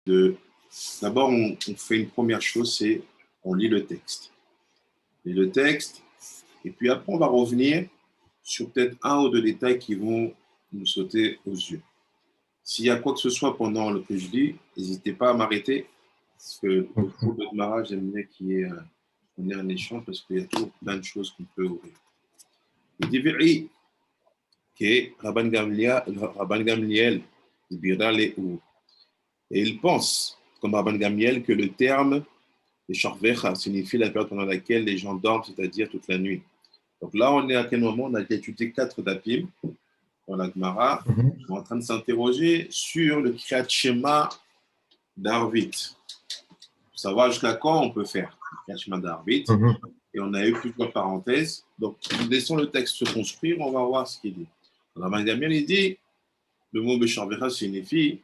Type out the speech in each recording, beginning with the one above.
de... D'abord, on fait une première chose, c'est on lit le texte. On lit le texte, et puis après, on va revenir sur peut-être un ou deux détails qui vont nous sauter aux yeux. S'il y a quoi que ce soit pendant le que je lis, n'hésitez pas à m'arrêter, parce que le cours de Gemara, j'aime bien qu'on ait un échange, parce qu'il y a toujours plein de choses qu'on peut ouvrir. Il dit, que Rabban Gamliel, et il pense, comme Rabban Gamliel, que le terme de Sharvecha signifie la période pendant laquelle les gens dorment, c'est-à-dire toute la nuit. Donc là, on est à quel moment? On a étudié 4 dapim dans la Gemara. On est en train de s'interroger sur le Kriyat Shema d'Arvit. Pour savoir jusqu'à quand on peut faire le Kriyat Shema d'Arvit. Et on a eu plusieurs parenthèses. Donc, laissons le texte se construire, on va voir ce qu'il dit. Rabban Gamliel, il dit, le mot Besharvecha signifie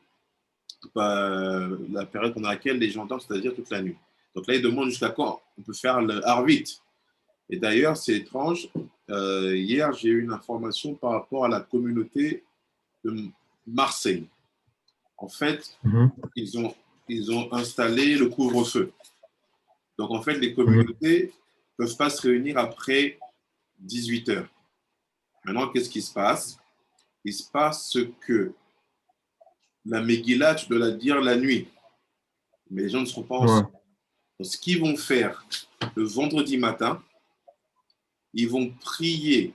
la période pendant laquelle les gens dorment, c'est-à-dire toute la nuit. Donc là, il demande jusqu'à quand on peut faire le Arvit. Et d'ailleurs, c'est étrange. Hier, j'ai eu une information par rapport à la communauté de Marseille. En fait, ils ont installé le couvre-feu. Donc, en fait, les communautés ne peuvent pas se réunir après 18 heures. Maintenant, qu'est-ce qui se passe? Il se passe que la Megillah, tu dois la dire la nuit. Mais les gens ne seront pas ensemble. Donc, ce qu'ils vont faire le vendredi matin, ils vont prier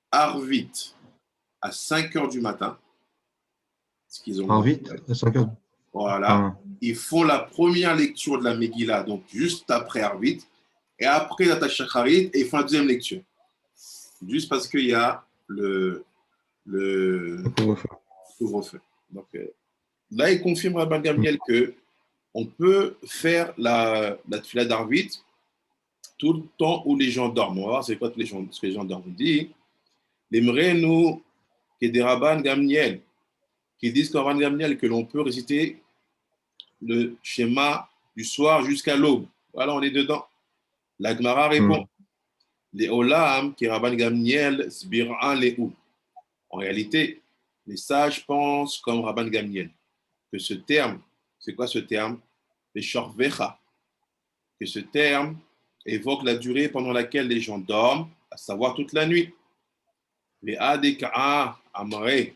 Arvit à 5 heures du matin. Ce qu'ils ont Arvit à 5 heures. Voilà. Ils font la première lecture de la Megillah, donc juste après Arvit, et après la Shacharit, et ils font la deuxième lecture. Juste parce qu'il y a le couvre-feu. Donc là, il confirme Rabban Gamliel que on peut faire la tefila d'Arvit tout le temps où les gens dorment. On va voir c'est quoi ce que les gens dorment. Il dit, nous que des Rabban Gamliel, qui disent qu'en Rabban Gamliel que l'on peut réciter le schéma du soir jusqu'à l'aube. Voilà, on est dedans. La Gemara répond, les Olam, qui Rabban Gamliel, Sbir'an les ou. En réalité, les sages pensent comme Rabban Gamliel, que ce terme, c'est quoi ce terme? Les Shorvecha, que ce terme évoque la durée pendant laquelle les gens dorment, à savoir toute la nuit. Les Adeka'a Amre,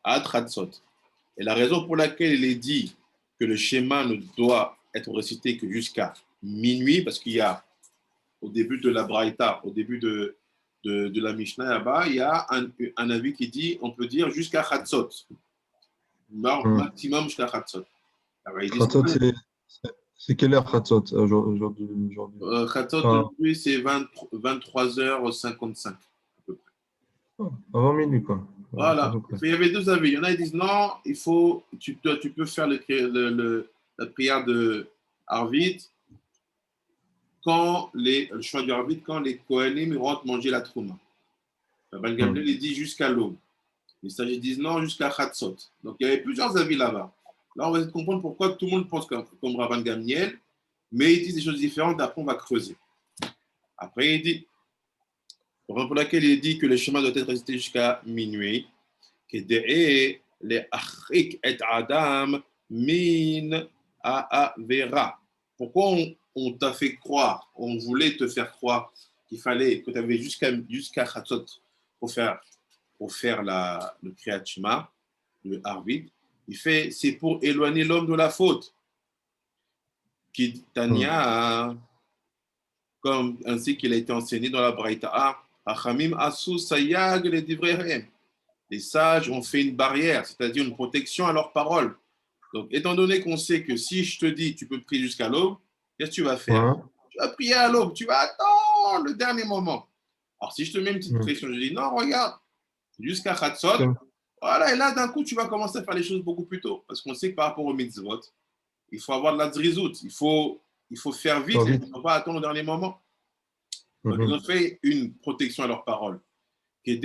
Atratsot. Et la raison pour laquelle il est dit que le schéma ne doit être récité que jusqu'à minuit, parce qu'il y a au début de la Braïta, au début de la Mishnah là-bas, il y a un avis qui dit on peut dire jusqu'à Chatzot, maximum jusqu'à Chatzot. Khatzot, c'est quelle heure Khatzot aujourd'hui? Chatzot aujourd'hui, c'est 23h55 à peu près. Avant minuit, quoi. Voilà. Il y avait deux avis. Il y en a qui disent non, tu peux faire la prière de Arvit le choix du Arvit quand les Kohanim rentrent manger la trouma. Rabban Gamliel il dit jusqu'à l'aube. Les sages disent non, jusqu'à Chatzot. Donc il y avait plusieurs avis là-bas. Là, on va essayer de comprendre pourquoi tout le monde pense comme Rabban Gamliel, mais ils disent des choses différentes. Après, on va creuser. Après, il dit, pour laquelle il dit que le chemin doit être récité jusqu'à minuit, que les achik et adam min vera. Pourquoi on t'a fait croire, on voulait te faire croire qu'il fallait que tu avais jusqu'à Chatzot pour faire le Kriyat Shema, le Arvit. C'est pour éloigner l'homme de la faute. Tanya, comme ainsi qu'il a été enseigné dans la Braïta, Achamim asu sayag le divrehem. Les sages ont fait une barrière, c'est-à-dire une protection à leurs paroles. Donc, étant donné qu'on sait que si je te dis tu peux prier jusqu'à l'aube, qu'est-ce que tu vas faire? Tu vas prier à l'aube, tu vas attendre le dernier moment. Alors, si je te mets une petite pression, je dis non, regarde, jusqu'à Chatzot, voilà, et là, d'un coup, tu vas commencer à faire les choses beaucoup plus tôt. Parce qu'on sait que par rapport au mitzvot, il faut avoir de la zrizout, il faut faire vite, il ne faut pas attendre au dernier moment. Donc, ils ont fait une protection à leurs paroles. Il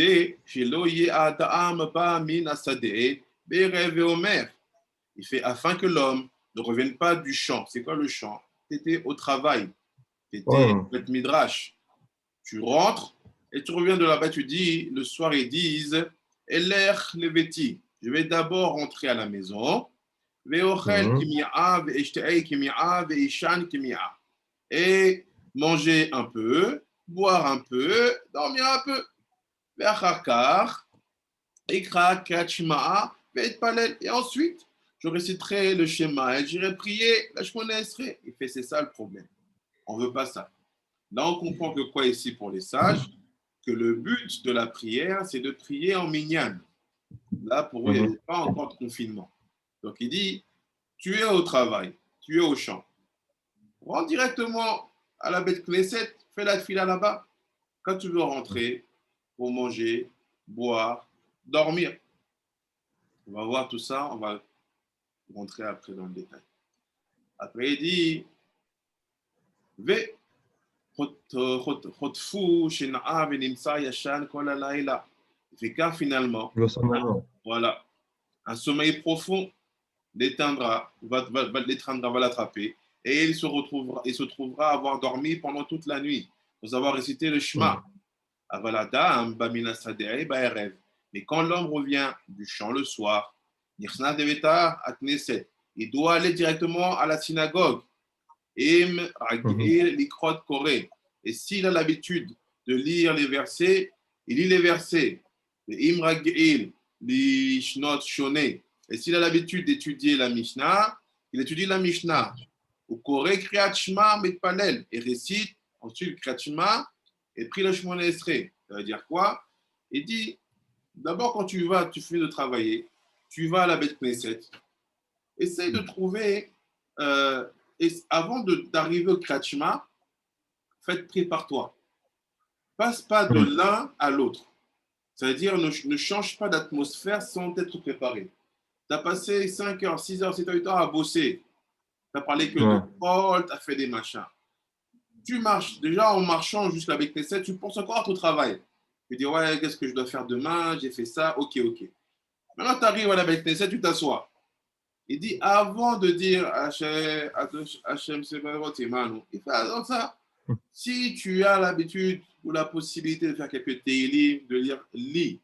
fait afin que l'homme ne revienne pas du champ. C'est quoi le champ? Tu étais au travail, tu étais au midrash. Tu rentres et tu reviens de là-bas, tu dis, le soir, ils disent, Elech leveti, je vais d'abord rentrer à la maison, Ve'ochel Mhm. kimi'a, ve'eshtei kimi'a, ve'ishan kimi'a. Et manger un peu, boire un peu, dormir un peu. Ve'achar kach, ikra kriyat shema, ve'etpalel. Et ensuite, je réciterai le schéma et j'irai prier la Shemona Esrei. Il fait, c'est ça le problème. On ne veut pas ça. Là, on comprend que quoi ici pour les sages? Que le but de la prière, c'est de prier en minyan. Là, pour eux, il n'y Mhm. avait pas encore de confinement. Donc, il dit, tu es au travail, tu es au champ. Rentre directement à la Beth Knesset, fais la fila là-bas. Quand tu veux rentrer pour manger, boire, dormir. On va voir tout ça, on va rentrer après dans le détail. Après, il dit, Ve חוטפו שנעה ונמצא ישן כל הלילה. וכך finalement, Il va s'en aller. voilà, un sommeil profond l'éteindra, l'étreindra, va l'attraper, et il se trouvera avoir dormi pendant toute la nuit, pour avoir récité le Shema. Mhm. Avaladam, Bamina Sadeh, Baerev. Mais quand l'homme revient du champ le soir, Nichna Deveta à Knesset, il doit aller directement à la synagogue. Im Mhm. Ragil Likrot Koré. Et s'il a l'habitude de lire les versets, il lit les versets. Im Ragil Lishnot Shoné. Et s'il a l'habitude d'étudier la Mishnah, il étudie la Mishnah. Ou Koré Kriyat Shema Mitpalel. Et récite ensuite Kriyat Shema et prie le Shemona Esrei. Ça veut dire quoi? Il dit, d'abord quand tu finis de travailler, tu vas à la Beth Knesset, essaye de trouver, avant d'arriver au Kriyat Shema, prépare-toi. Passe pas de Mhm. l'un à l'autre. C'est-à-dire, ne change pas d'atmosphère sans être préparé. Tu as passé 5 heures, 6 heures, 7 heures, 8 heures à bosser. Tu as parlé que de Ouais. Paul, tu as fait des machins. Tu marches, déjà en marchant jusqu'à la Beth Knesset, tu penses encore à ton travail. Tu dis, ouais, qu'est-ce que je dois faire demain? J'ai fait ça, ok, ok. Maintenant, tu arrives à la Beth Knesset, tu t'assois. Il dit, avant de dire Hachem Sebaot Imanu, il fait attends ça. Si tu as l'habitude ou la possibilité de faire quelques télim, de lire, lis.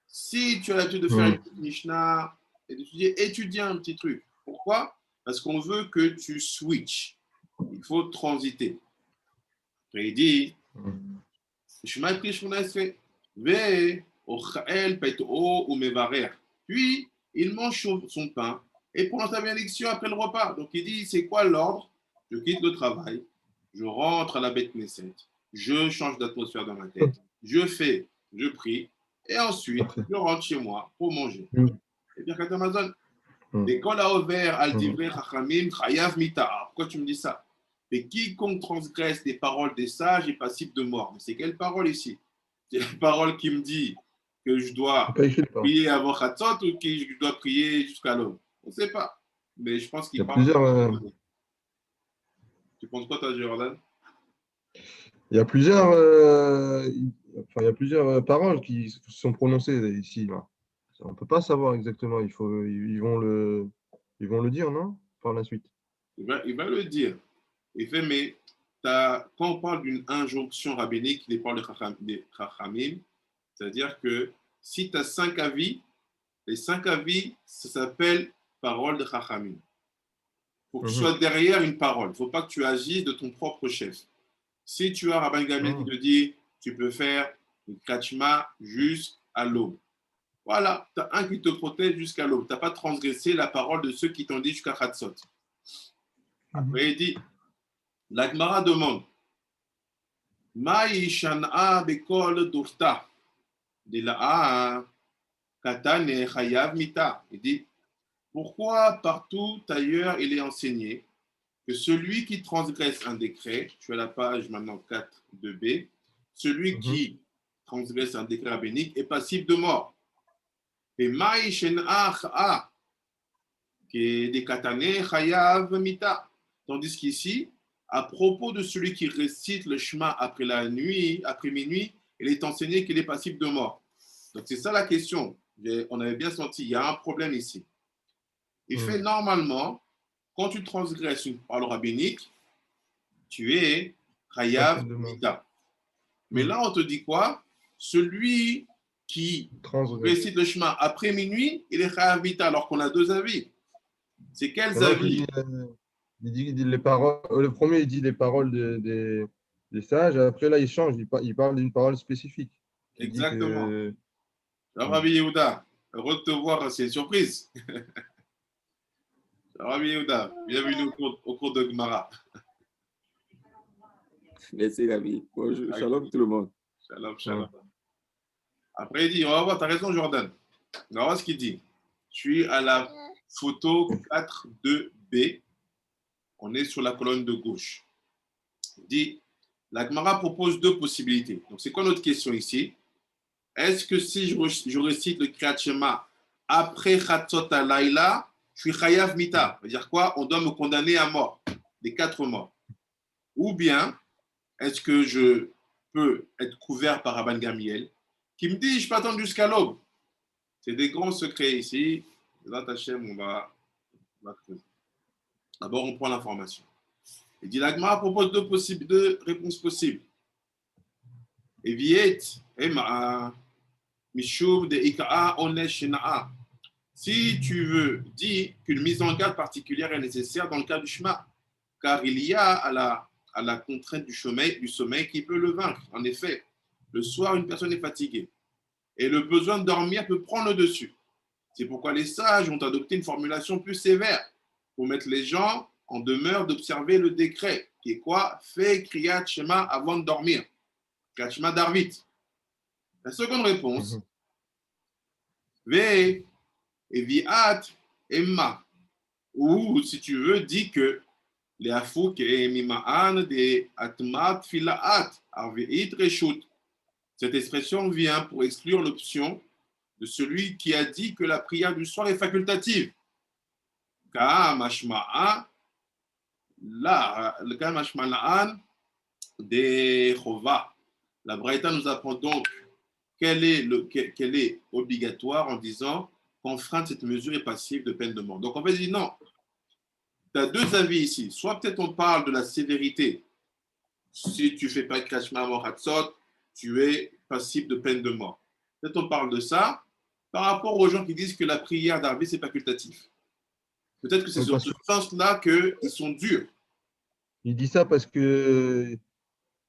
Si tu as l'habitude de faire une Mhm. petite Mishnah et d'étudier, étudie un petit truc. Pourquoi? Parce qu'on veut que tu switches. Il faut transiter. Après, il dit, Mhm. Shema pris Shemona Esrei. Ve ochel peto ou mevarer. Puis, il mange son pain et prend sa bénédiction après le repas. Donc, il dit, c'est quoi l'ordre? Je quitte le travail, je rentre à la Beth Knesset, je change d'atmosphère dans ma tête, je fais, je prie, et ensuite, Après. je rentre chez moi pour manger. Mhm. Et bien, quand Amazon, Mhm. l'école a ouvert al Mhm. divrei chachamim chayav mita. Pourquoi tu me dis ça? Mais quiconque transgresse les paroles des sages est passible de mort. Mais c'est quelle parole ici? C'est la parole qui me dit que je C'est dois pas écrit, pas. prier avant Khatsot ou que je dois prier jusqu'à l'aube? On ne sait pas. Mais je pense Il y qu'il a parle. plusieurs, Tu penses quoi, toi, Jordan? il y a plusieurs, enfin, il y a plusieurs paroles qui sont prononcées ici, là. On ne peut pas savoir exactement. Ils vont le dire, non? Par la suite. Il va le dire. Il fait, mais quand on parle d'une injonction rabbinique, il parle des Chachamim, c'est-à-dire que si tu as 5 avis, les 5 avis, ça s'appelle parole de Chachamim. Il faut que tu Mhm. sois derrière une parole. Il ne faut pas que tu agisses de ton propre chef. Si tu as Rabban Gamliel qui Mhm. te dit, tu peux faire le Kachma jusqu'à l'aube. Voilà, tu as un qui te protège jusqu'à l'aube. Tu n'as pas transgressé la parole de ceux qui t'ont dit jusqu'à Khatsot. Mhm. Après, il dit, la Gemara demande, Maï Shana Bekol Durta, de la Katane Chayav Mita. Il dit, pourquoi partout ailleurs il est enseigné que celui qui transgresse un décret, je suis à la page maintenant 4 de B, celui Mhm. qui transgresse un décret rabbinique est passible de mort. Et Maï Shen'a qui est des Katane Chayav Mita. Tandis qu'ici, à propos de celui qui récite le Shema après la nuit, après minuit, il est enseigné qu'il est passible de mort. Donc c'est ça la question. On avait bien senti, il y a un problème ici. Il fait Mhm. normalement, quand tu transgresses une parole rabbinique, tu es Chayav Facile de mort. Mita. Mais Mhm. là, on te dit quoi? Celui qui Transgresse. récite le chemin après minuit, il est Chayav Mita, alors qu'on a deux avis. C'est quels Maintenant, il avis? dit les paroles. Le premier, il dit les paroles des sages. Après, là, il change. Il parle d'une parole spécifique. Qui dit Exactement. que. Alors, Hmm. Rabbi Yehuda, heureux de te voir, c'est une surprise. Rabbi Yehuda, bienvenue au cours de Gemara. Merci, Rabbi. Bonjour. Shalom tout le monde. Shalom, shalom. Après, il dit, on va voir, tu as raison, Jordan. On va voir ce qu'il dit. Je suis à la photo 4.2b. On est sur la colonne de gauche. Il dit, la Gemara propose deux possibilités. Donc, c'est quoi notre question ici? Est-ce que si je récite le Kriyat Shema après Chatzot Alayla, je suis Chayav Mita? Ça veut dire quoi? On doit me condamner à mort, les 4 morts. Ou bien, est-ce que je peux être couvert par Rabban Gamiel qui me dit, je peux attendre jusqu'à l'aube? C'est des grands secrets ici. Dans Hachem, on va creuser. D'abord, on prend l'information. Il dit, la Gemara propose deux réponses possibles. Eviet, Ema, Mishum de Ika'a Onesh Shena'a. Si tu veux, dis qu'une mise en garde particulière est nécessaire dans le cas du Shema, car il y a à la contrainte du sommeil qui peut le vaincre. En effet, le soir, une personne est fatiguée et le besoin de dormir peut prendre le dessus. C'est pourquoi les sages ont adopté une formulation plus sévère pour mettre les gens en demeure d'observer le décret, qui est quoi? Fais Kriyat Shema avant de dormir. Kriyat Shema d'Arvit. La seconde réponse, Ve Eviat Emma. Ou, si tu veux, dis que les Afouk et Mima'an de Atmat Filaat Arveit Reshut. Cette expression vient pour exclure l'option de celui qui a dit que la prière du soir est facultative. Ka'amashma'a de Chova. La Braïta nous apprend donc qu'elle est obligatoire en disant qu'enfreindre cette mesure est passible de peine de mort. Donc, on va dire non. Tu as deux avis ici. Soit peut-être on parle de la sévérité. Si tu ne fais pas Krashma Moratzot, tu es passible de peine de mort. Peut-être on parle de ça par rapport aux gens qui disent que la prière d'Arvé, c'est facultatif. Peut-être que c'est sur ce sens-là qu'ils sont durs. Il dit ça parce qu'il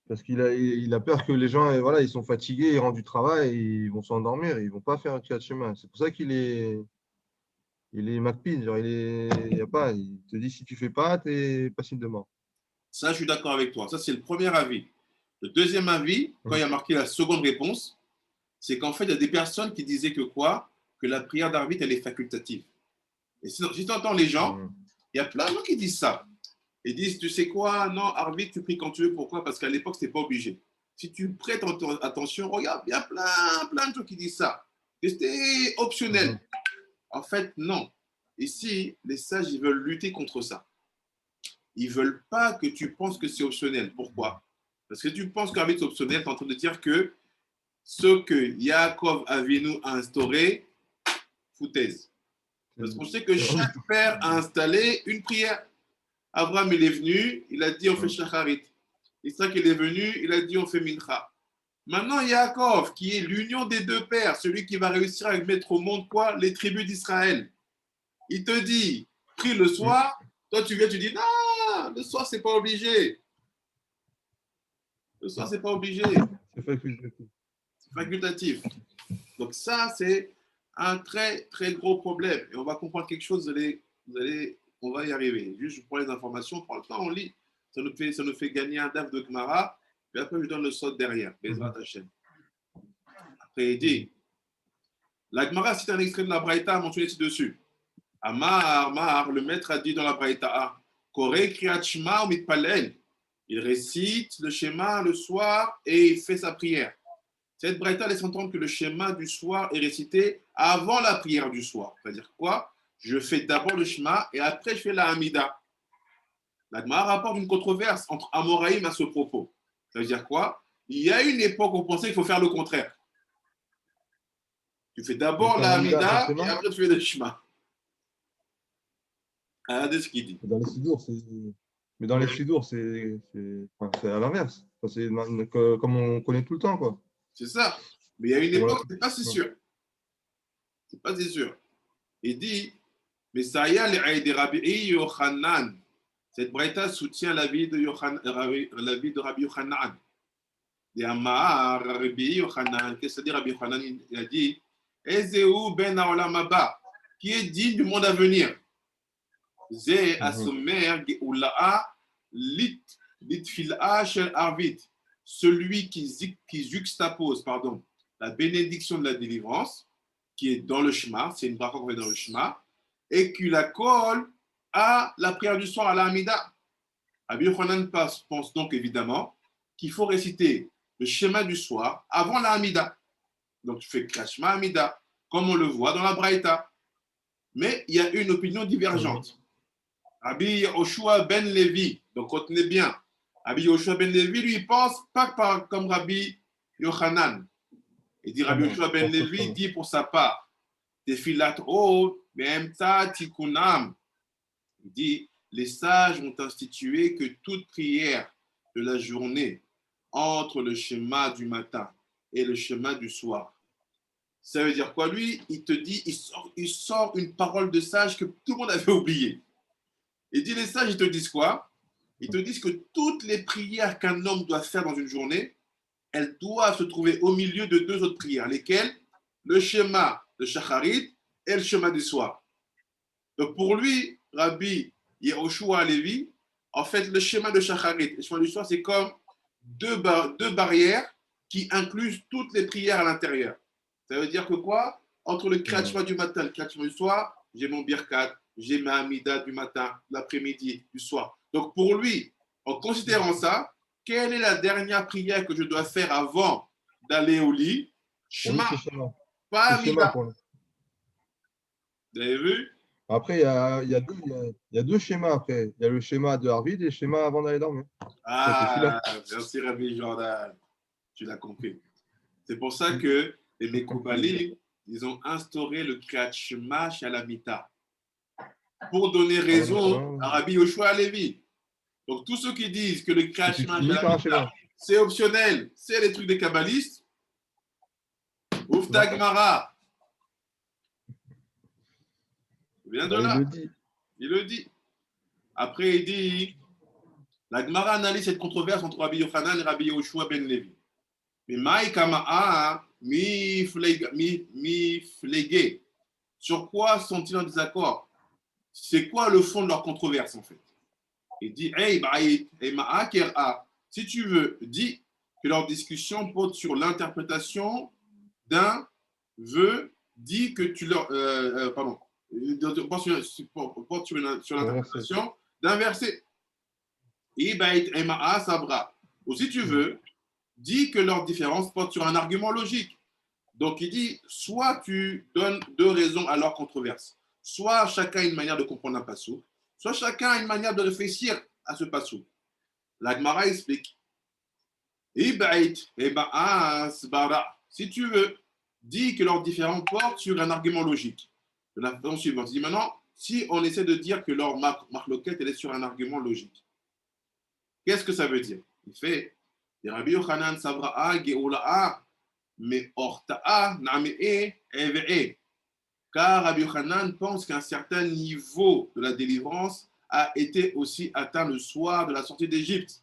a peur que les gens, voilà, ils sont fatigués, ils rentrent du travail, ils vont s'endormir, ils vont pas faire un Kriyat Shema. C'est pour ça il est McPean, genre il y a pas, il te dit si tu fais pas, tu es passible de mort. Ça, je suis d'accord avec toi. Ça, c'est le premier avis. Le deuxième avis, quand il y a marqué la seconde réponse, c'est qu'en fait, il y a des personnes qui disaient que quoi? Que la prière d'arbitre, elle est facultative. Et si tu entends les gens, il y a plein de gens qui disent ça. Ils disent, tu sais quoi? Non, arbitre, tu pries quand tu veux. Pourquoi? Parce qu'à l'époque, ce n'était pas obligé. Si tu prêtes attention, regarde, il y a plein de gens qui disent ça. C'était optionnel. En fait, non. Ici, les sages, ils veulent lutter contre ça. Ils ne veulent pas que tu penses que c'est optionnel. Pourquoi? Parce que tu penses qu'arbitre c'est optionnel, tu es en train de dire que ce que Yaakov Avinu a instauré, foutaise. Parce qu'on sait que chaque père a installé une prière. Abraham, il est venu, il a dit on fait shacharit. Isaac, il est venu, il a dit on fait mincha. Maintenant, Yaakov, qui est l'union des deux pères, celui qui va réussir à mettre au monde quoi? Les tribus d'Israël. Il te dit, prie le soir, toi tu viens, tu dis, non, le soir, c'est pas obligé. Le soir, c'est pas obligé. C'est facultatif. C'est facultatif. Donc ça, c'est un très, très gros problème. Et on va comprendre quelque chose, on va y arriver. Juste, je prends les informations, on prend le temps, on lit. Ça nous fait gagner un daf de Gemara, puis après, je donne le saut derrière. Bezrat Hashem. Après, il dit, la Gemara cite un extrait de la Braïta mentionné ci-dessus. Amar, le maître a dit dans la Braïta, Koré Kriyat Shema ou Mitpalel. Il récite le schéma le soir et il fait sa prière. Cette Braïta laisse entendre que le schéma du soir est récité avant la prière du soir. C'est-à-dire quoi? Je fais d'abord le schéma et après je fais la Hamida. La Gemara rapporte une controverse entre Amoraïm à ce propos. Ça veut dire quoi? Il y a une époque où on pensait qu'il faut faire le contraire. Tu fais d'abord la Hamida et après tu fais le schéma. Regardez ce qu'il dit. Mais dans les Sidours, c'est à l'inverse. C'est comme on connaît tout le temps, quoi. C'est ça. Mais il y a une époque, c'est pas si sûr. C'est pas si sûr. Il dit, Mais ça y est, de Rabbi Yochanan. Cette braïta soutient l'avis de Rabbi Yochanan. Et Amar, Rabbi Yochanan, qu'est-ce que ça dit Rabbi Yochanan? Il a dit, Ezeu ben haolam haba, qui est digne du monde à venir. Zé asomer geula'a litfil'a shel arvit, celui qui juxtapose, pardon, la bénédiction de la délivrance, qui est dans le Shema, c'est une bracha qu'on fait dans le Shema, et qui la colle à la prière du soir, à la Hamida. Rabbi Yochanan pense donc évidemment qu'il faut réciter le schéma du soir avant la Hamida. Donc tu fais Krashma Hamida, comme on le voit dans la Braïta. Mais il y a une opinion divergente. Rabbi Yoshua ben Levi, donc retenez bien, Rabbi Yoshua ben Levi, lui, il pense pas comme Rabbi Yochanan. Il dit Rabbi Yoshua ben Levi dit pour sa part, Tefilat o be'emta tikunam. Il dit, les sages ont institué que toute prière de la journée entre le schéma du matin et le schéma du soir. Ça veut dire quoi? Lui, il te dit, il sort une parole de sage que tout le monde avait oubliée. Il dit, les sages, ils te disent quoi? Ils te disent que toutes les prières qu'un homme doit faire dans une journée, elles doivent se trouver au milieu de deux autres prières, lesquelles? Le schéma de Shacharit et le schéma du soir. Donc pour lui, Rabbi Yehoshua Levi, en fait, le schéma de Shacharit et le schéma du soir, c'est comme deux barrières qui incluent toutes les prières à l'intérieur. Ça veut dire que quoi? Entre le Kriyat Shema du matin et le Kriyat Shema du soir, j'ai mon Birkat, j'ai ma Hamida du matin, l'après-midi, du soir. Donc pour lui, en considérant ça, quelle est la dernière prière que je dois faire avant d'aller au lit? Shema, pas Hamida. Vous avez vu? Après, il y a deux schémas après. Il y a le schéma de Arvid et le schéma avant d'aller dormir. Ah, merci Rabbi Jordan. Tu l'as compris. C'est pour ça que les Mekoubalim, ils ont instauré le Kriyat Shema chez Alamita pour donner raison à Rabbi Yoshua Levi. Donc, tous ceux qui disent que le Kriyat Shema chez Alamita, c'est optionnel, c'est les trucs des kabbalistes, Oufta Gemara. Il vient de là. Il le dit. Après, il dit, la Gemara analyse cette controverse entre Rabbi Yochanan et Rabbi Yoshua ben Levi. Mais Maï Kama'a mi flégué. Sur quoi sont-ils en désaccord? C'est quoi le fond de leur controverse en fait? Il dit, si tu veux, dis que leur discussion porte sur l'interprétation d'un vœu, dis que tu leur, porte sur l'interprétation d'un verset. Ou si tu veux, dis que leur différence porte sur un argument logique. Donc il dit, soit tu donnes deux raisons à leur controverse, soit chacun a une manière de comprendre un passouk, soit chacun a une manière de réfléchir à ce passouk. La Gemara explique, si tu veux, dis que leur différence porte sur un argument logique. De la façon suivante, il dit maintenant, si on essaie de dire que leur marloquette, elle est sur un argument logique, qu'est-ce que ça veut dire? Il fait, Rabbi Yochanan Savra'a Geula'a mais Orta'a Name'e Eve'e. Car Rabbi Yochanan pense qu'un certain niveau de la délivrance a été aussi atteint le soir de la sortie d'Égypte.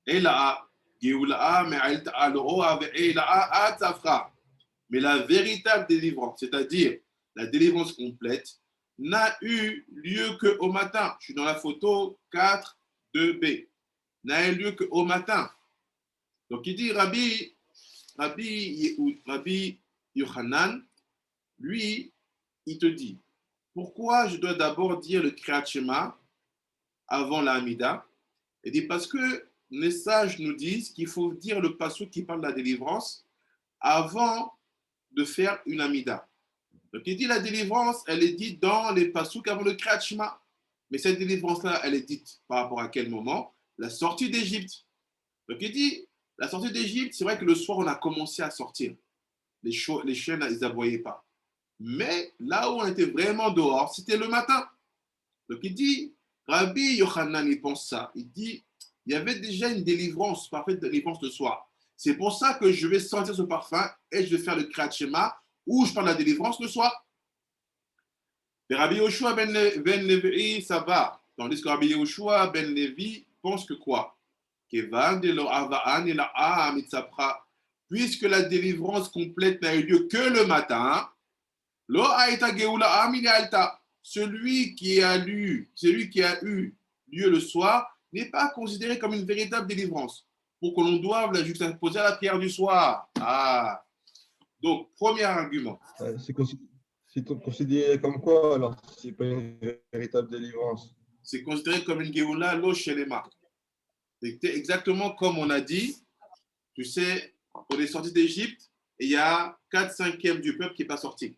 Et là, Geula'a Me'al Ta'alo'a Ve'ela'a Atzafra. Mais la véritable délivrance, c'est-à-dire la délivrance complète, n'a eu lieu qu'au matin. Je suis dans la photo 4, 2b. N'a eu lieu qu'au matin. Donc il dit Rabbi Yochanan, lui, il te dit, pourquoi je dois d'abord dire le Kriyat Shema avant la Hamida? Il dit parce que les sages nous disent qu'il faut dire le passouk qui parle de la délivrance avant de faire une Hamida. Donc il dit la délivrance, elle est dite dans les passouk avant le Kriyat Shema. Mais cette délivrance-là, elle est dite par rapport à quel moment? La sortie d'Égypte. Donc il dit, la sortie d'Égypte, c'est vrai que le soir, on a commencé à sortir. Les chiens, ils n'aboyaient pas. Mais là où on était vraiment dehors, c'était le matin. Donc il dit, Rabbi Yochanan, il pense ça. Il dit, il y avait déjà une délivrance, parfaite délivrance le soir. C'est pour ça que je vais sentir ce parfum et je vais faire le Kriyat Shema où je parle de la délivrance le soir. Et Rabbi Yoshua ben Levi, ça va. Tandis que Rabbi Yoshua ben Levi pense que quoi? Puisque la délivrance complète n'a eu lieu que le matin, celui qui a eu lieu le soir n'est pas considéré comme une véritable délivrance pour que l'on doive la juxtaposer à la prière du soir. Ah, donc, premier argument. C'est considéré comme quoi alors si c'est pas une véritable délivrance? C'est considéré comme une Géoula lo shelema. C'était exactement comme on a dit. Tu sais, on est sorti d'Égypte et il y a 4/5 du peuple qui n'est pas sorti.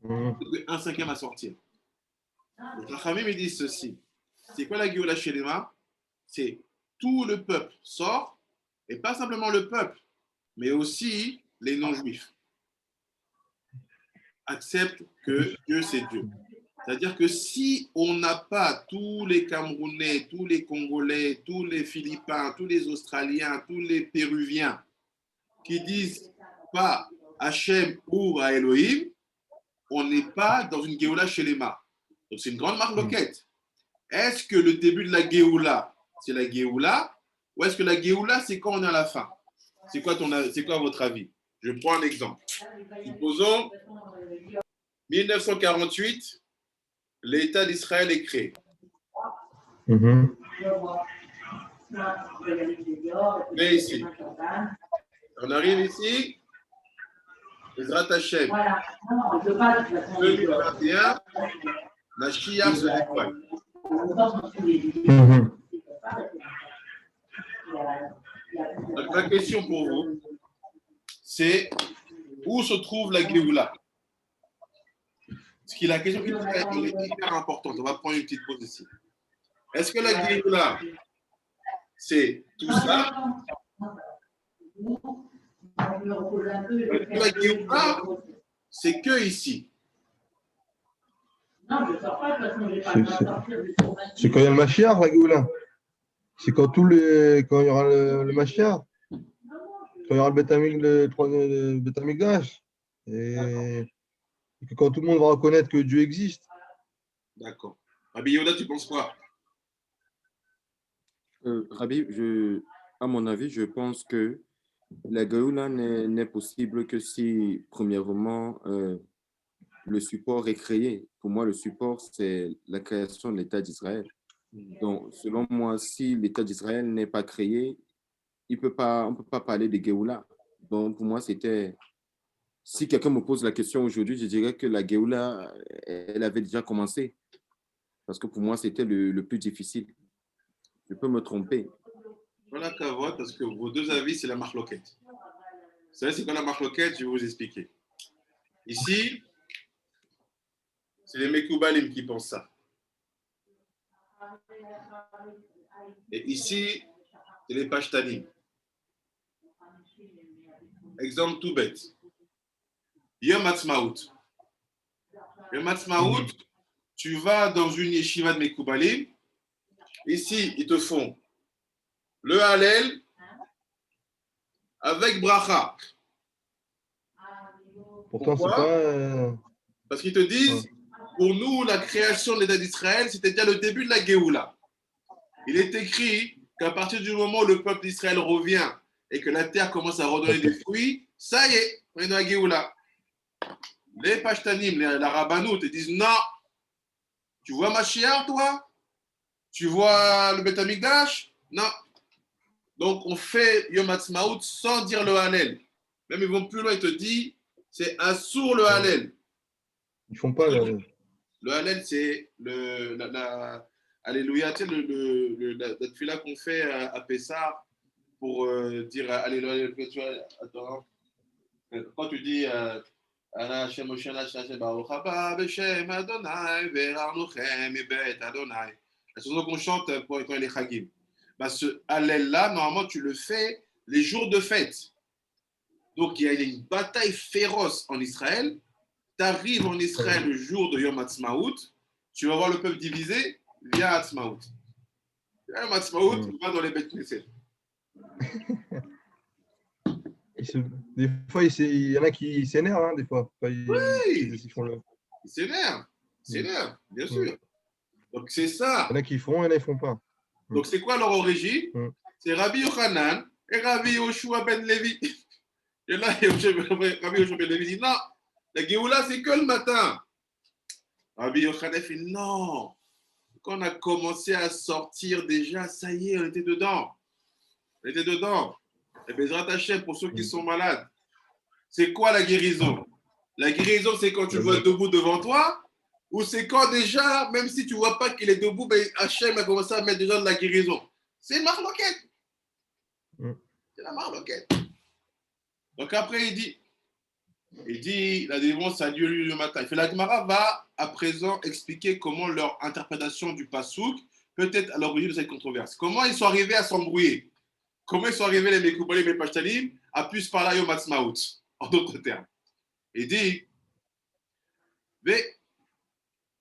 Un cinquième à sortir. Les Rachamim me disent ceci. C'est quoi la Géoula shelema? C'est tout le peuple sort, et pas simplement le peuple, mais aussi les non-juifs. Acceptent que Dieu, c'est Dieu. C'est-à-dire que si on n'a pas tous les Camerounais, tous les Congolais, tous les Philippins, tous les Australiens, tous les Péruviens qui disent pas Hachem ou à Elohim, on n'est pas dans une Géoula Shelema. Donc c'est une grande marloquette. Est-ce que le début de la Géoula, c'est la Géoula, ou est-ce que la Géoula, c'est quand on est à la fin? C'est quoi votre avis? Je prends un exemple. Supposons 1948, l'État d'Israël est créé. Mais ici, on arrive ici, Ezrat Hashem, 2021, Mashiach se dévoile. Donc, ma question pour vous, c'est où se trouve la Géoula? Parce que la question est hyper importante. On va prendre une petite pause ici. Est-ce que la Géoula, c'est tout ça? Est-ce que la Géoula, c'est que ici? C'est quand il y a le Mashiach, la Géoula. C'est quand il y aura le Mashiach. Quand il y aura le Beth Amikdash. Et que quand tout le monde va reconnaître que Dieu existe. D'accord. Rabbi Yehuda, tu penses quoi? Rabbi, à mon avis, je pense que la Géoula n'est possible que si, premièrement, le support est créé. Pour moi, le support, c'est la création de l'État d'Israël. Donc, selon moi, si l'État d'Israël n'est pas créé, on ne peut pas parler de Géoula. Donc, pour moi, si quelqu'un me pose la question aujourd'hui, je dirais que la Géoula, elle avait déjà commencé. Parce que pour moi, c'était le plus difficile. Je peux me tromper. Voilà, Kavod, parce que vos deux avis, c'est la marloquette. Vous savez, c'est quoi la marloquette? Je vais vous expliquer. Ici, c'est les Mekoubalim qui pensent ça. Et ici, c'est les Pashtanim. Exemple tout bête. Yom Ha'atzmaut. Yom Ha'atzmaut, tu vas dans une yeshiva de Mekoubalim. Ici, ils te font le Hallel avec bracha. Pourtant, c'est pas. Parce qu'ils te disent, pour nous, la création de l'État d'Israël, c'était déjà le début de la Géoula. Il est écrit qu'à partir du moment où le peuple d'Israël revient et que la terre commence à redonner des fruits, ça y est, on est dans la Géoula. Les Pashtanim, la Rabbanout, te disent non. Tu vois Mashiach, toi? Tu vois le Beth Amikdash? Non. Donc, on fait Yom Ha'atzmaut sans dire le Hallel. Même ils vont plus loin, ils te disent, c'est assour le Hallel. Ils font pas le. Le Hallel, c'est Alléluia, tu sais, la tefila qu'on fait à Pessah pour dire Alléluia. Tu vois, attends, quand tu dis Ana Hashem Oshana Hashem Baruch Haba Beshem Adonai Ve'arnuchem Ibet Adonai. La chanson qu'on chante quand il est Chagim. Bah, ce Hallel-là, normalement, tu le fais les jours de fête. Donc, il y a une bataille féroce en Israël. Tu arrives en Israël le jour de Yom Ha'atzmaut, tu vas voir le peuple divisé, viens à Ha'atzmaut. Yom Ha'atzmaut, tu vas dans les Beth Knesset. Des fois, il y en a qui s'énervent, hein, des fois. Oui. Ils font le... Il s'énerve. Il s'énerve, bien Mm. sûr. Donc, c'est ça. Il y en a qui font, il y en a qui ne font pas. Donc, c'est quoi leur origine? Mm. C'est Rabbi Yochanan et Rabbi Yoshua ben Levi. Et là, Rabbi Yoshua ben Levi dit non, la Géoula, c'est que le matin. Rabbi Yochanan fait non. Quand on a commencé à sortir déjà, ça y est, on était dedans. On était dedans. Et Bezrat Hashem, pour ceux qui sont malades, c'est quoi la guérison? La guérison, c'est quand tu le vois debout devant toi, ou c'est quand déjà, même si tu ne vois pas qu'il est debout, ben Hachem a commencé à mettre déjà de la guérison. C'est une marloquette. C'est la marloquette. Donc après, il dit, la délivrance a lieu le matin. Il fait la Gemara va à présent expliquer comment leur interprétation du Passouk peut être à l'origine de cette controverse. Comment ils sont arrivés à s'embrouiller? Comment ils sont arrivés, les Mekoubalim et les Pashtalim, à plus parler au Matzmaout, en d'autres termes. Il dit,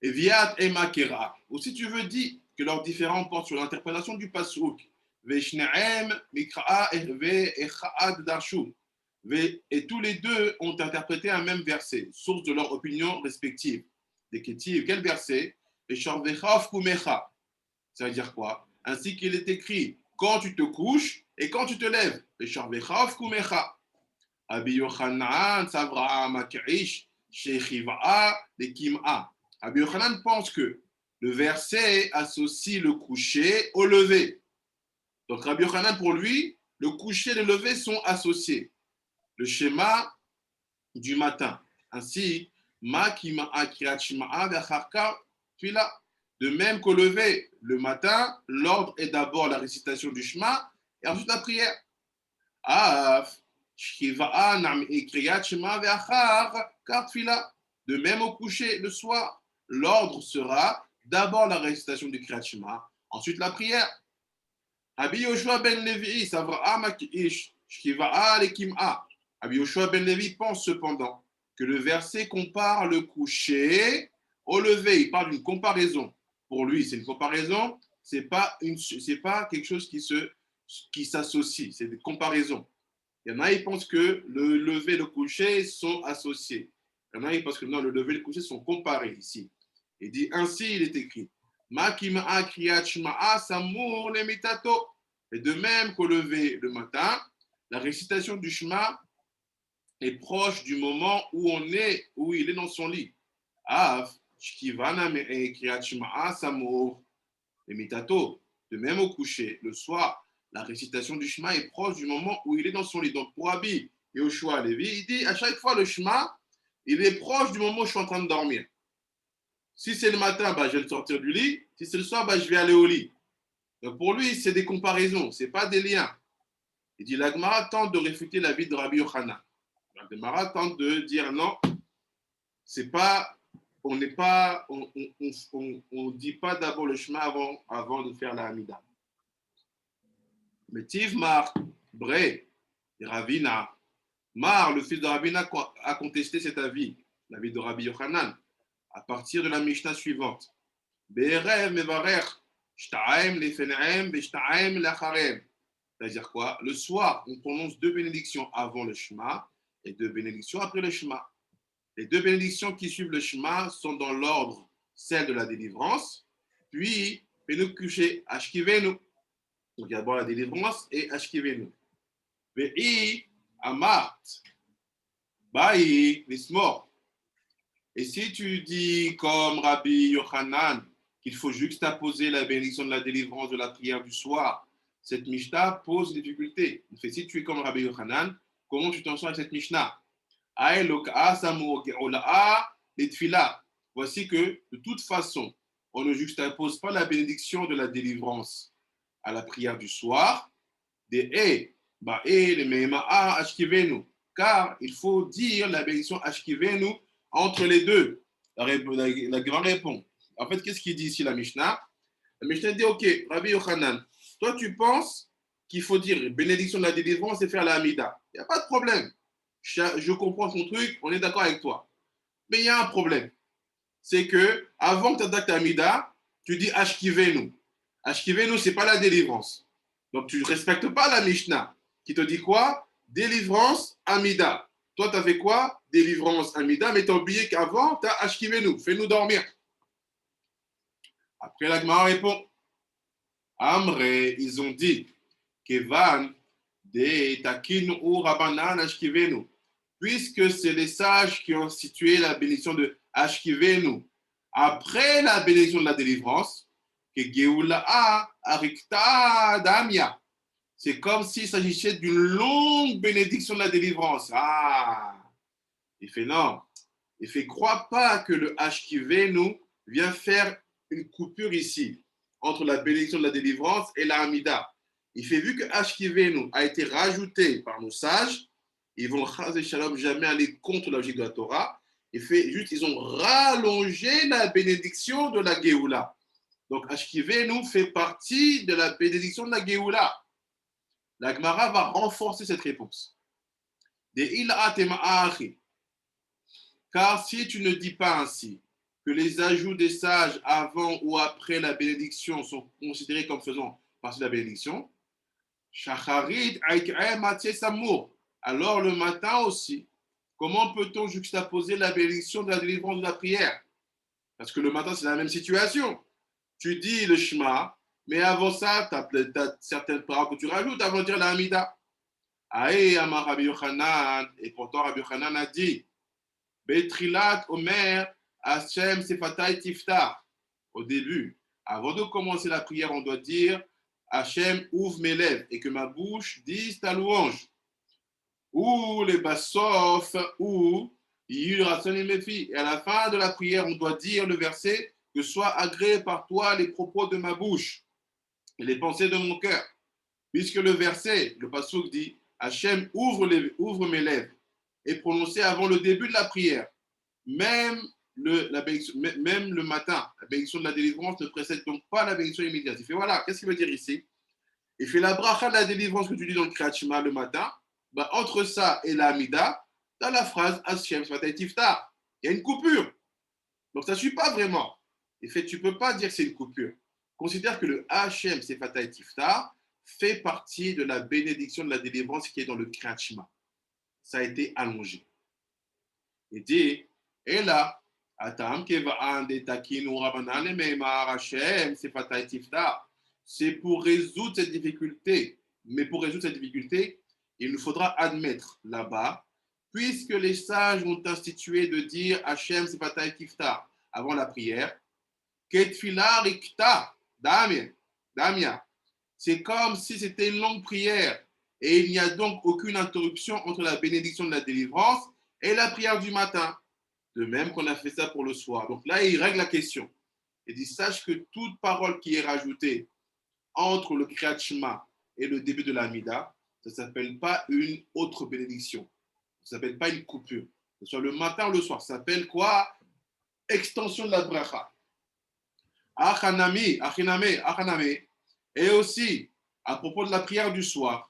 Viat et Makera. Ou si tu veux dire que leurs différends portent sur l'interprétation du Passouk. Veshneem, Mikraa et Chaad Darshu. Et tous les deux ont interprété un même verset, source de leur opinion respective. Des Kétiv, quel verset? Eshorvechav Kumecha. Ça veut dire quoi? Ainsi qu'il est écrit, quand tu te couches et quand tu te lèves. Eshorvechav Kumecha. Abi Yochanan, Savra Makrish, Shechiva, de Kim'a. Rabbi Yochanan pense que le verset associe le coucher au lever. Donc Rabbi Yochanan, pour lui, le coucher et le lever sont associés. Le schéma du matin. Ainsi, Ma Kima'a Kirat Shma'a V'acharka Fila. De même qu'au lever, le matin, l'ordre est d'abord la récitation du Shema et ensuite la prière. Af, Shkiva'a Nam Kirat Shema V'achar Kartfila. De même au coucher, le soir, l'ordre sera d'abord la récitation du Kriyat Shema, ensuite la prière. Rabbi Yoshua ben Levi, Savra Makish, Shkiva'a Lekim'a. Rabbi Yoshua ben Levi pense cependant que le verset compare le coucher au lever. Il parle d'une comparaison. Pour lui, c'est une comparaison, c'est pas quelque chose qui s'associe, c'est des comparaisons. Il y en a, ils pensent que le lever et le coucher sont associés. Il y en a, ils pensent que non, le lever et le coucher sont comparés ici. Il dit ainsi, il est écrit Makima'a kriyat shma'a samur lemitato. Et de même qu'au lever le matin, la récitation du Shema est proche du moment où il est dans son lit. Av shkivana me'e kriyat shma'a samur lemitato. De même au coucher, le soir, la récitation du Shema est proche du moment où il est dans son lit. Donc pour Rabbi Yoshua Levi, il dit à chaque fois le Shema, il est proche du moment où je suis en train de dormir. Si c'est le matin, bah, je vais le sortir du lit. Si c'est le soir, bah, je vais aller au lit. Donc pour lui, c'est des comparaisons, ce n'est pas des liens. Il dit, la Gemara tente de réfuter l'avis de Rabbi Yochanan. La Gemara tente de dire non, c'est pas, on n'est pas, on dit pas d'abord le chemin avant de faire la Hamida. Mais Tiv Mar, Bré, Ravina, Mar, le fils de Ravina, a contesté cet avis, l'avis de Rabbi Yochanan, à partir de la Mishnah suivante. Be'erev mevarer, shtaim lefenehem, ve'shtaim lacharem. C'est-à-dire quoi? Le soir, on prononce 2 bénédictions avant le Shema et 2 bénédictions après le Shema. Les 2 bénédictions qui suivent le Shema sont dans l'ordre, celle de la délivrance, puis Penu Kuché, Ashkivenu. Donc il y a d'abord la délivrance et Ashkivenu. Ve'i Amart, Ba'i Nismor. Et si tu dis comme Rabbi Yochanan qu'il faut juxtaposer la bénédiction de la délivrance de la prière du soir, cette Mishnah pose des difficultés. Il fait, si tu es comme Rabbi Yochanan, comment tu t'en sors avec cette Mishnah? Voici que, de toute façon, on ne juxtapose pas la bénédiction de la délivrance à la prière du soir, car il faut dire la bénédiction Ashkivenu entre les deux. La grande répond. En fait, qu'est-ce qu'il dit ici la Mishnah? La Mishnah dit, ok, Rabbi Yochanan, toi tu penses qu'il faut dire bénédiction de la délivrance et faire la Hamida. Il n'y a pas de problème. Je comprends ton truc, on est d'accord avec toi. Mais il y a un problème. C'est que avant que tu attaques ta Hamida, tu dis Ashkivenu. Ashkivenu, ce n'est pas la délivrance. Donc tu ne respectes pas la Mishnah qui te dit quoi? Délivrance, Hamida. Toi, tu as fait quoi? Délivrance, Amida, mais tu as oublié qu'avant, tu as Ashkivenu, fais-nous dormir. Après, la Gemara répond, Amré, ils ont dit, Kevan, de Takin ou Rabanan Ashkivenu, puisque c'est les sages qui ont institué la bénédiction de Ashkivenu, après la bénédiction de la délivrance, que Geoula Arikta Damia. C'est comme s'il s'agissait d'une longue bénédiction de la délivrance. Ah, il fait non. Il fait crois pas que le Ashkivenu vient faire une coupure ici entre la bénédiction de la délivrance et la Hamida. Il fait vu que Ashkivenu a été rajouté par nos sages, ils vont jamais aller contre la logique de la Torah. Il fait juste, ils ont rallongé la bénédiction de la Géoula. Donc Ashkivenu fait partie de la bénédiction de la Géoula. La Gemara va renforcer cette réponse. Car si tu ne dis pas ainsi, que les ajouts des sages avant ou après la bénédiction sont considérés comme faisant partie de la bénédiction, alors le matin aussi, comment peut-on juxtaposer la bénédiction de la délivrance de la prière? Parce que le matin, c'est la même situation. Tu dis le Shema, mais avant ça, tu as certaines paroles que tu rajoutes avant de dire la Hamida. Aïe, Amar Rabbi Yochanan, et pourtant Rabbi Yochanan a dit, Betrilat Omer, Hashem Sefatai Tiftar. Au début, avant de commencer la prière, on doit dire, Hashem ouvre mes lèvres et que ma bouche dise ta louange. Ou les bassof, ou et à la fin de la prière, on doit dire le verset, que soient agréés par toi les propos de ma bouche et les pensées de mon cœur. Puisque le verset, le passouk dit, Hachem ouvre mes lèvres, est prononcé avant le début de la prière. Même le matin, la bénédiction de la délivrance ne précède donc pas la bénédiction immédiate. Il fait voilà, qu'est-ce qu'il veut dire ici? Il fait la bracha de la délivrance que tu dis dans le Kriyat Shema le matin, bah, entre ça et la Hamida, dans la phrase Hashem Sfatay Tiftar, il y a une coupure. Donc ça ne suit pas vraiment. En fait, tu ne peux pas dire que c'est une coupure. Considère que le Hashem Sfatay Tiftar fait partie de la bénédiction de la délivrance qui est dans le Kriyat Shema. Ça a été allongé. Il dit, et là, c'est pour résoudre cette difficulté. Mais pour résoudre cette difficulté, il nous faudra admettre là-bas, puisque les sages ont institué de dire Hachem Sefatay Tiftar avant la prière, Ketfila Rikta Damia. C'est comme si c'était une longue prière et il n'y a donc aucune interruption entre la bénédiction de la délivrance et la prière du matin. De même qu'on a fait ça pour le soir. Donc là, il règle la question. Il dit, sache que toute parole qui est rajoutée entre le Kriyat Shema et le début de la Hamida, ça ne s'appelle pas une autre bénédiction. Ça ne s'appelle pas une coupure. Que ce soit le matin ou le soir. Ça s'appelle quoi? Extension de la bracha. Achaname. Et aussi, à propos de la prière du soir,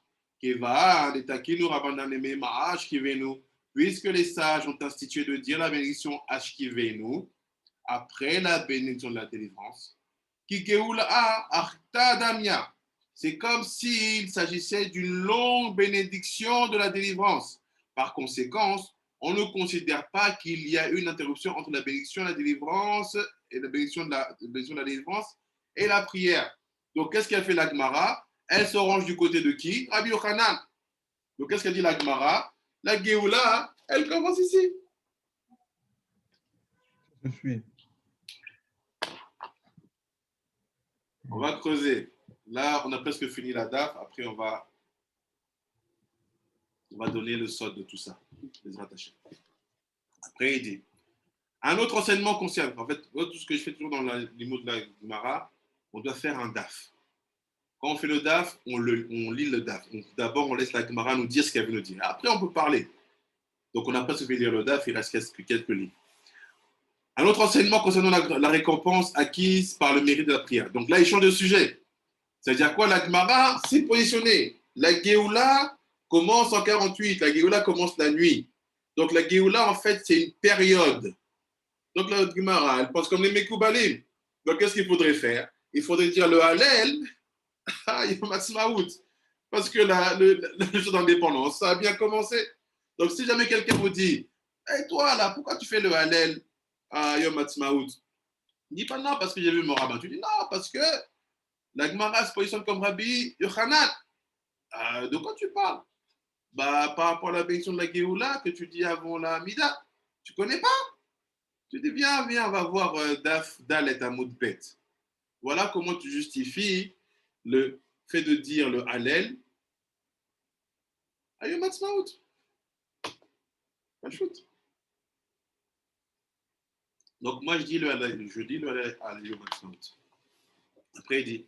puisque les sages ont institué de dire la bénédiction Ashkivenu, après la bénédiction de la délivrance, c'est comme s'il s'agissait d'une longue bénédiction de la délivrance. Par conséquent, on ne considère pas qu'il y a une interruption entre la bénédiction de la délivrance et la bénédiction de la délivrance et la prière. Donc, qu'est-ce qu'a fait la Gemara? Elle se range du côté de qui? Rabbi Yochanan. Donc, qu'est-ce qu'a dit la Gemara? La Géoula, elle commence ici. Je suis. On va creuser. Là, on a presque fini la DAF. Après, on va donner le sort de tout ça. Les rattachés. Après, il dit, un autre enseignement concerne, en fait, tout ce que je fais toujours dans les mots de la Gemara, on doit faire un DAF. Quand on fait le DAF, on lit le DAF. D'abord, on laisse la Gemara nous dire ce qu'elle veut nous dire. Après, on peut parler. Donc, on n'a pas suffi de lire le DAF, il reste quelques lignes. Un autre enseignement concernant la récompense acquise par le mérite de la prière. Donc là, il change de sujet. C'est-à-dire quoi? La Gemara s'est positionnée. La Géoula commence en 48. La Géoula commence la nuit. Donc la Géoula, en fait, c'est une période. Donc la Gemara, elle pense comme les Mekoubalim. Donc qu'est-ce qu'il faudrait faire? Il faudrait dire le Hallel, Yom Ha'atzmaut. Parce que le jour d'indépendance, ça a bien commencé. Donc, si jamais quelqu'un vous dit, hey, toi là, pourquoi tu fais le Hallel à Yom Ha'atzmaut? Il dit pas non, parce que j'ai vu mon rabbin. Tu dis non, parce que la Gemara se positionne comme Rabbi Yochanan. De quoi tu parles? Bah, par rapport à la bénédiction de la Géoula que tu dis avant la Mida. Tu connais pas? Tu dis, viens, viens, on va voir Daf, Dal et Amud Bet. Voilà comment tu justifies le fait de dire le Hallel à Yom Ha'atzmaut. Pas shoot. Donc, moi, je dis le Hallel à Yom Ha'atzmaut. Après, il dit,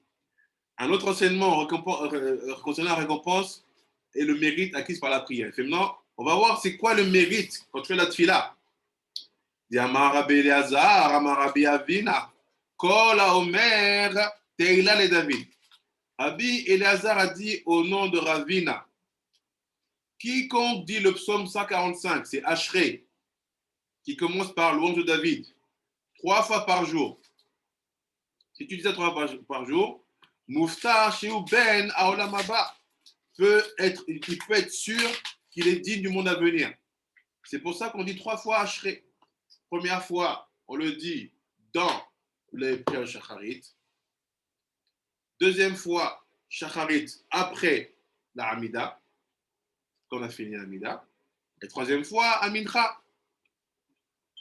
un autre enseignement concernant la récompense et le mérite acquis par la prière. Il fait, non, on va voir c'est quoi le mérite quand tu fais la tfila. Il dit, Amar Rabbi Eleazar, Amar Rabbi Avina, Kol HaOmer, Teila le David. Rabbi Eleazar a dit au nom de Ravina, quiconque dit le psaume 145, c'est Ashrei, qui commence par louange de David, 3 fois par jour. Si tu dis ça 3 fois par jour, Muftar Sheu Ben Aolam Haba il peut être sûr qu'il est digne du monde à venir. C'est pour ça qu'on dit 3 fois Ashrei. Première fois, on le dit dans les prières Shacharit. Deuxième fois, Shacharit après la Hamida, quand on a fini la Hamida. Et troisième fois, Amincha.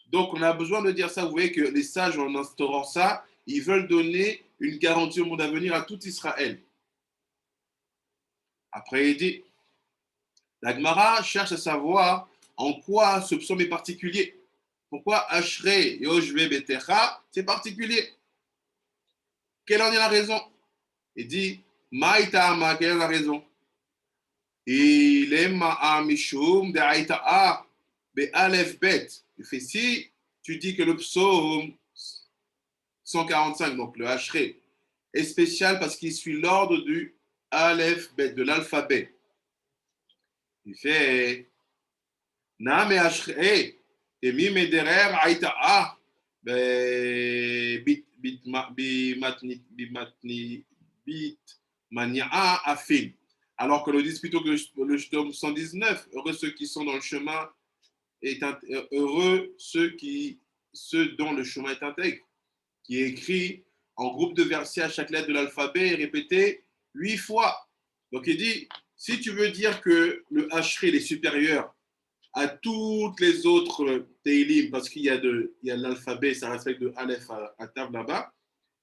Donc, on a besoin de dire ça. Vous voyez que les sages, en instaurant ça, ils veulent donner une garantie au monde à venir à tout Israël. Après, il dit, la Gemara cherche à savoir en quoi ce psaume est particulier. Pourquoi Ashrei Yoshve Betecha, c'est particulier. Quelle en est la raison? Il dit, Maïtama, quelle est la raison? Il est Ma'amishum de Aïta'a, Be Aleph Bet. Il fait si tu dis que le psaume 145, donc le Ashrei, est spécial parce qu'il suit l'ordre du Aleph Bet, de l'alphabet. Il fait Na me Ashrei, et mi mederer Aïta'a, Bitmani'a Afin. Alors que le dit plutôt que le tome 119, heureux ceux qui sont dans le chemin, heureux ceux dont le chemin est intègre, qui est écrit en groupe de versets à chaque lettre de l'alphabet et répété 8 fois. Donc il dit, si tu veux dire que le Hashri est supérieur à toutes les autres Teilim, parce qu'il y a l'alphabet, ça respecte de Aleph à Tav là-bas,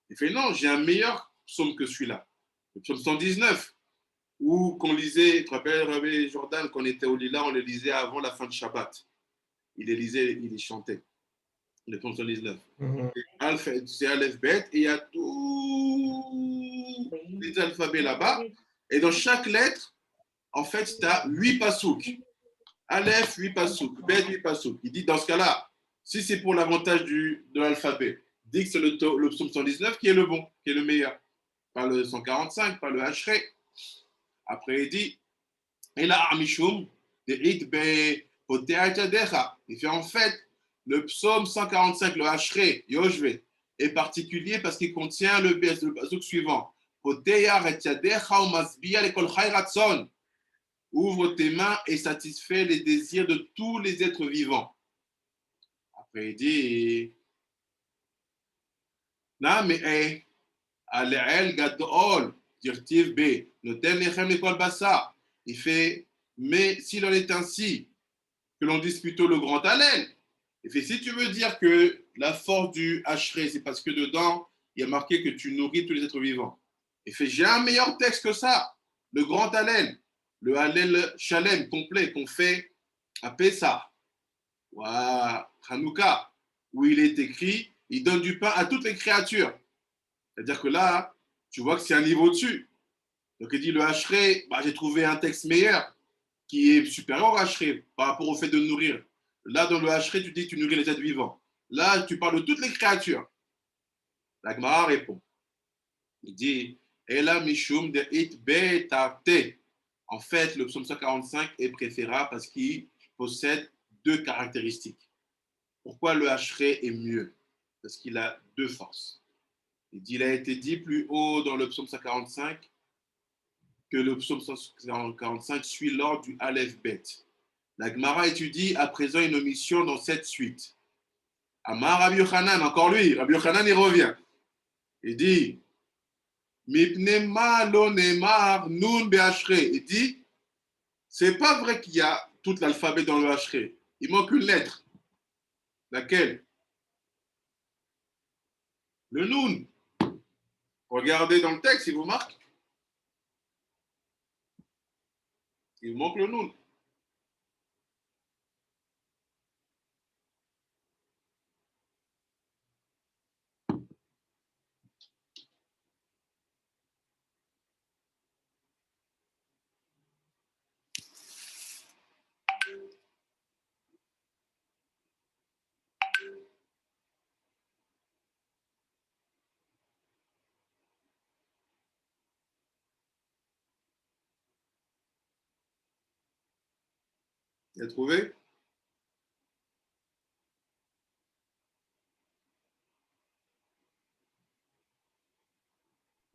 il fait non, j'ai un meilleur psaume que celui-là. Le psaume 119, où qu'on lisait, tu te rappelles, Rabbi Jordan, qu'on était au Lila, on le lisait avant la fin de Shabbat. Il les lisait, il les chantait. Le psaume 119. C'est Aleph Bet, et il y a tous les alphabets là-bas. Et dans chaque lettre, en fait, tu as 8 pasouks. Aleph, 8 pasouks. Bet, 8 pasouks. Il dit, dans ce cas-là, si c'est pour l'avantage de l'alphabet, dit que c'est le psaume 119 qui est le bon, qui est le meilleur. Pas le 145, pas le Ashrei. Après, il dit, et là, Amishum, il fait en fait, le psaume 145, le Ashrei, Yoshve, est particulier parce qu'il contient le pasuk suivant. Ouvre tes mains et satisfais les désirs de tous les êtres vivants. Après, il dit, Na me Aleel gadol, dirtiv B, noten lechem lekol bassa. Il fait, mais s'il en est ainsi, que l'on dise plutôt le grand Hallel. Il fait, si tu veux dire que la force du Ashrei, c'est parce que dedans, il y a marqué que tu nourris tous les êtres vivants. Il fait, j'ai un meilleur texte que ça, le grand Hallel, le Hallel Shalem complet qu'on fait à Pessah ou à Hanouka, où il est écrit, il donne du pain à toutes les créatures. C'est-à-dire que là, tu vois que c'est un niveau dessus. Donc il dit le Ashrei, j'ai trouvé un texte meilleur qui est supérieur au Ashrei par rapport au fait de nourrir. Là, dans le Ashrei, tu dis que tu nourris les êtres vivants. Là, tu parles de toutes les créatures. La Gemara répond. Il dit Ela mishum de it betarte. En fait, le psaume 145 est préférable parce qu'il possède 2 caractéristiques. Pourquoi le Ashrei est mieux? Parce qu'il a 2 forces. Il a été dit plus haut dans le psaume 145 que le psaume 145 suit l'ordre du Aleph Bet. La Gemara étudie à présent une omission dans cette suite. Amar Rabbi Yochanan, encore lui, Rabbi Yochanan, il revient. Il dit, Mipnema lo nemar nun be'ashre. Il dit, c'est pas vrai qu'il y a tout l'alphabet dans le ashre. Il manque une lettre. Laquelle? Le nun. Regardez dans le texte, il vous marque. Il manque le nun. Vous avez trouvé?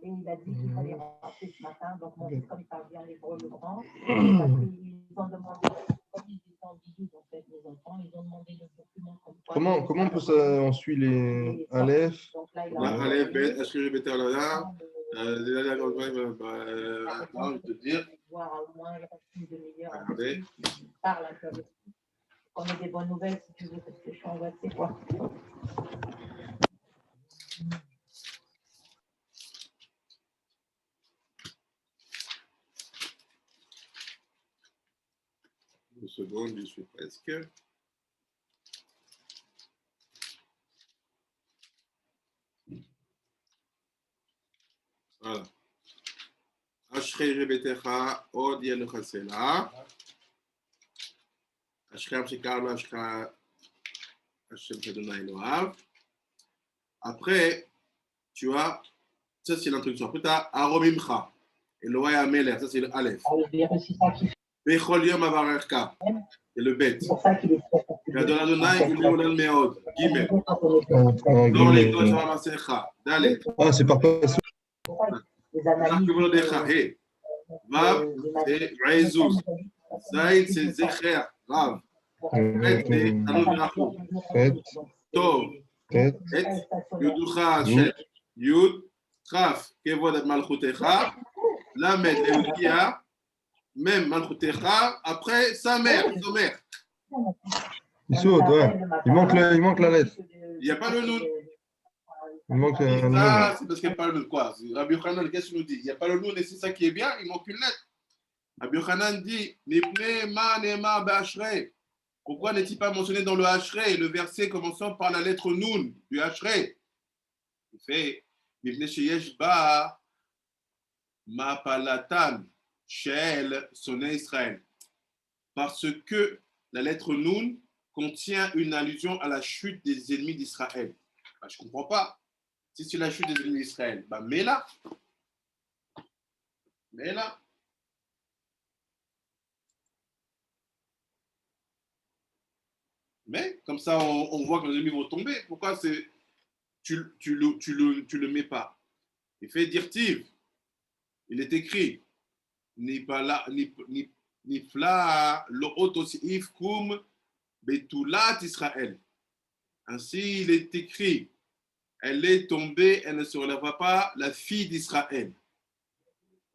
Et il a dit qu'il fallait rappeler ce matin. Donc, mon fils, comme il parle bien l'hébreu le grand, ils ont demandé, comme ils étaient en visite, en fait, les enfants, ils ont demandé le document. Comment on suit les Aleph? Aleph, Bet, Ashri, Bet, Alala. Je vais te dire. Voir au moins une demi-heure. Regardez. Parle un peu. On a des bonnes nouvelles, si tu veux, parce que je suis en voie, c'est quoi? Une seconde, je suis presque. Voilà. Ashrei Rebetecha, Od Yelucha Sela. Ashrei Amshikar, Ashrei Hashem Adonai Elohav. Après, tu as, ça c'est l'introduction. Après, tu as Aromimcha. Elohai Amelech, ça c'est le Aleph. Bechol Yom Avarerka, c'est le Bet. Adonai Adonai Uleolel Meod. Gimel. Dans les deux, ça va Masecha. Dalet. Ah, c'est par passage. Vav, c'est Reizuz. Zayin, c'est Zecher. Rav. Bet, c'est Tanot Rachou. Tov. Et Yuducha Hashem. Yud. Chaf. Kevod Malchutecha. Lamed, Eudia. Même Malchutecha. Après, sa mère. Sa mère. Il saute, ouais. Il manque la lettre. Il n'y a pas le nom. Il manque un nom. Ça, c'est parce qu'il n'y a pas le nom. Quoi? Rabbi Yochanan, qu'est-ce qu'il nous dit? Il n'y a pas le nom, et c'est ça qui est bien, il manque une lettre. Rabbi Yochanan dit, Nipne ma nema be'ashrei. Pourquoi n'est-il pas mentionné dans le Ashrei, le verset commençant par la lettre Nun du Ashrei? Il fait, Nipne sheyesh ba ma palatan shel sonné Israël. Parce que la lettre Nun contient une allusion à la chute des ennemis d'Israël. Ben, je ne comprends pas. Si c'est la chute des ennemis d'Israël, ben mets-la. Mets-la. Mais comme ça, on voit que les ennemis vont tomber. Pourquoi tu le mets pas? Il fait dirtive. Il est écrit. Nifla lo otosif kum betulat Israël. Ainsi, il est écrit. Elle est tombée, elle ne se relèvera pas, la fille d'Israël.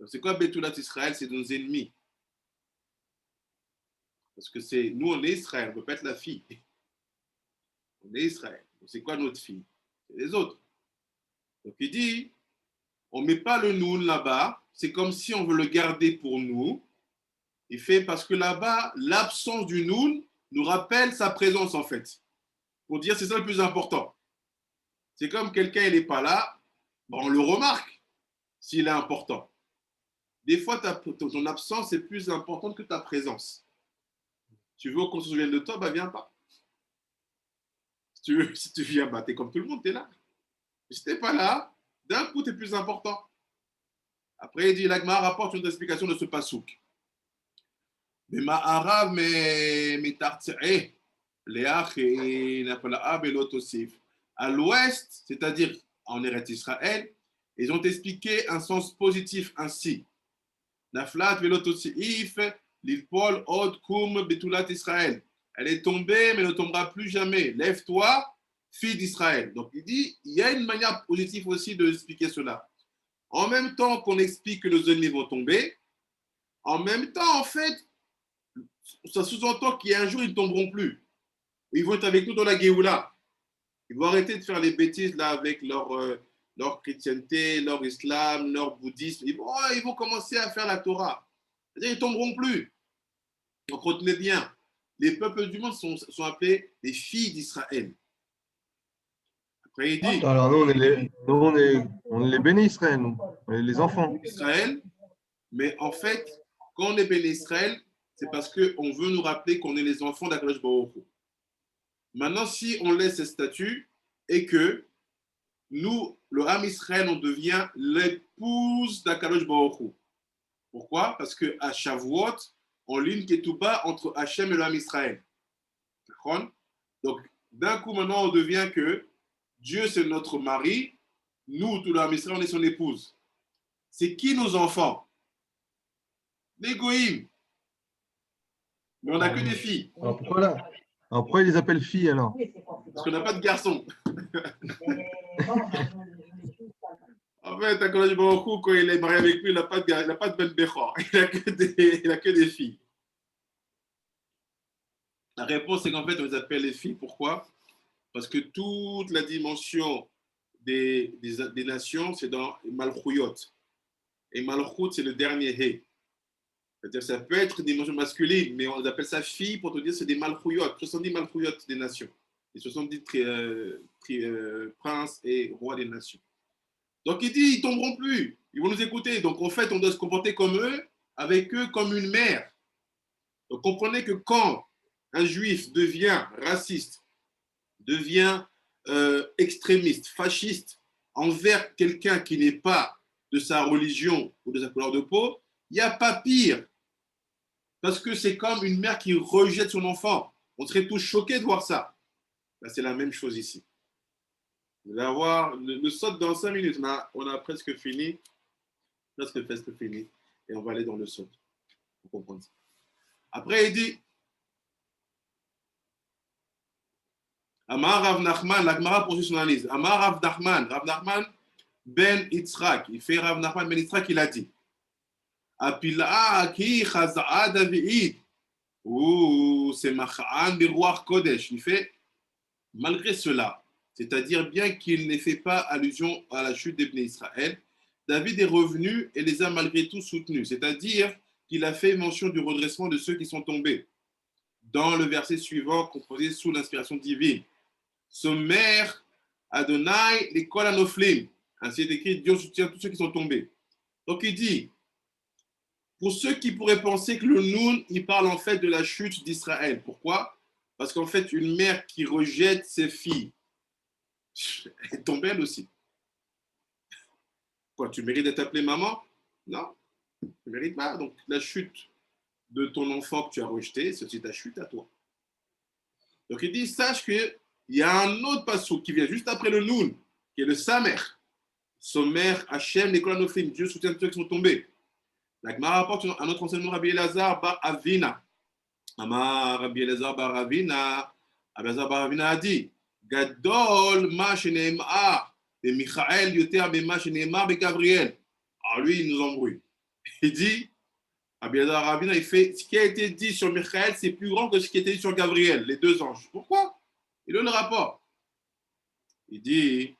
C'est quoi Betulat Israël? C'est nos ennemis. Parce que nous, on est Israël, on ne peut pas être la fille. On est Israël. C'est quoi notre fille? C'est les autres. Donc il dit, on ne met pas le noun là-bas, c'est comme si on veut le garder pour nous. Il fait parce que là-bas, l'absence du noun nous rappelle sa présence en fait. Pour dire c'est ça le plus important. C'est comme quelqu'un il n'est pas là, ben, on le remarque s'il est important. Des fois, ton absence est plus importante que ta présence. Tu veux qu'on se souvienne de toi, ben viens pas. Si tu viens, ben, tu es comme tout le monde, tu es là. Si tu n'es pas là, d'un coup, tu es plus important. Après, il dit, l'Agma rapporte une explication de ce pasouk. Mais Ma'arav, mais Tartse'eh, Léach et Napala'a Belotosif. À l'ouest, c'est-à-dire en Eretz Israël, ils ont expliqué un sens positif ainsi. Naflat Velotosif, L'Ilpol od kum betulat Israël. Elle est tombée, mais ne tombera plus jamais. Lève-toi, fille d'Israël. Donc, il dit, il y a une manière positive aussi de expliquer cela. En même temps qu'on explique que nos ennemis vont tomber, en même temps, en fait, ça sous-entend qu'un jour, ils ne tomberont plus. Ils vont être avec nous dans la Géoula. Ils vont arrêter de faire les bêtises là avec leur chrétienté, leur islam, leur bouddhisme. Ils vont commencer à faire la Torah. C'est-à-dire, ils ne tomberont plus. Donc, retenez bien, les peuples du monde sont appelés les filles d'Israël. Après, il dit Alors, on est les bénis Israël, nous. On est les enfants. Israël, mais en fait, quand on est béni Israël, c'est parce qu'on veut nous rappeler qu'on est les enfants d'Akadosh Baruch Hu. Maintenant, si on laisse ce statut et que nous, le Ham Israël, on devient l'épouse d'Akadosh Baruch Hu. Pourquoi? Parce qu'à Shavuot, on lit une ketouba entre Hachem et le Ham Israël. Donc, d'un coup, maintenant, on devient que Dieu, c'est notre mari, nous, tout le Ham Israël, on est son épouse. C'est qui nos enfants? Les goïms. Mais on n'a que des filles. Alors, pourquoi ils les appellent filles alors? Parce qu'on n'a pas de garçons. En fait, Akadosh Baruch Hu, quand il est marié avec lui, il n'a pas de Ben Bechor. Il n'a que des filles. La réponse, c'est qu'en fait, on les appelle les filles. Pourquoi? Parce que toute la dimension des nations, c'est dans Malchuyot. Et Malchut, c'est le dernier He. C'est-à-dire, ça peut être des dimensions masculines, mais on appelle ça fille pour te dire c'est des Malchuyot, 70 Malchuyot des nations. Les 70 princes et rois des nations. Donc, il dit, ils ne tomberont plus. Ils vont nous écouter. Donc, en fait, on doit se comporter comme eux, avec eux comme une mère. Donc, comprenez que quand un juif devient raciste, devient extrémiste, fasciste, envers quelqu'un qui n'est pas de sa religion ou de sa couleur de peau, il n'y a pas pire. Parce que c'est comme une mère qui rejette son enfant. On serait tous choqués de voir ça. Là, c'est la même chose ici. Vous allez avoir le saut dans 5 minutes. On a presque fini. Presque fini. Et on va aller dans le saut. Pour comprendre ça. Après, il dit Amar Rav Nachman, la Gemara poursuit son analyse. Amar Rav Nachman ben Yitzhak. Il fait Rav Nachman ben Yitzhak, il a dit Apila ki chaza'a David. C'est Macha'an biruach kodesh. Il fait malgré cela, c'est-à-dire bien qu'il n'ait fait pas allusion à la chute des Bnei Israël, David est revenu et les a malgré tout soutenus. C'est-à-dire qu'il a fait mention du redressement de ceux qui sont tombés. Dans le verset suivant, composé sous l'inspiration divine. Sommer Adonai les kol hanoflim. Ainsi est écrit, Dieu soutient tous ceux qui sont tombés. Donc il dit, pour ceux qui pourraient penser que le Noun, il parle en fait de la chute d'Israël. Pourquoi? Parce qu'en fait, une mère qui rejette ses filles, elle tombe elle aussi. Quoi, tu mérites d'être appelée maman? Non, tu ne mérites pas. Donc la chute de ton enfant que tu as rejeté, c'est aussi ta chute à toi. Donc il dit, sache qu'il y a un autre passage qui vient juste après le Noun, qui est le Samer. Sommer, Hachem, les kol hanoflim. Dieu soutient ceux qui sont tombés. La Gemara rapporte un autre enseignement, Rabbi Elazar bar Avina. Amar Rabbi Elazar bar Avina. Rabbi Elazar bar Avina a dit, Gadol ma shene'emar de Michael yoter bema shene'emar be Gabriel. Alors lui, il nous embrouille. Il dit, Rabbi Elazar bar Avina, il fait, ce qui a été dit sur Michael, c'est plus grand que ce qui a été dit sur Gabriel, les deux anges. Pourquoi? Il donne le rapport. Il dit,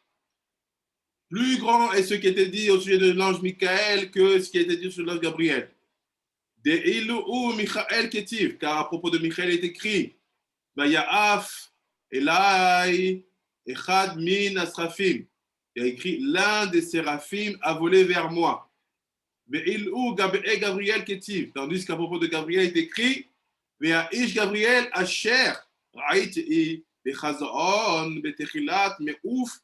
plus grand est ce qui a été dit au sujet de l'ange Michael que ce qui a été dit sur l'ange Gabriel. De Ilu ou Michael Ketiv, car à propos de Michael est écrit Vaya'af Elai Echad min Asrafim. Il a écrit l'un des séraphim a volé vers moi. Ve'ilu Gabriel Ketiv, tandis qu'à propos de Gabriel est écrit Ve'aish Gabriel Asher Ra'iti Bechazaon Betechilat Me'ouf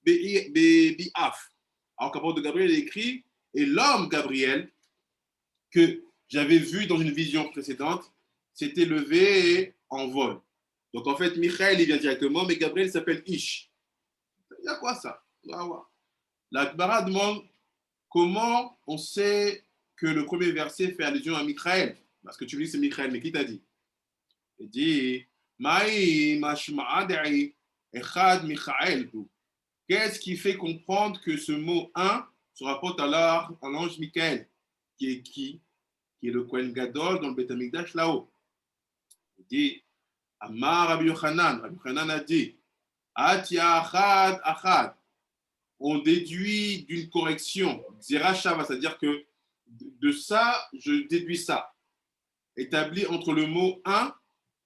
Bi'af. Alors qu'à propos de Gabriel, il est écrit et l'homme Gabriel que j'avais vu dans une vision précédente s'était levé en vol. Donc en fait, Michael, il vient directement, mais Gabriel s'appelle Ish. Il y a quoi ça? La Gemara demande comment on sait que le premier verset fait allusion à Michael. Parce que tu me dis c'est Michael, mais qui t'a dit? Il dit, Maï mashma'ad'i echad Michael. Qu'est-ce qui fait comprendre que ce mot un se rapporte alors à l'ange Michael, qui est qui? Qui est le Kohen Gadol dans le Beth Amikdash là-haut. Il dit, Amar Rabbi Yochanan. Rabbi Yochanan a dit, Atia achad achad. On déduit d'une correction, Zerachava, c'est-à-dire que de ça, je déduis ça. Établi entre le mot un,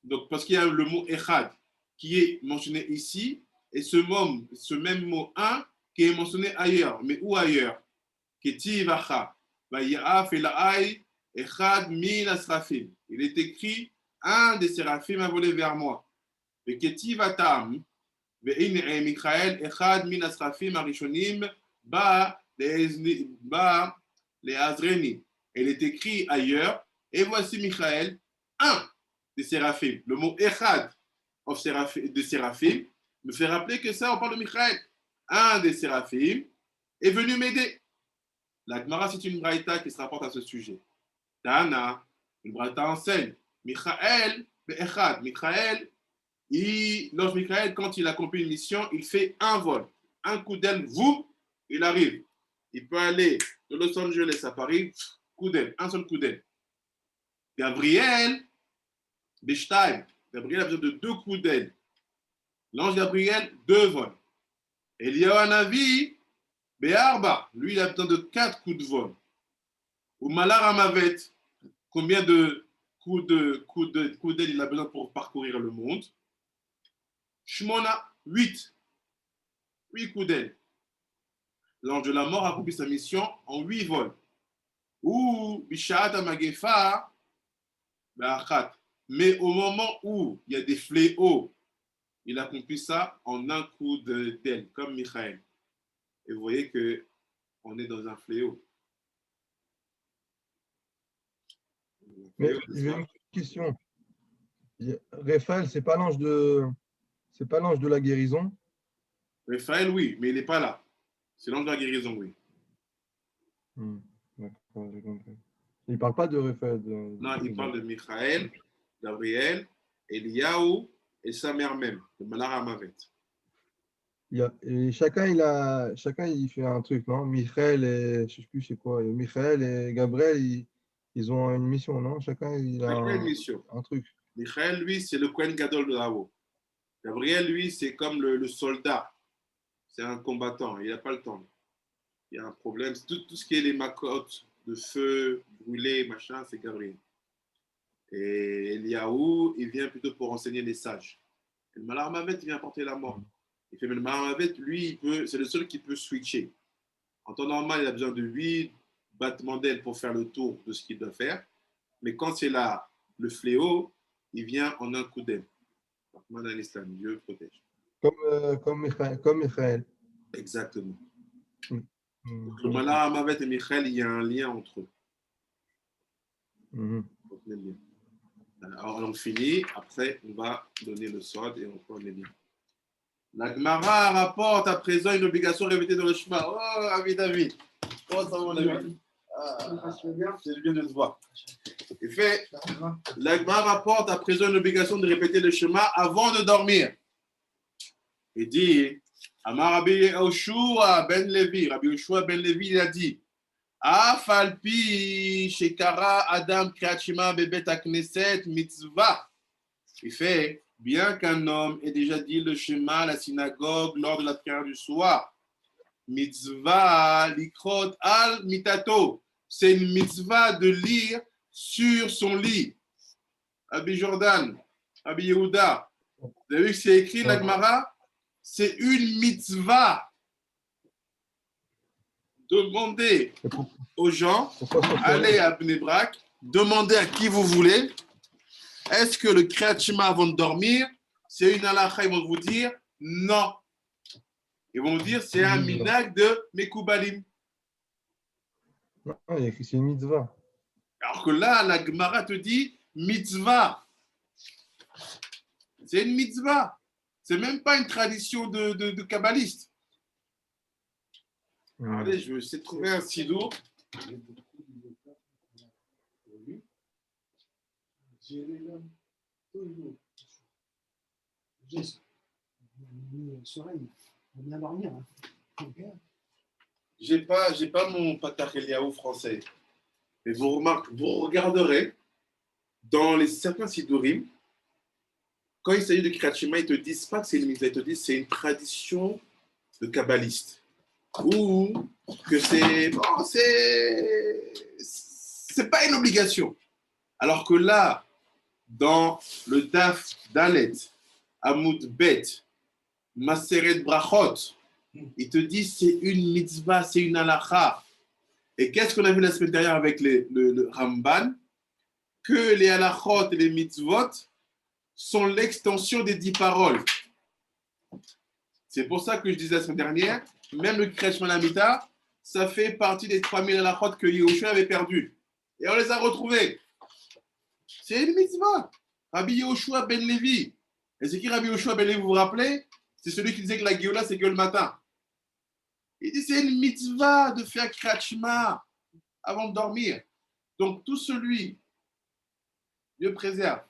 donc parce qu'il y a le mot echad qui est mentionné ici, et ce même mot un qui est mentionné ailleurs. Mais où ailleurs? Keti vacha, vayaf elai echad min asrafim. Il est écrit, un des séraphim a volé vers moi. Et Keti vatam, ve'in Michael echad min asrafim arishonim ba les azreni. Il est écrit ailleurs, et voici Michael, un des séraphim. Le mot echad de séraphim me fait rappeler que ça, on parle de Michael. Un des séraphim est venu m'aider. La Gemara, c'est une braïta qui se rapporte à ce sujet. Tana, une braïta enseigne. Michael, echad. Michael, l'ange Michael, quand il accomplit une mission, il fait un vol. Un coup d'aile, vous, il arrive. Il peut aller de Los Angeles à Paris, coup d'aile, un seul coup d'aile. Gabriel, Beshtaim. Gabriel a besoin de 2 coups d'aile. L'ange Gabriel, 2 vols. Eliyahu Hanavi, Be'arba. Lui, il a besoin de 4 coups de vol. Ou Malar Amavet. Combien de coups d'aile il a besoin pour parcourir le monde? Shmona, 8. 8 coups d'aile. L'ange de la mort a accompli sa mission en 8 vols. Ou Bishat Amagefa, Be'achat. Mais au moment où il y a des fléaux, il accomplit ça en un coup d'aile, comme Michael. Et vous voyez qu'on est dans un fléau. Mais j'ai une question. Raphaël, c'est pas l'ange de la guérison? Raphaël, oui, mais il n'est pas là. C'est l'ange de la guérison, oui. D'accord, j'ai compris. Il ne parle pas de Raphaël. Non, il parle de Michael, Gabriel, Eliyahu et sa mère même, de Malar Amavet. Et chacun il fait un truc, non? Michael et je ne sais plus c'est quoi. Michael et Gabriel, ils ont une mission, non? Chacun il a une mission. Un truc. Michael, lui, c'est le Kohen Gadol de là-haut. Gabriel, lui, c'est comme le soldat. C'est un combattant. Il n'a pas le temps. Il y a un problème. Tout ce qui est les macotes de feu, brûlés, machin, c'est Gabriel. Et Eliyahu, il vient plutôt pour enseigner les sages. Et le Malar Amavet, il vient apporter la mort. Il fait, mais le Malar Amavet, lui, c'est le seul qui peut switcher. En temps normal, il a besoin de 8 battements d'aile pour faire le tour de ce qu'il doit faire. Mais quand c'est là le fléau, il vient en un coup d'aile. Dieu protège. Comme Michael. Exactement. Donc, le Malar Amavet et Michael, il y a un lien entre eux. Alors, on finit. Après, on va donner le sod et on prend les liens. La Gemara rapporte à présent une obligation répétée dans le Shema. Oh, David. Oh, ça, mon ami. C'est bien de te voir. Il fait, la Gemara rapporte à présent une obligation de répéter le Shema avant de dormir. Il dit, Amar Rabbi Yoshua ben Levi, Rabbi Yoshua ben Levi, il a dit, Afalpi shekara Adam kriyat Shema bebet hakneset mitzvah. Il fait, bien qu'un homme ait déjà dit le Shema à la synagogue lors de la prière du soir, mitzvah likrot al mitato, c'est une mitzvah de lire sur son lit. Rabbi Jordan, Rabbi Yehuda, vous avez vu que c'est écrit la Gemara, c'est une mitzvah. Demandez aux gens, allez à Bnei Brak, demandez à qui vous voulez, est-ce que le Kriyat Shema avant de dormir, c'est une halakha? Ils vont vous dire non. Ils vont vous dire c'est un minag de Mekoubalim. Non, il y a écrit c'est une mitzvah. Alors que là, la Gemara te dit mitzvah. C'est une mitzvah. C'est même pas une tradition de kabbaliste. Allez, je vais essayer de trouver un sidour. Bien dormir. J'ai pas mon Patacheliaou français. Mais vous regarderez dans certains Sidurim, quand il s'agit de Kriyat Shema, ils ne te disent pas que c'est une mitzvah, ils te disent que c'est une tradition de kabbaliste. Ou que c'est pas une obligation. Alors que là, dans le Daf Dalet, Amoud Bet, Maseret Brachot, il te dit c'est une mitzvah, c'est une halakha. Et qu'est-ce qu'on a vu la semaine dernière avec le Ramban? Que les halachot et les mitzvot sont l'extension des 10 paroles. C'est pour ça que je disais la semaine dernière, même le Kriyat Shema Lamita, ça fait partie des 3000 halachot que Yehoshua avait perdu. Et on les a retrouvés. C'est une mitzvah. Rabbi Yehoshua ben Levi. Et c'est qui Rabbi Yehoshua ben Levi, vous vous rappelez? C'est celui qui disait que la Géoula, c'est que le matin. Il dit c'est une mitzvah de faire Kriyat Shema avant de dormir. Donc tout celui, Dieu préserve,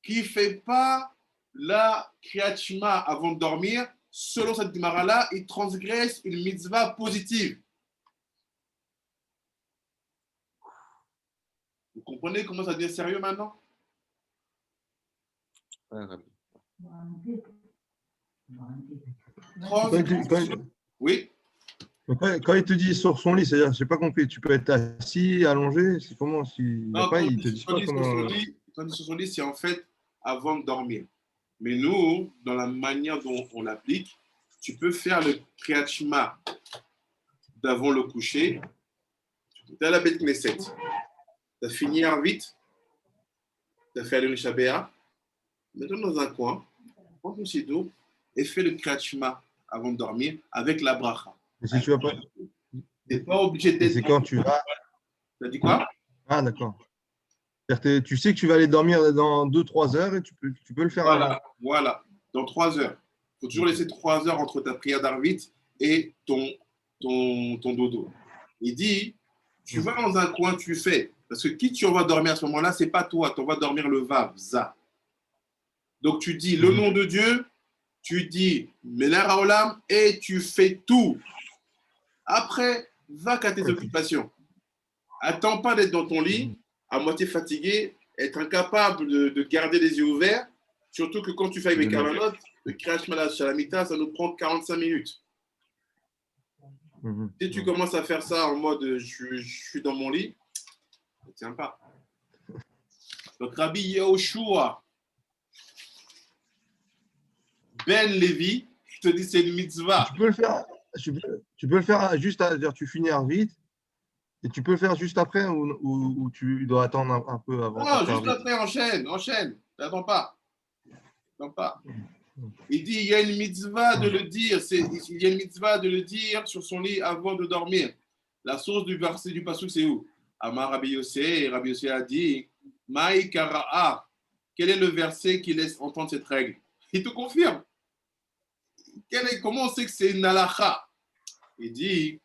qui ne fait pas la Kriyat Shema avant de dormir, selon cette Gemara-là, il transgresse une mitzvah positive. Vous comprenez comment ça devient sérieux maintenant? Ouais, Rabbi. Oui. Quand il te dit sur son lit, c'est-à-dire, je n'ai pas compris, tu peux être assis, allongé, c'est comment si... Non, pas, il te dit pas comment... Quand il dit sur son lit, c'est en fait avant de dormir. Mais nous, dans la manière dont on l'applique, tu peux faire le Kriyat Shema d'avant le coucher. Tu es à la Beth Knesset. Tu as fini vite. Tu as fait le Shabbat. Mets-toi dans un coin, prends ton sido et fais le Kriyat Shema avant de dormir avec la bracha. Et si tu vas pas... Tu n'es pas obligé d'être... C'est quand tu vas... Tu as dit quoi? Ah, d'accord. Tu sais que tu vas aller dormir dans 2-3 heures et tu peux le faire avant. Voilà, dans 3 heures. Il faut toujours laisser 3 heures entre ta prière d'Arvit et ton dodo. Il dit, tu vas dans un coin, tu fais. Parce que qui tu en vas dormir à ce moment-là, ce n'est pas toi, tu en vas dormir le Vav, Za. Donc tu dis le nom de Dieu, tu dis Meler Haolam et tu fais tout. Après, va qu'à tes occupations. Attends pas d'être dans ton lit, à moitié fatigué, être incapable de garder les yeux ouverts, surtout que quand tu fais avec Kavanot, le Kriyat Shema Shalamita, ça nous prend 45 minutes. Si tu commences à faire ça en mode je suis dans mon lit, ça ne tient pas. Donc Rabbi Yehoshua ben Levi, je te dis c'est une mitzvah. Tu peux le faire juste à dire tu finis vite et tu peux le faire juste après ou tu dois attendre un peu avant. Non, juste après, enchaîne. N'attends pas. Il dit il y a une mitzvah de le dire, il y a une mitzvah de le dire sur son lit avant de dormir. La source du verset du pasuk, c'est où? Amar Rabbi Yossé, Rabbi Yossé a dit Maï Kara'a. Quel est le verset qui laisse entendre cette règle? Il te confirme. Comment on sait que c'est une halakha? Il dit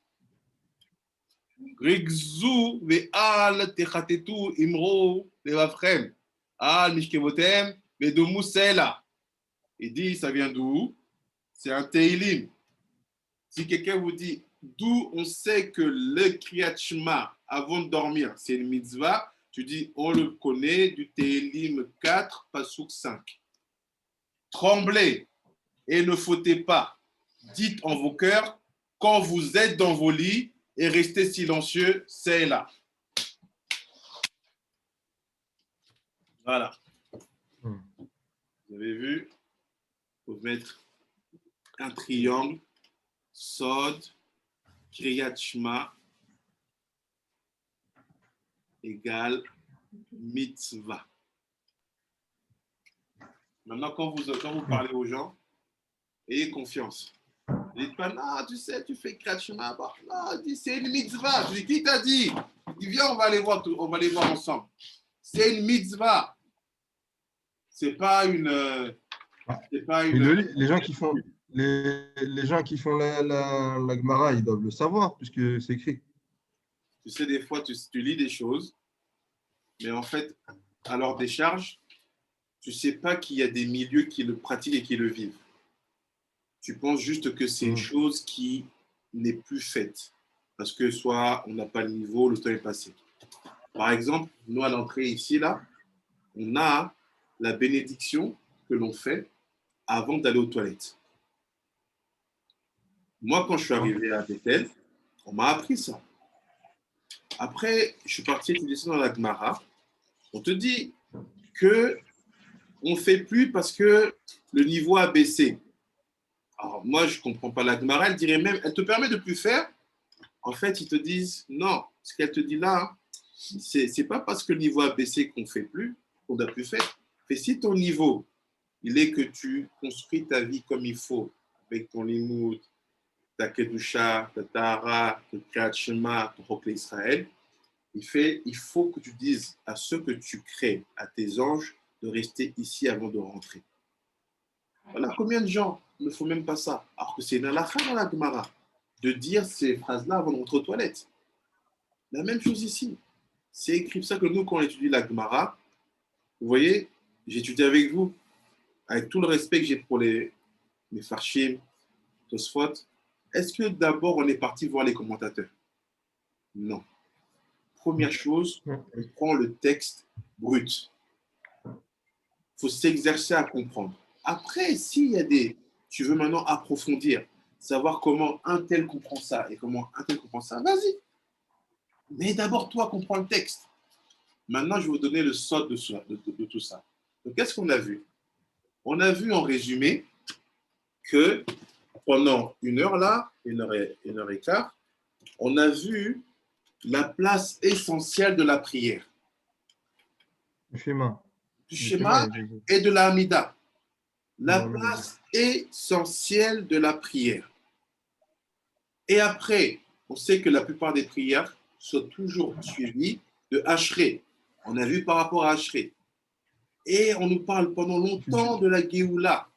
Rigzu ve'al techatetu imro levavchem al mishkevotem ve'domu sela. Il dit ça vient d'où? C'est un Teilim. Si quelqu'un vous dit d'où on sait que le Kriyat Shema avant de dormir c'est une mitzvah, tu dis on le connaît du Teilim 4 pasuk 5. Tremblez et ne fautez pas. Dites en vos cœurs quand vous êtes dans vos lits et restez silencieux, c'est là. Voilà. Vous avez vu? Il faut mettre un triangle, Sod, Kriyat Shema, égale mitzvah. Maintenant, quand vous parlez aux gens, ayez confiance. Ne dites pas, non, tu sais, tu fais Kriyat Shema. Non, dis, c'est une mitzvah. Je dis, qui t'a dit? Il dit, viens, on va aller voir ensemble. C'est une mitzvah. C'est pas une. Les gens qui font la Gemara, ils doivent le savoir puisque c'est écrit. Tu sais, des fois, tu lis des choses, mais en fait, à leur décharge, tu ne sais pas qu'il y a des milieux qui le pratiquent et qui le vivent. Tu penses juste que c'est une chose qui n'est plus faite. Parce que soit on n'a pas le niveau, le temps est passé. Par exemple, nous, à l'entrée ici, là, on a la bénédiction que l'on fait avant d'aller aux toilettes. Moi, quand je suis arrivé à Bethel, on m'a appris ça. Après, je suis parti étudier ça dans la Gemara. On te dit que on ne fait plus parce que le niveau a baissé. Alors, moi, je ne comprends pas la Gemara. Elle dirait même, elle te permet de plus faire. En fait, ils te disent, non, ce qu'elle te dit là, c'est pas parce que le niveau a baissé qu'on ne fait plus, qu'on n'a plus fait. Mais si ton niveau, il est que tu construis ta vie comme il faut, avec ton limoud, ta kedusha, ta tahara, ton kriyat shema, ton rocle Israël, il faut que tu dises à ceux que tu crées, à tes anges, de rester ici avant de rentrer. Voilà, combien de gens ne font même pas ça? Alors que c'est dans la fin de la Gemara de dire ces phrases-là avant de rentrer aux toilettes. La même chose ici. C'est écrit pour ça que nous, quand on étudie la Gemara, vous voyez, j'étudie avec vous, avec tout le respect que j'ai pour les Farshim, Tosfot. Est-ce que d'abord on est parti voir les commentateurs? Non. Première chose, on prend le texte brut. Il faut s'exercer à comprendre. Après, s'il y a des... Tu veux maintenant approfondir, savoir comment un tel comprend ça et comment un tel comprend ça, vas-y. Mais d'abord, toi, comprends le texte. Maintenant, je vais vous donner le sort de tout ça. Donc, qu'est-ce qu'on a vu? On a vu en résumé que pendant une heure là, une heure et quart, on a vu la place essentielle de la prière. Du schéma. Du schéma et de la Hamida. La Non, place essentielle de la prière. Et après, on sait que la plupart des prières sont toujours suivies de Ashré. On a vu par rapport à Ashré. Et on nous parle pendant longtemps de la Géoula.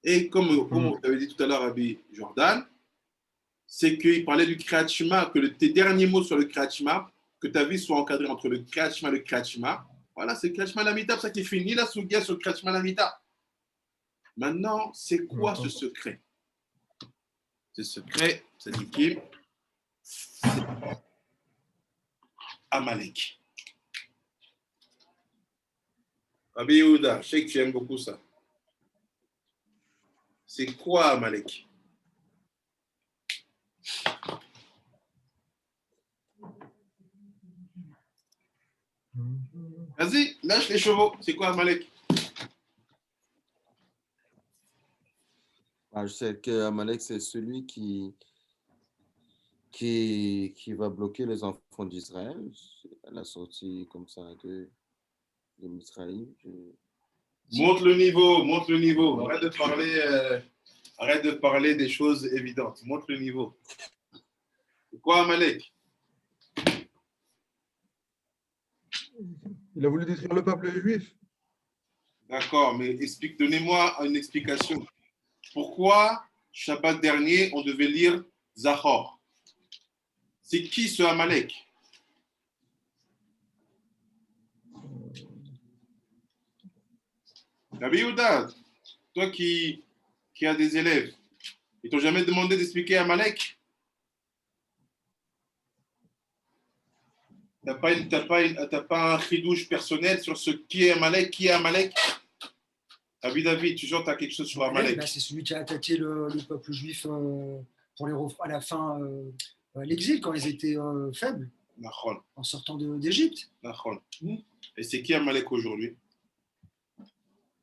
Et comme on avait dit tout à l'heure à Rabbi Jordan, c'est qu'il parlait du Kriyat Shema, que tes derniers mots sur le Kriyat Shema, que ta vie soit encadrée entre le Kriyat Shema et le Kriyat Shema. Voilà, c'est le Kriyat Shema Lamita, ça qui finit la Sougia sur le Kriyat Shema Lamita. Maintenant, c'est quoi ce secret? Ce secret, c'est dit Amalek. Rabbi Yehuda, je sais que tu aimes beaucoup ça. C'est quoi Amalek? Vas-y, lâche les chevaux. C'est quoi Amalek? Je sais que Amalek, c'est celui qui va bloquer les enfants d'Israël à la sortie comme ça de Israël. Montre le niveau, montre le niveau. Arrête de parler des choses évidentes. Montre le niveau. C'est quoi Amalek? Il a voulu détruire le peuple juif. D'accord, mais donnez-moi une explication. Pourquoi, Shabbat dernier, on devait lire Zahor? C'est qui ce Amalek? Rabbi Yehuda, toi qui as des élèves, ils t'ont jamais demandé d'expliquer Amalek? T'as pas un chidouche personnel sur ce qui est Amalek, qui est Amalek? Rabbi David, toujours tu as quelque chose sur Amalek. C'est celui qui a attaqué le peuple juif à la fin, l'exil, quand ils étaient faibles, Nachon. en sortant d'Égypte. Nachon. Et c'est qui Amalek aujourd'hui?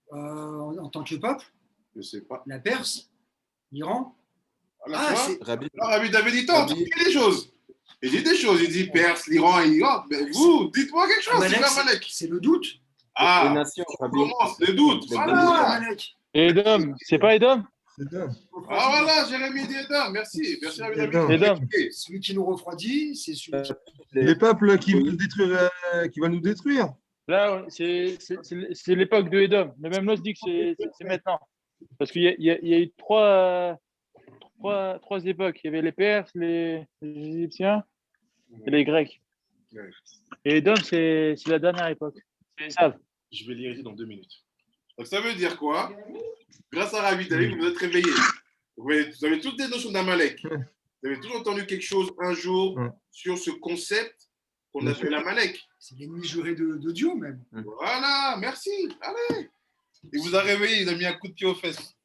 En tant que peuple? Je ne sais pas. La Perse? L'Iran? Voilà, Rabbi David dit tant, il dit des choses. Il dit des choses, il dit Perse, l'Iran, Iran. Mais vous, dites-moi quelque chose, c'est Amalek. C'est le doute. les nations, on commence, le doute. Voilà. Edom, c'est pas Edom? Voilà, Jérémie dit Edom, merci. Merci Rabbi David. Edom. Celui qui nous refroidit, c'est celui qui... Les peuples qui veulent détruire, qui va nous détruire. Là, c'est l'époque de Edom. Le même Los dit que c'est maintenant. Parce qu'il y a eu trois époques. Il y avait les Perses, les Égyptiens et les Grecs. Et Edom, c'est la dernière époque. C'est Esav. Je vais l'irriter dans 2 minutes. Donc ça veut dire quoi? Grâce à Rabbi David, vous vous êtes réveillés. Vous avez toutes des notions d'Amalek. Vous avez toujours entendu quelque chose un jour sur ce concept qu'on appelle Amalek. C'est l'ennemi juré de Dieu même. Voilà, merci. Allez. Il vous a réveillé, il a mis un coup de pied aux fesses.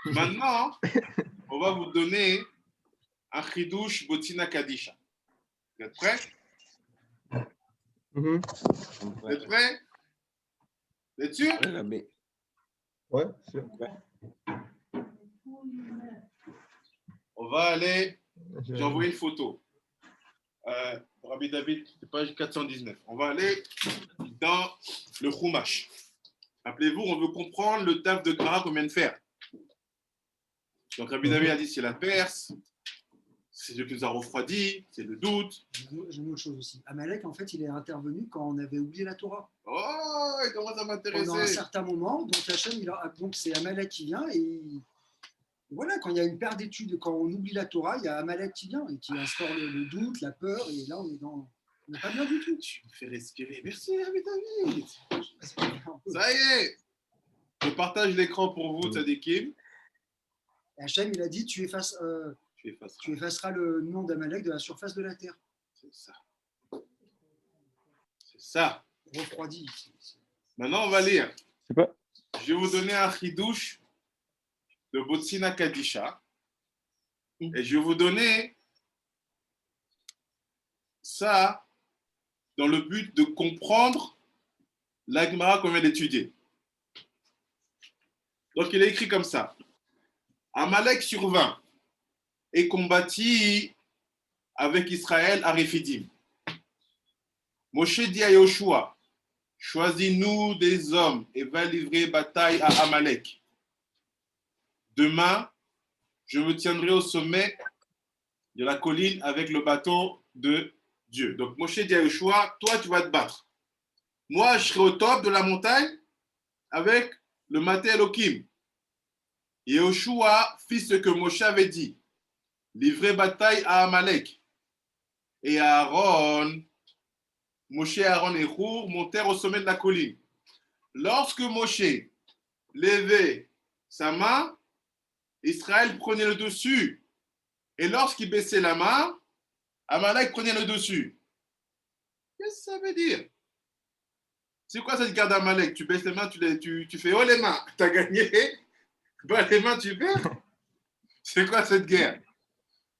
Maintenant, on va vous donner un chidouche botina kadisha. Vous êtes prêts? Vous êtes prêts? Vous êtes sûr? Ouais, sûr. On va aller. J'ai envoyé une photo. Rabbi David, page 419. On va aller dans le Chumash. Rappelez-vous, on veut comprendre le taf de Gemara qu'on vient de faire. Donc Rabbi David a dit c'est la Perse, c'est Dieu qui nous a refroidi, c'est le doute. J'ai une autre chose aussi. Amalek, en fait, il est intervenu quand on avait oublié la Torah. Oh, il commence à m'intéresser. Pendant un certain moment, donc Hachem, donc c'est Amalek qui vient et voilà, quand il y a une paire d'études, quand on oublie la Torah, il y a Amalek qui vient et qui instaure le doute, la peur, et là on n'est pas bien du tout. Tu me fais respirer. Merci, Rabbi David. Ça y est. Je partage l'écran pour vous, Tzadikim. Hachem, il a dit tu effaceras le nom d'Amalek de la surface de la terre. C'est ça. C'est ça. Refroidi. Maintenant, on va lire. Pas... Je vais vous donner un chidouche de Botsina Kadisha. Et je vais vous donner ça dans le but de comprendre la Gemara qu'on vient d'étudier. Donc, il est écrit comme ça. Amalek survint et combattit avec Israël à Rephidim. Moshe dit à Yoshua, choisis-nous des hommes et va livrer bataille à Amalek. Demain, je me tiendrai au sommet de la colline avec le bâton de Dieu. Donc Moshe dit à Yoshua, toi tu vas te battre. Moi, je serai au top de la montagne avec le Maté Elohim. Et Yoshua fit ce que Moshe avait dit, livrer bataille à Amalek. Et Aaron, Moshe, Aaron et Hur montèrent au sommet de la colline. Lorsque Moshe levait sa main, Israël prenait le dessus. Et lorsqu'il baissait la main, Amalek prenait le dessus. Qu'est-ce que ça veut dire? C'est quoi cette guerre d'Amalek? Tu baisses les mains, tu fais oh les mains, tu as gagné. Bah, les mains, tu perds. C'est quoi cette guerre?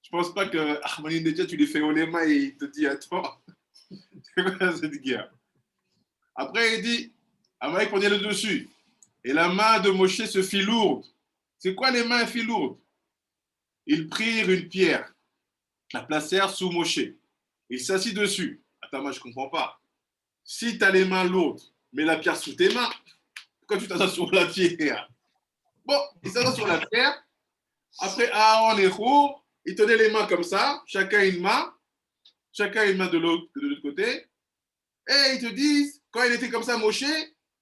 Je pense pas que Ahmadinejad, tu lui fais oh les mains et il te dit attends. C'est quoi cette guerre? Après, il dit Amalek prenait le dessus. Et la main de Moshe se fit lourde. C'est quoi les mains fit lourdes? Ils prirent une pierre, la placèrent sous Moshe. Il s'assit dessus. Attends, moi je ne comprends pas. Si tu as les mains lourdes, mets la pierre sous tes mains. Pourquoi tu t'assois sur la pierre? Bon, il s'assoit sur la pierre. Après, Aaron et Hur, ils tenaient les mains comme ça, chacun une main de l'autre côté. Et ils te disent, quand il était comme ça, Moshe,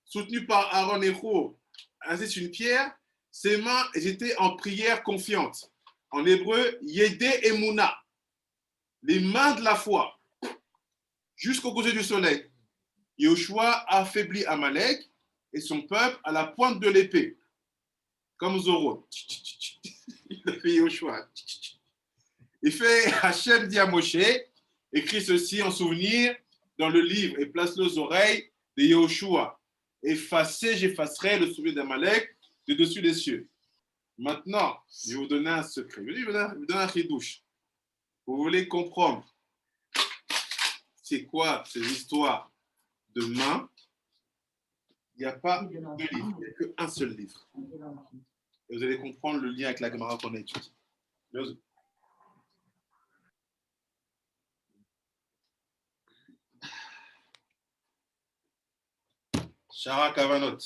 soutenu par Aaron et Hur, assis sur une pierre, ses mains étaient en prière confiante. En hébreu, Yedé Emouna, les mains de la foi, jusqu'au coucher du soleil. Yoshua affaiblit Amalek et son peuple à la pointe de l'épée, comme Zoro. Il a fait Yoshua. Il fait Hachem dit à Moshe, écrit ceci en souvenir dans le livre et place-le aux oreilles de Yoshua. J'effacerai le souvenir d'Amalek de dessus des cieux. Maintenant, je vais vous donner un secret. Je vais vous donner un chidouche. Vous voulez comprendre c'est quoi ces histoires de mains? Il n'y a pas de livre, il n'y a qu'un seul livre. Et vous allez comprendre le lien avec la Gemara qu'on a étudiée. Shara Kavanot.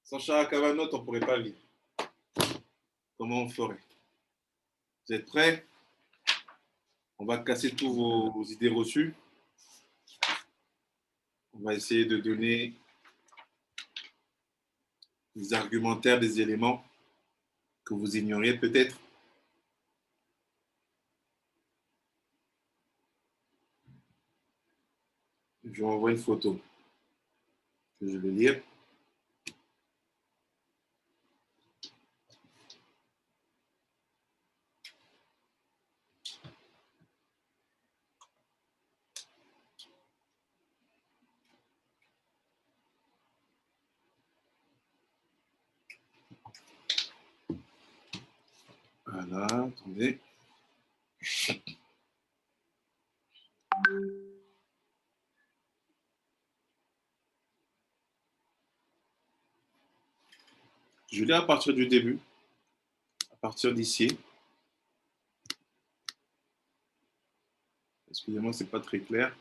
Sans Shara Kavanot, on ne pourrait pas vivre. Comment on ferait? Vous êtes prêts? On va casser tous vos idées reçues. On va essayer de donner des argumentaires, des éléments que vous ignoriez peut-être. Je vous envoie une photo que je vais lire. Voilà, attendez. Je lis à partir du début, à partir d'ici. Excusez-moi, ce n'est pas très clair.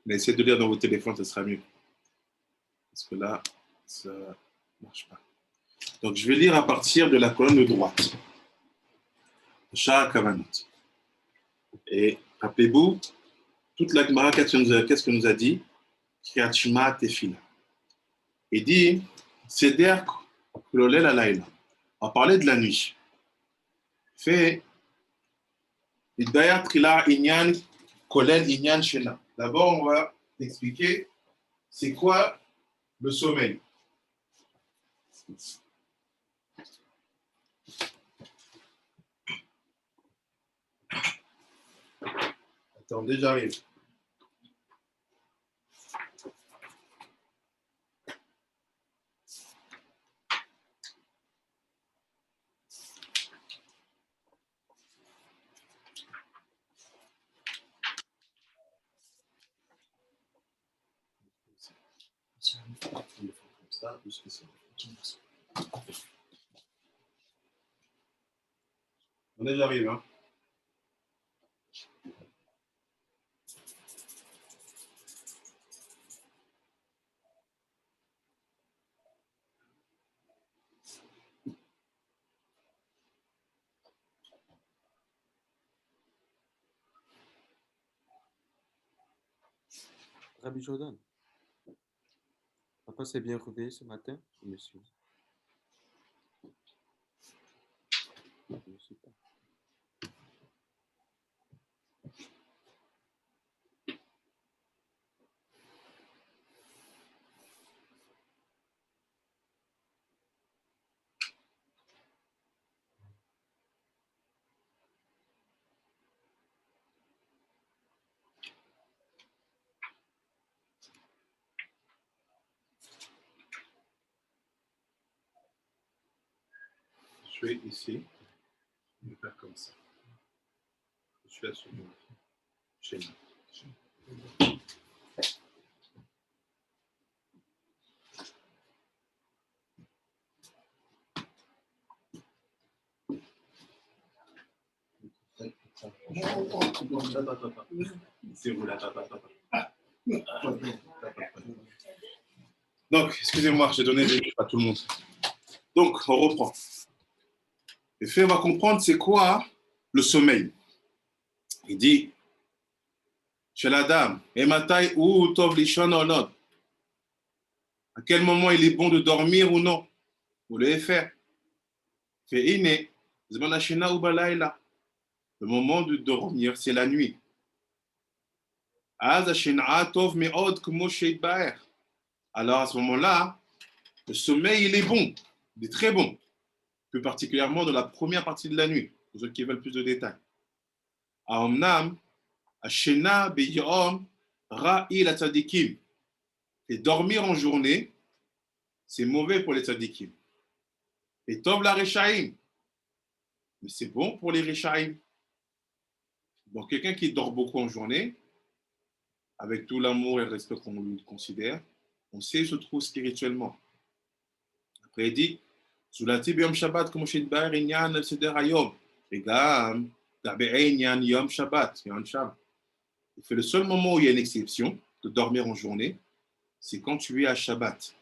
Mais essayez de lire dans vos téléphones, ce sera mieux. Parce que là, ça ne marche pas. Donc, je vais lire à partir de la colonne de droite. Shah Kavanot. Et rappelez-vous, toute la Gemara, qu'est-ce que nous a dit? Kriyat Shema Tefila. Il dit, Seder Kulolel Alayla. On va parler de la nuit. Fait, Idbayat Trila Inyan Kolel Inyan Shena. D'abord, on va expliquer c'est quoi le sommeil. Attendez, j'arrive. Attendez, j'arrive. Hein. Rabbi Jordan, papa s'est bien réveillé ce matin, monsieur. Je ne sais pas. Je suis ici. Je vais faire comme ça. Je suis là sur le chez nous. C'est vous là. Donc, excusez-moi, j'ai donné des livres à tout le monde. Donc, on reprend. Et fait, on va comprendre c'est quoi le sommeil. Il dit, chez la dame, et matai ou tov lishon ou non. À quel moment il est bon de dormir ou non? Vous le faire. Fait iné, zmanashina ou balayla. Le moment de dormir, c'est la nuit. Az ashina tov me'od kumo sheitbaer. Alors à ce moment-là, le sommeil, il est bon, il est très bon, plus particulièrement dans la première partie de la nuit, pour ceux qui veulent plus de détails. Aomnam, Ashena beyom ra'i la tzadikim. Et dormir en journée, c'est mauvais pour les tzadikim. Et tov la rechaim, mais c'est bon pour les rechaim. Donc quelqu'un qui dort beaucoup en journée, avec tout l'amour et le respect qu'on lui considère, on sait où se trouve spirituellement. Après, il dit, Zulati b'yom Shabbat, comme chez Baer, Inyan, Seder Hayom. Et Gam, Gabe'e Inyan, Yom Shabbat, Yom Shabbat. Il fait le seul moment où il y a une exception de dormir en journée, c'est quand tu es à Shabbat.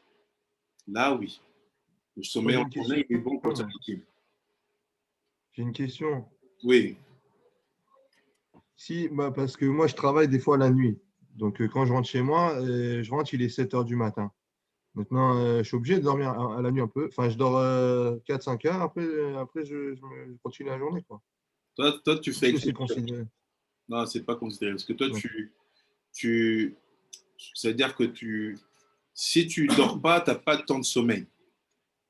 Là, oui. Le sommeil en journée, il est bon pour ta victime. J'ai une question. Oui. Si, parce que moi, je travaille des fois la nuit. Donc, quand je rentre chez moi, je rentre, il est 7 heures du matin. Maintenant, je suis obligé de dormir à la nuit un peu. Enfin, je dors 4-5 heures. Après je continue la journée, quoi. Toi, tu fais Est-ce que c'est considéré? Non, c'est pas considéré. Parce que toi, Ouais. C'est-à-dire que si tu ne dors pas, tu n'as pas de temps de sommeil.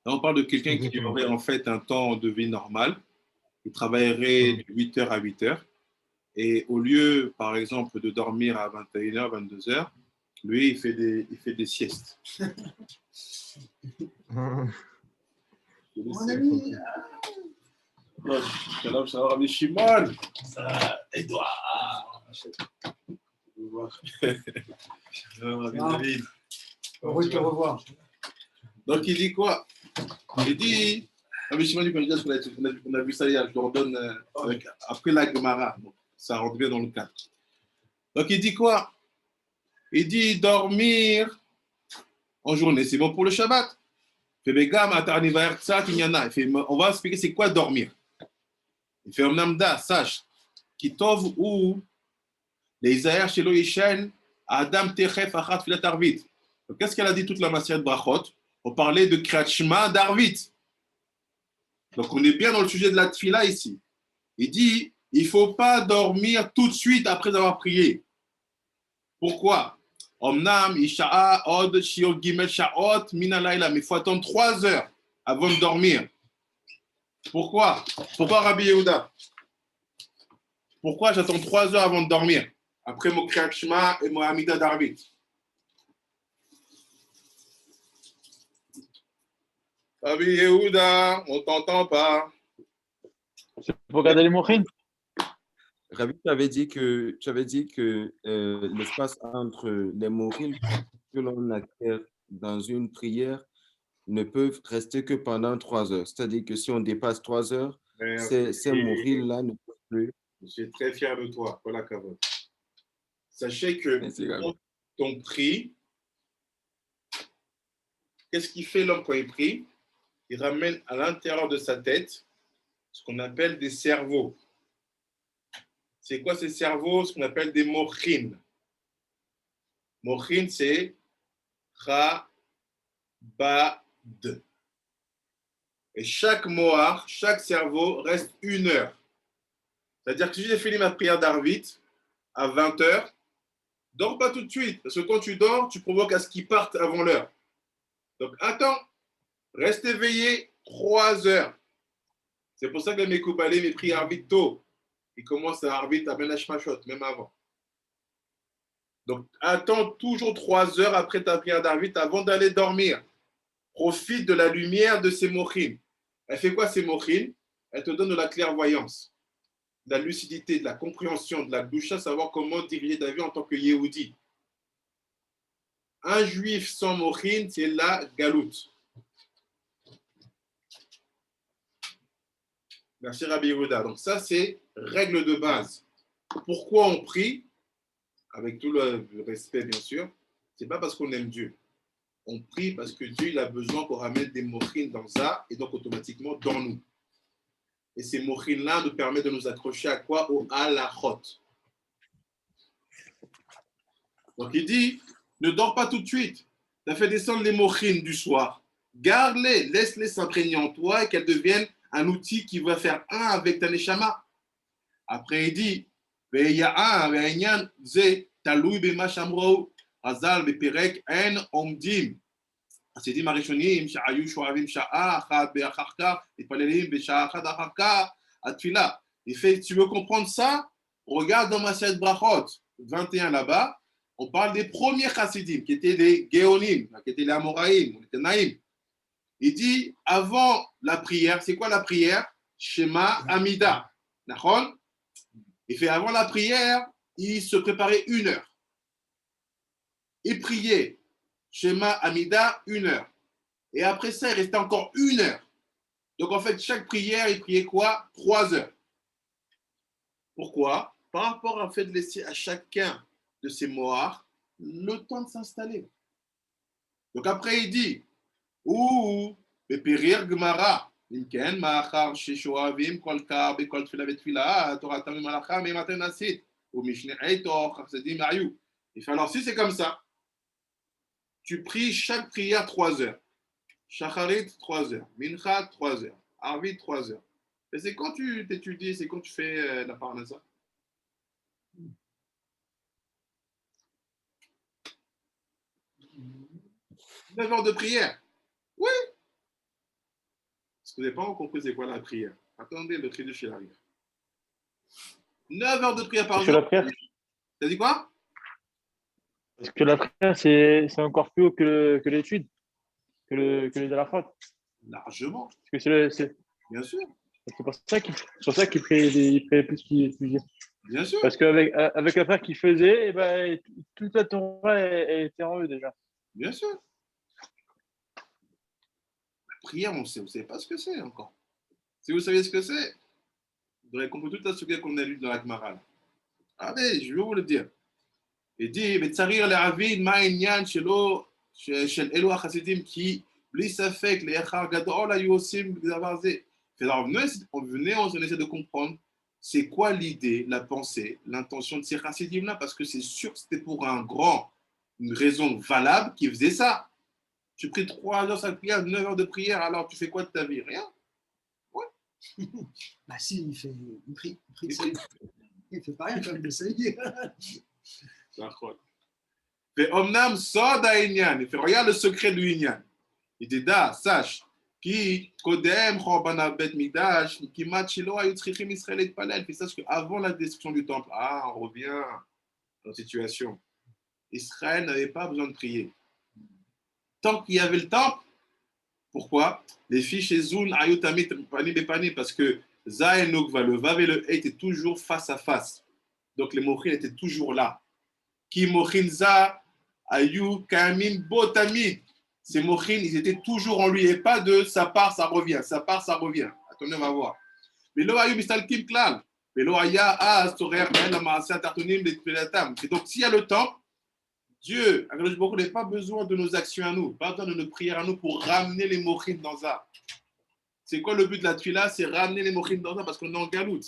Là, on parle de quelqu'un qui Exactement. aurait en fait un temps de vie normal. Il travaillerait de 8 heures à 8 heures. Et au lieu, par exemple, de dormir à 21h, 22h, lui, il fait des siestes. Mon ami, Shalom, shalom, Rabbi Shimon. Edouard. Rabbi David. heureux de te revoir. Donc, il dit quoi? Il dit, Rabbi Shimon du candidat, on a vu ça hier, je le redonne après la Gemara. Donc, ça revient dans le cadre. Donc, il dit quoi? Il dit dormir en journée, c'est bon pour le Shabbat. Il fait, on va expliquer c'est quoi dormir. Il fait Omnamda, sache, Kitov ou les Isaïr chez Loïchen, Adam Techef Achat Filat Arvit. Qu'est-ce qu'elle a dit toute la matière de Brachot? On parlait de Kriyat Shema d'Arvit. Donc on est bien dans le sujet de la Tfila ici. Il dit il ne faut pas dormir tout de suite après avoir prié. Pourquoi? Omnam, Isha'a, Od, Shior Gimel, Sha'ot, Minalayla. Mais il faut attendre 3 heures avant de dormir. Pourquoi? Pourquoi Rabbi Yehuda? Pourquoi j'attends 3 heures avant de dormir? Après mon Kriyat Shema et mon Amida d'Arvit. Rabbi Yehuda, on ne t'entend pas. C'est pour regarder les mochines. Rabbi, tu avais dit que l'espace entre les morim que l'on acquiert dans une prière ne peuvent rester que pendant 3 heures. C'est-à-dire que si on dépasse 3 heures, ces morim-là ne peuvent plus. Je suis très fier de toi, Paula Kavod. Sachez que quand on prie, qu'est-ce qu'il fait l'homme quand il prie? Il ramène à l'intérieur de sa tête ce qu'on appelle des cerveaux. C'est quoi ces cerveaux? Ce qu'on appelle des mochin. Mochin, c'est Rabad. Et chaque mohar, chaque cerveau reste 1 heure. C'est-à-dire que si j'ai fini ma prière d'Arvit à 20h, dors pas tout de suite. Parce que quand tu dors, tu provoques à ce qu'ils partent avant l'heure. Donc attends, reste éveillé 3 heures. C'est pour ça que mes Koubalé, mes prières Arvit tôt. Ils commencent à Arvit à Ben Hashmashot, même avant. Donc attends toujours 3 heures après ta prière d'Arvit avant d'aller dormir. Profite de la lumière de ces mochines. Elle fait quoi ces mochines? Elle te donne de la clairvoyance, de la lucidité, de la compréhension, de la doucha, savoir comment diriger ta vie en tant que Yehudi. Un juif sans mochine, c'est la galoute. Merci Rabbi Yehuda. Donc ça, c'est règle de base. Pourquoi on prie? Avec tout le respect, bien sûr. Ce n'est pas parce qu'on aime Dieu. On prie parce que Dieu il a besoin qu'on ramène des mochines dans ça et donc automatiquement dans nous. Et ces mochines-là nous permettent de nous accrocher à quoi? Au halachot. Donc il dit, ne dors pas tout de suite. Tu as fait descendre les mochines du soir. Garde-les, laisse-les s'imprégner en toi et qu'elles deviennent un outil qui va faire un avec ta neshama. Après il dit, Ve'ya'an ve'inyan ze taloui bema shamrou azal beperek en omdim. הסידים הראשונים שהיו שואבים שעה אחת באחר כך, מתפללים בשעה אחת אחר כך, התפילה. Il fait, tu veux comprendre ça? Regarde dans Maaseh Brachot 21 là-bas, on parle des premiers chassidim, qui étaient les Géonim, qui étaient les Amoraïm, les Tenaïm. Il dit, avant la prière, c'est quoi la prière? Shema Amida. D'accord? Il fait, avant la prière, il se préparait 1 heure. Il priait. Shema Amida, 1 heure. Et après ça, il restait encore 1 heure. Donc en fait, chaque prière, il priait quoi? 3 heures. Pourquoi? Par rapport à fait de laisser à chacun de ces mohars le temps de s'installer. Donc après, il dit, ou Beperir Gemara, Imken, Ma'achar, Sheshoavim, Kol Kar, Bekol Tfila Betfila, Torah Tamim Malacha, Mematen Asit, ou Mishneh Eitor, Chafsedim Ayou. Il fait alors si c'est comme ça, tu pries chaque prière 3 heures. Shacharit, 3 heures. Mincha, 3 heures. Arvit, 3 heures. Et c'est quand tu t'étudies, c'est quand tu fais la parnassa. 9 heures de prière. Oui. Parce que vous n'avez pas encore compris c'est quoi la prière. Attendez, le cri du fil arrive. 9 heures de prière par Parce que jour. la prière, T'as dit quoi? parce que la prière, c'est encore plus haut que l'étude, que les halachot. Largement, Parce que c'est bien sûr. c'est pour ça qu'il priait plus qu'il étudiait. Bien sûr. Parce qu'avec avec la prière qu'il faisait, eh ben, toute la Torah elle était en eux déjà. Bien sûr. La prière, on sait, vous ne savez pas ce que c'est encore. Si vous savez ce que c'est, vous aurez compris toute la sujet qu'on a lu dans la Gemara. Allez, je vais vous le dire. Il dit, וצריך להבין מה העניין של אלו החסידים, כי בלי ספק לאחר גדול היו עושים דבר זה. Alors, on essaie de comprendre c'est quoi l'idée, la pensée, l'intention de ces chassidim-là, parce que c'est sûr que c'était pour une raison valable qu'ils faisaient ça. Tu pries 3 heures de prière, 9 heures de prière, alors tu fais quoi de ta vie? Rien. Ouais. Bah si, il prie de ça. Il fait pas rien quand même de ça. נכון. ואומנם סוד העניין, regarde le secret du עניין. ידידה, סש, כי קודם חורבן בית מקדש, כמעט שלא היו צריכים ישראל להתפלל. Puis sache qu'avant la destruction du temple, on revient dans la situation. Israël n'avait pas besoin de prier. Tant qu'il y avait le temple, pourquoi? Les filles chez Zoun, Ayutamit, Pani Bepani, parce que Za et Nukva, le Vav et le He étaient toujours face à face. Donc les mochines étaient toujours là. Qui mochinza ayu kamin botamid. Ces mochines, ils étaient toujours en lui et pas de ça part, ça revient, ça part, ça revient. Attendez, on va voir. Mais lo ayu mistalkim klal. Mais lo aya a sorer la maaseh tartonim de tfilatam. Et donc s'il y a le temps, Dieu, Akadosh Baruch Hu n'a pas besoin de nos actions à nous, pas besoin de nos prières à nous pour ramener les mochines dans ça. C'est quoi le but de la tfila? C'est ramener les mochines dans ça parce qu'on est en galoute.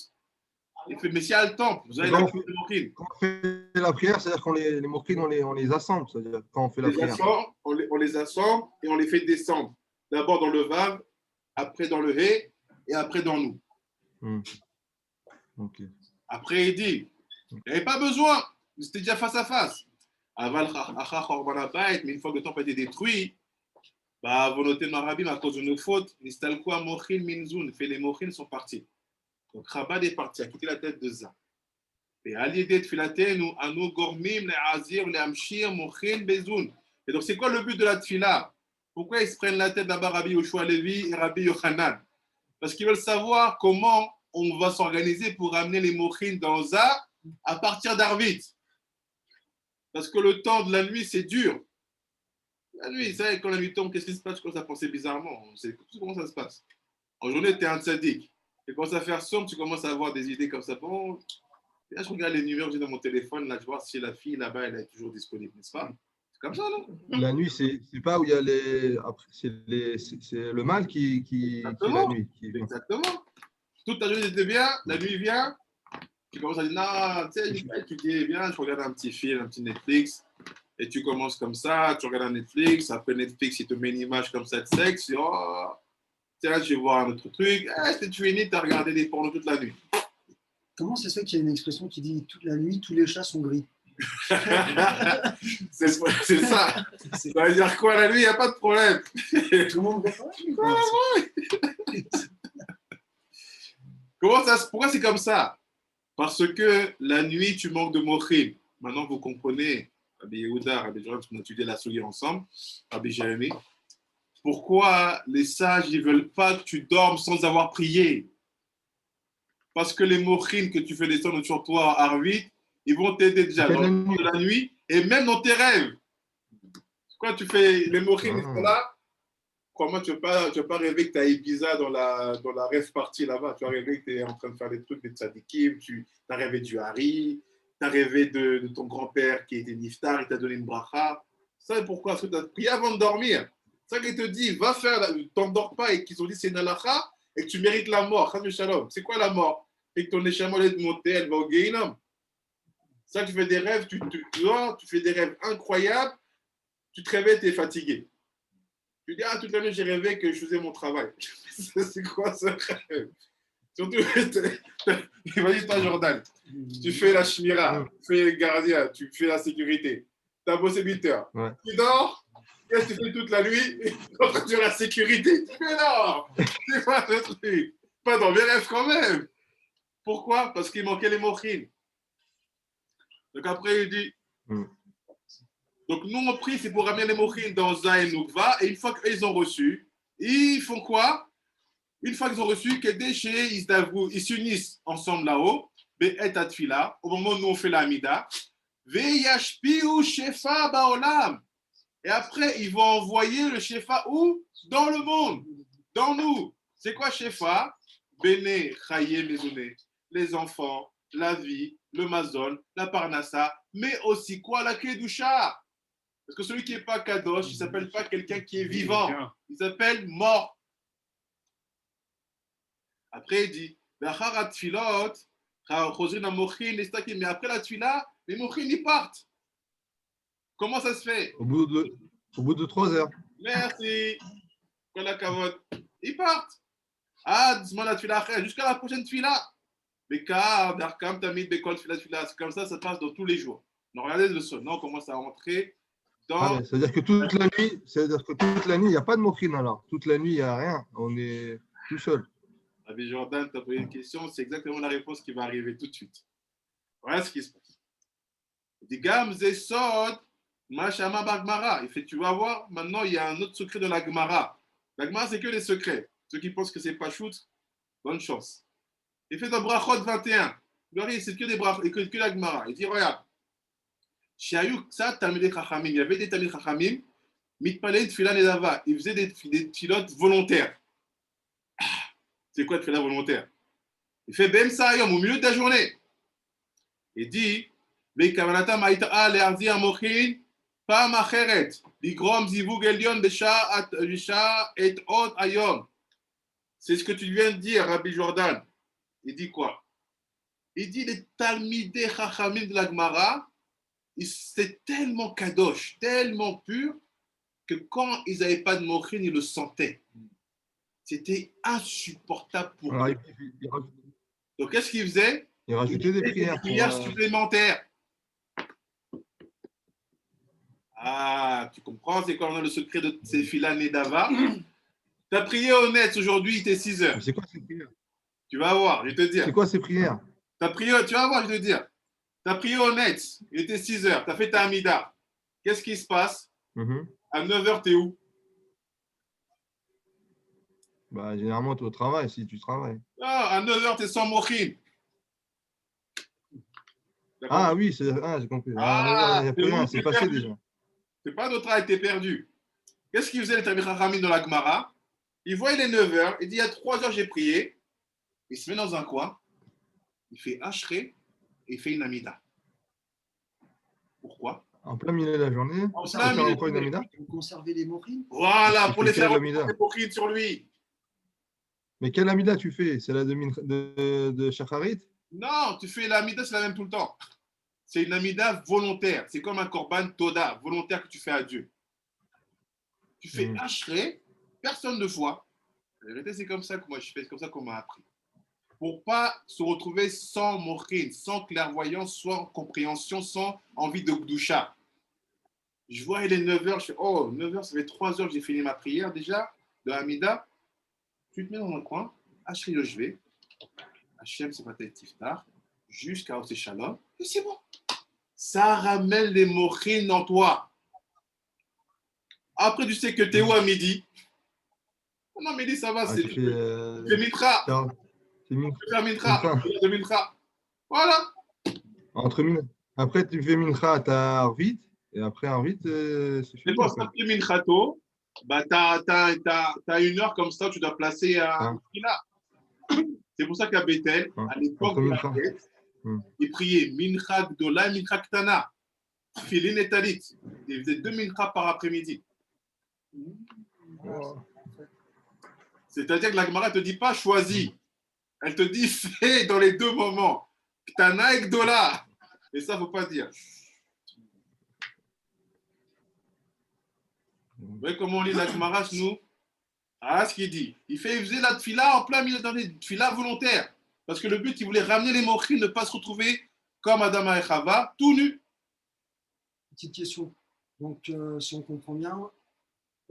Il fait, mais s'il y a le temps, vous avez la mochine. Quand on fait la prière, c'est-à-dire qu'on les mochines, on les assemble. C'est-à-dire quand on fait la prière. On les assemble et on les fait descendre. D'abord dans le Vav, après dans le He et après dans nous. Okay. Après, il dit, il n'y avait pas besoin, c'était déjà face à face. Mais une fois que le temple a été détruit, volonté de Marabim à cause de nos fautes, les mochines sont partis. Donc Chabad est parti, a quitté la tête de Za. Et à l'idée de Filatenu, à nous gormim, les azir, les amshir, mochin, bezoun. Et donc c'est quoi le but de la tfila? Pourquoi ils se prennent la tête d'abord Rabbi Yoshua Levi et Rabbi Yochanan? Parce qu'ils veulent savoir comment on va s'organiser pour amener les mochines dans Za à partir d'Arvit. Parce que le temps de la nuit, c'est dur. La nuit, ça, quand la nuit tombe, qu'est-ce qui se passe? Tu commences à penser bizarrement. On sait comment ça se passe. En journée, tu es un tzaddik. Tu commences à faire sombre, tu commences à avoir des idées comme ça. Bon, là, je regarde les numéros que j'ai dans mon téléphone, là, je vois si la fille là-bas, elle est toujours disponible, n'est-ce pas? C'est comme ça, non? La nuit, c'est pas où il y a les. C'est le mal qui est la nuit. Exactement. Toute ta journée était bien, la nuit vient, tu commences à dire, non, tu sais, je vais étudier, bien, je regarde un petit film, un petit Netflix, et tu commences comme ça, tu regardes un Netflix, après Netflix, il te met une image comme ça de sexe, tu dis, oh, tiens, je vais voir un autre truc, tu finis, tu as regardé des pornos toute la nuit. Comment ça se fait qu'il y a une expression qui dit toute la nuit, tous les chats sont gris? C'est ça. Ça veut dire quoi la nuit, il n'y a pas de problème. Tout le monde Pourquoi c'est comme ça? Parce que la nuit, tu manques de mochim. Maintenant, vous comprenez, Rabbi Yehuda, Rabbi Joran, on a étudié la soulière ensemble, Rabbi Jérémie. Pourquoi les sages ne veulent pas que tu dormes sans avoir prié? Parce que les mochim que tu fais descendre sur toi à Arvit, ils vont t'aider déjà dans la nuit et même dans tes rêves. Quand tu fais les mochim, ils sont là. Crois-moi, tu ne vas pas rêver que tu as Ibiza dans la rêve partie là-bas. Tu vas rêver que tu es en train de faire des trucs, des tzadikim, tu as rêvé du Hari, tu as rêvé de ton grand-père qui était niftar, il t'a donné une bracha. Ça, c'est pourquoi? Parce que tu as prié avant de dormir. C'est ça qu'il te dit, va faire, t'endors pas et qu'ils ont dit c'est une halakha et que tu mérites la mort. C'est quoi la mort? Et que ton échama est monté, elle va au Gehinnom. C'est ça que tu fais des rêves, tu dors, tu fais des rêves incroyables, tu te réveilles, tu es fatigué. Tu dis, toute la nuit, j'ai rêvé que je faisais mon travail. C'est quoi ce rêve? Surtout, imagine toi, Jordan. Tu fais la shmira, tu fais le gardien, tu fais la sécurité. Tu as bossé 8 heures. Ouais. Tu dors, Qu'est-ce que tu fais toute la nuit? En train de faire la sécurité. Mais non, c'est pas le truc. Pas dans mes rêves quand même. Pourquoi? Parce qu'il manquait les mochines. Donc après, il dit. Donc nous, on prie, c'est pour ramener les mochines dans Zayn Nukva. Et une fois qu'ils ont reçu, ils font quoi? Une fois qu'ils ont reçu, que déchets, ils s'unissent ensemble là-haut. Be'et atfila. Au moment où nous on fait la Amida. Ve'yashpiu shefa ba'olam. Et après, ils vont envoyer le shefa où? Dans le monde. Dans nous. C'est quoi shefa? Bene, chaye, mezoné. Les enfants, la vie, le mazon, la parnassa, mais aussi quoi? La kedusha. Parce que celui qui n'est pas kadosh, il ne s'appelle pas quelqu'un qui est vivant. Il s'appelle mort. Après, il dit, mais après la tfila, les mochines, ils partent. Comment ça se fait? Au bout de 3 heures. Merci. Ils partent. Ah, jusqu'à la prochaine tfila. C'est comme ça passe dans tous les jours. Donc, regardez le son. Non, on commence à rentrer dans. C'est-à-dire que toute la nuit, il n'y a pas de mochine alors. Toute la nuit, il n'y a rien. On est tout seul. Rabbi Jordan, tu as posé une question, c'est exactement la réponse qui va arriver tout de suite. Voilà ce qui se passe. Il dit Gam Zesod, Mashama Bagmara. Il fait, tu vas voir, maintenant il y a un autre secret de la Gemara. La Gemara, c'est que les secrets. Ceux qui pensent que c'est pas shoot, bonne chance. Il fait dans Brachot 21. C'est que des brachot, que la Gemara. Il dit regarde, Shiayuk, ça, Talmidei Chachamim. Il y avait des Talmidei Chachamim, Mitpalei Tfilah Nedava. Ils faisaient des pilotes volontaires. C'est quoi de faire la volontaire? Il fait Ben Sayom au milieu de la journée. Il dit c'est ce que tu viens de dire, Rabbi Jordan. Il dit quoi? Il dit les Talmidei Chachamim de la Gemara, c'est tellement kadosh, tellement pur, que quand ils n'avaient pas de mochin, ils le sentaient. C'était insupportable pour eux. Donc, qu'est-ce qu'ils faisaient? Ils rajoutaient des prières supplémentaires. Ah, tu comprends, c'est quoi le secret de ces filles-là, Nedava? Tu as prié au net aujourd'hui, il était 6 heures. C'est quoi ces prières? Tu vas voir, je vais te dire. C'est quoi ces prières? Tu vas voir, je vais te dire. Tu as prié au net, il était 6 heures, tu as fait ta Amida. Qu'est-ce qui se passe? À 9 heures, tu es où? Bah, généralement, tu es au travail, si tu travailles. Ah, à 9 heures, tu es sans mochin. Ah oui, j'ai compris. Il n'y a plus rien, c'est passé déjà. C'est pas notre travail, tu es perdu. Qu'est-ce qu'ils faisaient les Talmidei Chachamim dans la Gemara? Ils voient les 9 heures, il dit il y a 3 heures, j'ai prié. Il se met dans un coin, il fait Ashré et il fait une Amida. Pourquoi? En plein milieu de la journée, en plein milieu de la journée. Pour conserver les mochines. Voilà, pour les faire les mochines sur lui. Mais quelle Amida tu fais? C'est la de Shacharit? Non, tu fais l'Amida, c'est la même tout le temps. C'est une Amida volontaire. C'est comme un Korban Toda, volontaire que tu fais à Dieu. Tu fais Ashré, personne ne voit. La vérité, c'est comme ça que moi je fais, c'est comme ça qu'on m'a appris. Pour ne pas se retrouver sans mochin, sans clairvoyance, sans compréhension, sans envie de Gdusha. Je vois, il est 9 heures, je fais, oh, 9 heures, ça fait 3 heures que j'ai fini ma prière déjà, de Hamida. Tu te mets dans un coin, Ashri le Jvé, Hachem, c'est pas tel tiftar, jusqu'à Osé Shalom, et c'est bon. Ça ramène les mochin en toi. Après, tu sais que tu es où à midi? Non, midi, ça va, c'est Mitra. Tu fais Mitra. Voilà. Après, tu fais Mincha, tu as Arvit, et après Arvit, c'est fini. Et pour faire Minchato, bah, tu as 1 heure comme ça, tu dois placer à Mila. C'est pour ça qu'à Bethel, à l'époque de la fête, ils priaient Mincha Gdola et Mincha Ktana. Filin et Talit. Ils faisaient 2 Mincha par après-midi. C'est-à-dire que la Gemara ne te dit pas choisis. Elle te dit fais dans les 2 moments. Ktana et Gdola. Et ça, il ne faut pas dire. Vous voyez comment on lit la Gemara, nous? Ah, ce qu'il dit. Il faisait la tfila en plein milieu de la tfila volontaire. Parce que le but, il voulait ramener les mochines, ne pas se retrouver comme Adam et Chava, tout nus. Petite question. Donc, si on comprend bien,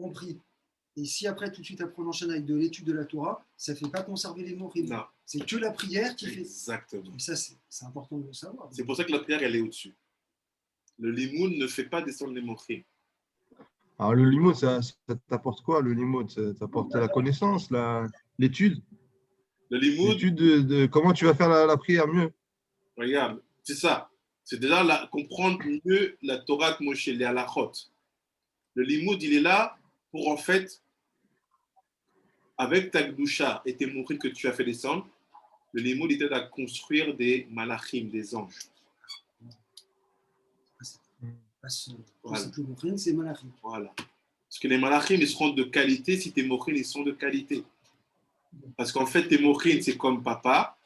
on prie. Et si après, tout de suite, après, on enchaîne avec de l'étude de la Torah, ça ne fait pas conserver les mots. Non. C'est que la prière qui fait. Exactement. Et ça, c'est important de le savoir. C'est pour ça que la prière, elle est au-dessus. Le limoud ne fait pas descendre les mochim. Alors, le limoud, ça t'apporte quoi, le limoud? Ça t'apporte la connaissance, l'étude? Le limoud, L'étude de comment tu vas faire la prière mieux. regarde, c'est ça. C'est déjà comprendre mieux la Torah de Moshe, les halachot. Le limoud, il est là pour, en fait, avec ta gdusha et tes mochim que tu as fait descendre, le limoud, il t'aide à construire des malachim, des anges. Voilà. C'est plus mochim, c'est malachim. Voilà. Parce que les malachim, ils seront de qualité si tes mochim, ils sont de qualité. Parce qu'en fait, tes mochim, c'est comme papa.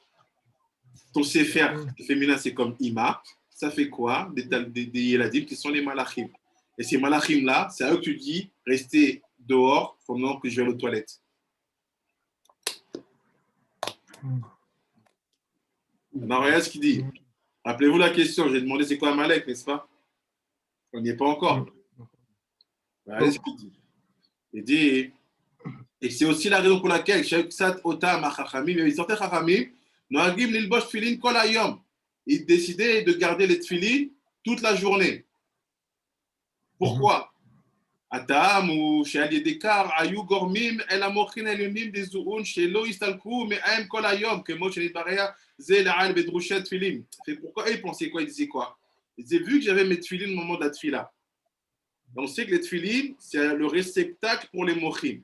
Ton sefer féminin, c'est comme ima. Ça fait quoi? Des yeladim qui sont les malachim. Et ces malachim-là, c'est à eux que tu dis, restez dehors pendant que je vais aux toilettes. Alors, regarde ce qu'il dit. Rappelez-vous la question, j'ai demandé c'est quoi un malek, n'est-ce pas? On n'y est pas encore. Regardez ce qu'il dit. Il dit, et c'est aussi la raison pour laquelle ils décidaient de garder les tfilin toute la journée. Pourquoi? Atam ou chez Aliedekar, Ayou Gormim, El Amochin Elionim des Zououn, chez Lo Istalkou, mais Aim Kolayom, que Moshe Nidbarea, Zel Al Bedrouchet Tfilim. C'est pourquoi ils pensaient quoi? Ils disaient quoi? Ils disaient, vu que j'avais mes tfilin au moment de la tfila, on sait que les tfilin, c'est le réceptacle pour les mochim.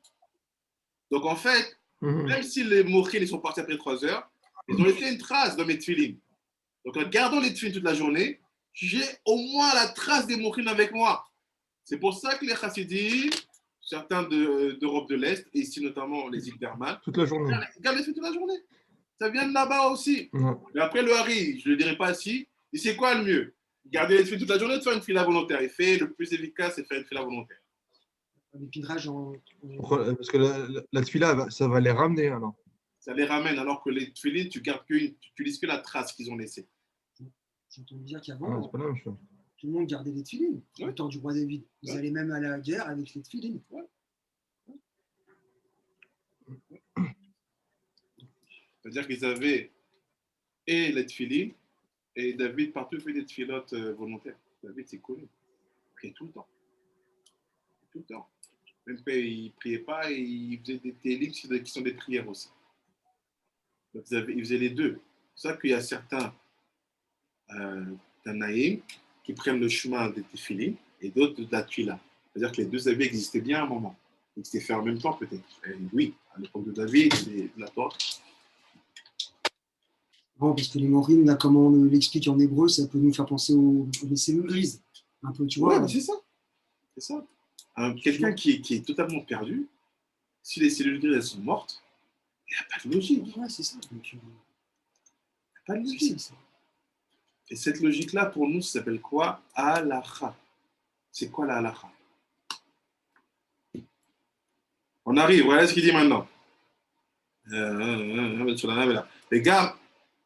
Donc en fait, même si les mochim sont partis après 3 heures, ils ont laissé une trace dans mes tfilin. Donc en gardant les tfilin toute la journée, j'ai au moins la trace des mochim avec moi. C'est pour ça que les chassidim, certains d'Europe de l'Est, et ici notamment les îles d'Herman, toute la journée. Gardent les tfilin toute la journée. Ça vient de là-bas aussi. Mais après le hari, je ne le dirai pas si, et c'est quoi le mieux? Garder les tfilin toute la journée ou de faire une fila volontaire? Et fait le plus efficace, c'est faire une fila volontaire. L'épindrage Parce que la tfila, ça va les ramener alors. Ça les ramène, alors que les tfilin, tu utilises que la trace qu'ils ont laissée. J'entends dire qu'avant, c'est pas la même chose. Tout le monde gardait des tfilin. Au temps du roi David. Ils allaient même à la guerre avec les tfilin. C'est-à-dire qu'ils avaient et les tfilin, et David partout fait des tfilotes volontaires. David, c'est connu. Il priait tout le temps. Tout le temps. Même il ne priait pas, et il faisait des télim qui sont des prières aussi. Donc il faisait les deux. C'est ça qu'il y a certains Tanaïm qui prennent le chemin des tefilin et d'autres de la tfila. C'est-à-dire que les deux avis existaient bien à un moment. Ils étaient faits en même temps peut-être. Et oui, à l'époque de David, c'est de la Torah. Bon, parce que les morim, là, comme on l'explique en hébreu, ça peut nous faire penser aux cellules grises. Un peu, tu vois. Ouais, mais c'est ça. C'est ça. Quelqu'un qui est totalement perdu, si les cellules grises elles sont mortes, il n'y a pas de logique. Ouais, c'est ça. Donc, il n'y a pas de logique. Ça. Et cette logique-là, pour nous, ça s'appelle quoi? Halacha. C'est quoi la halacha? On arrive, voilà ce qu'il dit maintenant. Les gars,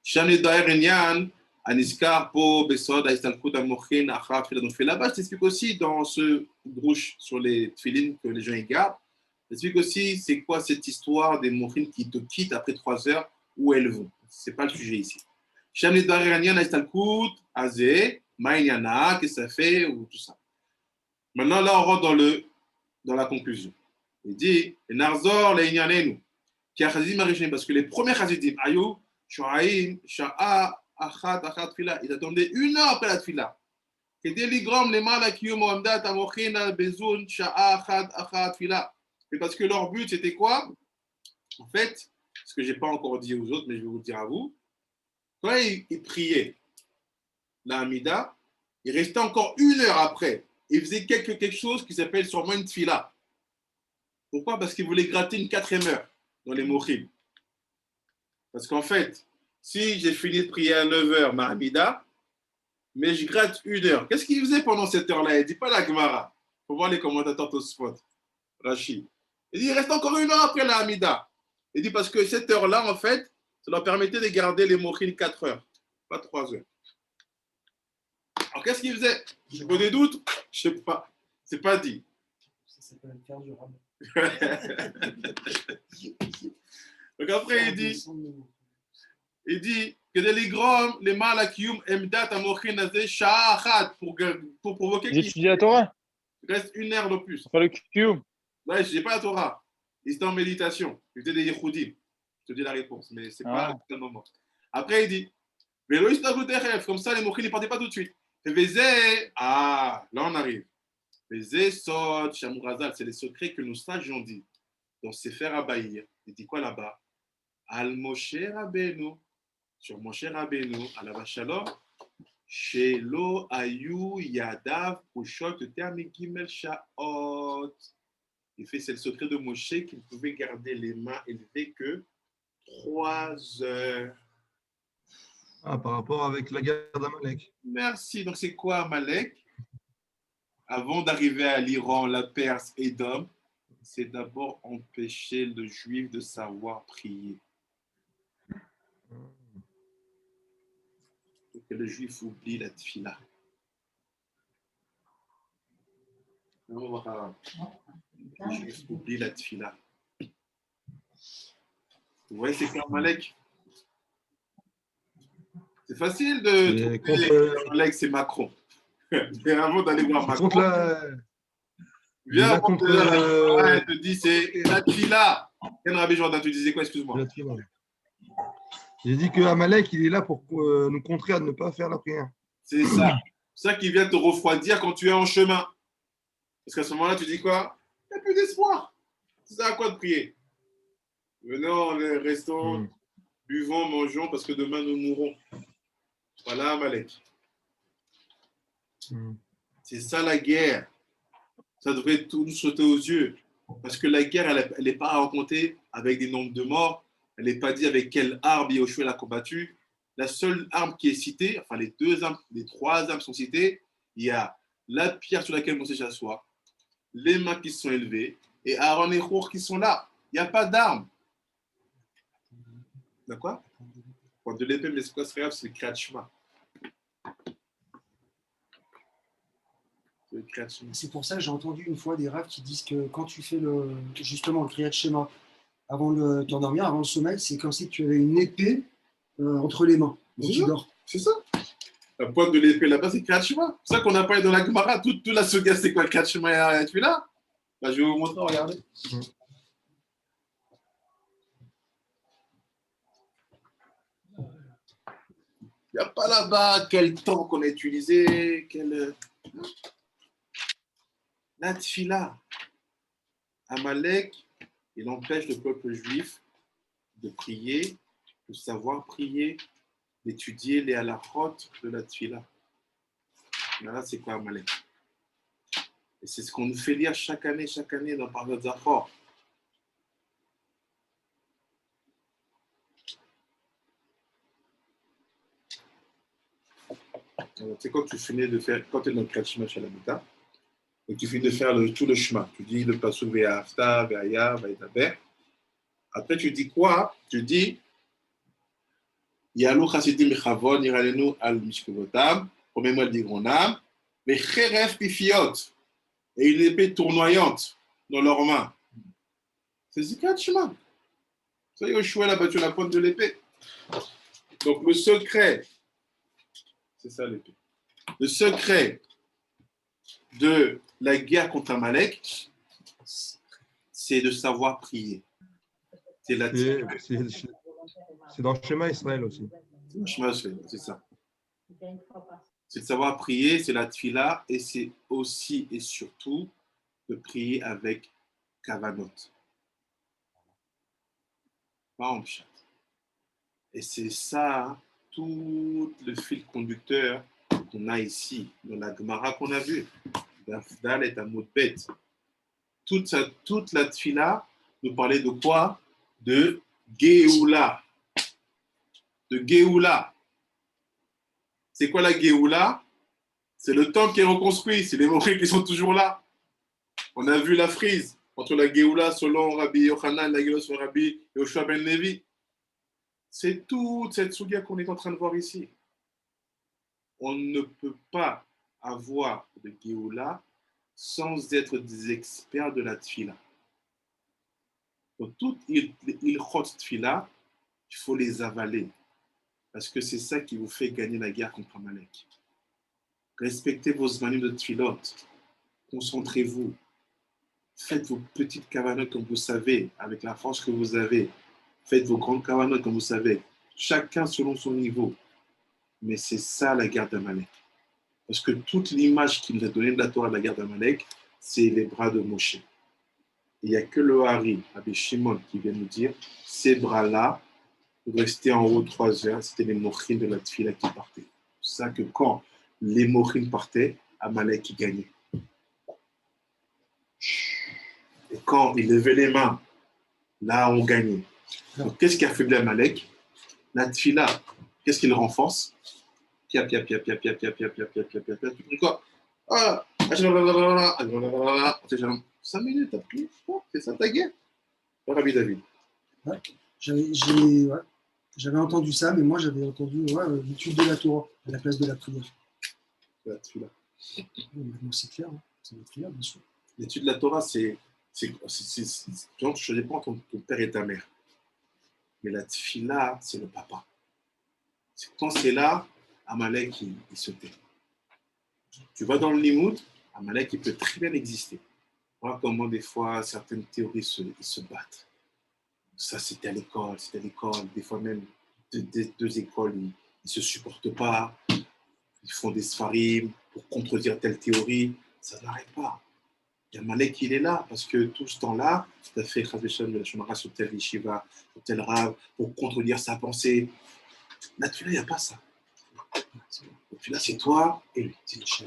Shani Daer Enyan, Aniskar, Po, Besod, Aistalkut, Amochin, Achra, Tfilah. Donc, là-bas, je t'explique aussi dans ce grouche sur les tfilin que les gens y gardent. Je t'explique aussi c'est quoi cette histoire des mochin qui te quittent après 3 heures, où elles vont. Ce n'est pas le sujet ici. Shani Daer Enyan, Aistalkut, Azé, Maïniana, qu'est-ce que ça fait, ou tout ça. Maintenant, là, on rentre dans la conclusion. Il dit, Narzor, les Inyanenu, qui a chazidim arishim, parce que les premiers chazidim, Ayou, Shuaïm, Sha'a, Achat, Tfila, ils attendaient 1 heure après la Tfila. C'était l'igrom, les malakiyum, Mohamdat, Amochin, Bezoun, Sha'a, Achat, Tfila. Et parce que leur but, c'était quoi? En fait, ce que je n'ai pas encore dit aux autres, mais je vais vous le dire à vous, quand ils priaient la Hamida, ils restaient encore 1 heure après. Ils faisaient quelque chose qui s'appelle sûrement une Tfila. Pourquoi? Parce qu'ils voulaient gratter une 4e heure dans les mochim. Parce qu'en fait, si j'ai fini de prier à 9 heures, ma Hamida, mais je gratte 1 heure, qu'est-ce qu'il faisait pendant cette heure-là? Il ne dit pas la Gemara. Il faut voir les commentateurs Tosfot, Rachid. Il dit, il reste encore 1 heure après la Hamida. Il dit, parce que cette heure-là, en fait, ça leur permettait de garder les mochim 4 heures, pas 3 heures. Alors, qu'est-ce qu'il faisait? Je me des doutes? Je ne sais pas. Ce n'est pas dit. s'appelle faire du rab. Donc après, il dit que les grands, les malakium, emdat amochin azé sha'achat pour provoquer Ils qu'il étudient la Torah, reste 1 heure de plus. pas le Kiyum. Ouais, je n'ai pas la Torah. Ils étaient en méditation. Ils étaient des Yehoudim. Je te dis la réponse, mais ce n'est pas le moment. Après, il dit Vélo istagoteref, comme ça, les mochis ne partaient pas tout de suite. Là on arrive. Vezé sod, chamourazal, c'est les secrets que nos sages ont dit. Dans Sefer Abaïr, il dit quoi là-bas Al Moshe Rabbeinu, sur Moshe Rabbeinu, à la Shalom, Shelo Ayu Yadav Pushot Termi Gimel Shaot. Il fait, c'est le secret de Moshe qu'il pouvait garder les mains élevées que 3 heures. Ah, par rapport avec la guerre d'Amalek. Merci. Donc, c'est quoi Amalek? Avant d'arriver à l'Iran, la Perse et Édom, c'est d'abord empêcher le juif de savoir prier. Pour que le juif oublie la tfila. On va voir. Le juif oublie la tfila. Vous voyez, c'est quoi Amalek? C'est facile de trouver Amalek, c'est Macron. Mais avant d'aller voir Macron, viens avant elle te dit c'est la tfila. Ken Rabbi Jordan, tu disais quoi, excuse-moi? J'ai dit que Amalek, il est là pour nous contrer à ne pas faire la prière. C'est ça. C'est ça qui vient te refroidir quand tu es en chemin. Parce qu'à ce moment-là, tu dis quoi? Il n'y a plus d'espoir. C'est ça à quoi de prier? Venons, restons, buvons, mangeons, parce que demain nous mourrons. Voilà Amalek. C'est ça la guerre. Ça devrait tout nous sauter aux yeux. Parce que la guerre, elle n'est pas racontée avec des nombres de morts. Elle n'est pas dit avec quelle arme Yoshua l'a combattu. La seule arme qui est citée, enfin les 3 armes sont citées. Il y a la pierre sur laquelle Moshe s'assoit, les mains qui sont élevées et Aaron et Hur qui sont là. Il n'y a pas d'arme. D'accord? Point de l'épée, mais c'est quoi ce rêve? C'est le Kriyat Shema. C'est pour ça que j'ai entendu une fois des raves qui disent que quand tu fais justement le Kriyat Shema avant de t'endormir, avant le sommeil, c'est comme si tu avais une épée entre les mains quand tu dors. C'est ça. La pointe de l'épée là-bas, c'est Kriyat Shema. C'est ça qu'on a parlé dans la Gemara. Toute la soga, c'est quoi le Kriyat Shema et tu es là? Bah, je vais vous montrer, regardez. Il n'y a pas là-bas quel temps qu'on a utilisé, la tfila. Amalek, il empêche le peuple juif de prier, de savoir prier, d'étudier les halachot de la tfila. Là, c'est quoi Amalek? Et c'est ce qu'on nous fait lire chaque année dans Parvat Zachor. C'est quand tu finis de faire, quand tu es dans le Kriyat Shema Shalamita, et tu finis de faire tout le chemin. Tu dis le pasuk ve'afta, ve'aya, ve'edaber. Après, tu dis quoi? Tu dis Yalou chasidim mechavon, iralenu al mishkevotam, promets-moi le digronam, ve'cheref pifiot, et une épée tournoyante dans leurs mains. C'est ce Kriyat Shema. Ça, Yoshua a battu la pointe de l'épée. Donc, le secret, c'est ça l'épée. Le secret de la guerre contre Amalek, c'est de savoir prier. C'est dans le schéma Israël aussi. C'est ça. C'est de savoir prier, c'est la tfila, et c'est aussi et surtout de prier avec kavanot. Pas en chat. Et c'est ça, tout le fil conducteur qu'on a ici, dans la Gemara qu'on a vue. Dafdal est un mot de bête. Toute la tfila nous parlait de quoi? De Géoula. De Géoula. C'est quoi la Géoula? C'est le temple qui est reconstruit, c'est les moqueries qui sont toujours là. On a vu la frise entre la Géoula selon Rabbi Yochanan et la Géoula selon Rabbi Yoshua ben Levi. C'est toute cette souga qu'on est en train de voir ici. On ne peut pas avoir de Géoula sans être des experts de la tfila. Donc, toutes les ilchot tfila, il faut les avaler. Parce que c'est ça qui vous fait gagner la guerre contre Amalek. Respectez vos zmanim de tfilot. Concentrez-vous. Faites vos petites cavanotes comme vous savez, avec la force que vous avez. Faites vos grandes cavanotes comme vous savez. Chacun selon son niveau. Mais c'est ça la guerre d'Amalek. Parce que toute l'image qu'il nous a donnée de la Torah de la guerre d'Amalek, c'est les bras de Moshe. Il n'y a que le Hari, Rabbi Shimon, qui vient nous dire, ces bras-là, restaient en haut 3 heures, c'était les mochines de la tfila qui partaient. C'est ça que quand les mochines partaient, Amalek gagnait. Et quand il levait les mains, là, on gagnait. Donc, qu'est-ce qui affaiblit Amalek? La tfila. Qu'est-ce qu'il renforce? Pia, pia, pia, pia, pia, pia, pia, pia, pia, pia, pia, pia. Tu pries quoi? Ah, 5 minutes, t'as pris? C'est ça ta guerre? Rabbi David. Ouais. J'avais entendu ça, mais moi j'avais entendu l'étude de la Torah à la place de la prière. La tfila. Maintenant c'est clair, hein. C'est la prière, bien sûr. L'étude de la Torah, c'est genre, je dépends ton père et ta mère. Mais la tfila, c'est le papa. Quand c'est là, Amalek, il se tait. Tu vas dans le limoud, Amalek, il peut très bien exister. Voilà comment des fois, certaines théories ils se battent. Ça, c'était à l'école. Des fois même, deux écoles, ils ne se supportent pas. Ils font des sfarim pour contredire telle théorie. Ça n'arrête pas. Et Amalek, il est là, parce que tout ce temps-là, tu as fait Chavesham de la Shomara sur tel Yeshiva, sur tel Rav, pour contredire sa pensée. Là, il n'y a pas ça. Là, c'est toi et lui. C'est le chien.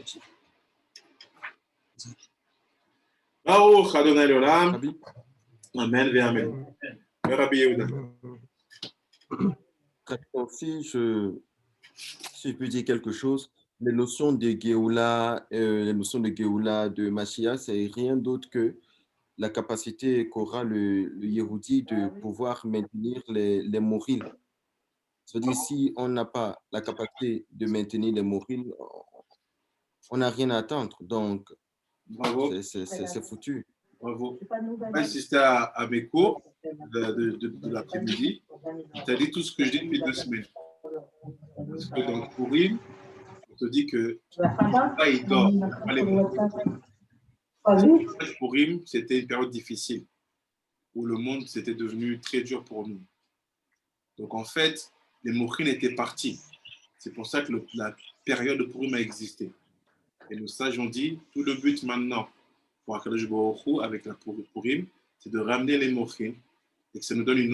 Baruch Adonai Olam. Rabbi, Amen ve Amen. Rabbi Yehuda. si je peux dire quelque chose, les notions de Géoula, de Mashiach, c'est rien d'autre que la capacité qu'aura le Yehudi de pouvoir maintenir les morils. C'est-à-dire, si on n'a pas la capacité de maintenir les morils, on n'a rien à attendre. Donc, Bravo. c'est foutu. Bravo. Moi, j'assistais à mes cours de l'après-midi. Tu as dit tout ce que je dis depuis 2 semaines. Parce que dans le Purim, on te dit que là, il dort. Le Purim, c'était une période difficile où le monde s'était devenu très dur pour nous. Donc, en fait, les mochines étaient partis. C'est pour ça que la période de Purim a existé. Et nos sages ont dit, tout le but maintenant pour Akadosh Baruch Hu, avec la Purim, c'est de ramener les mochines et que ça nous donne une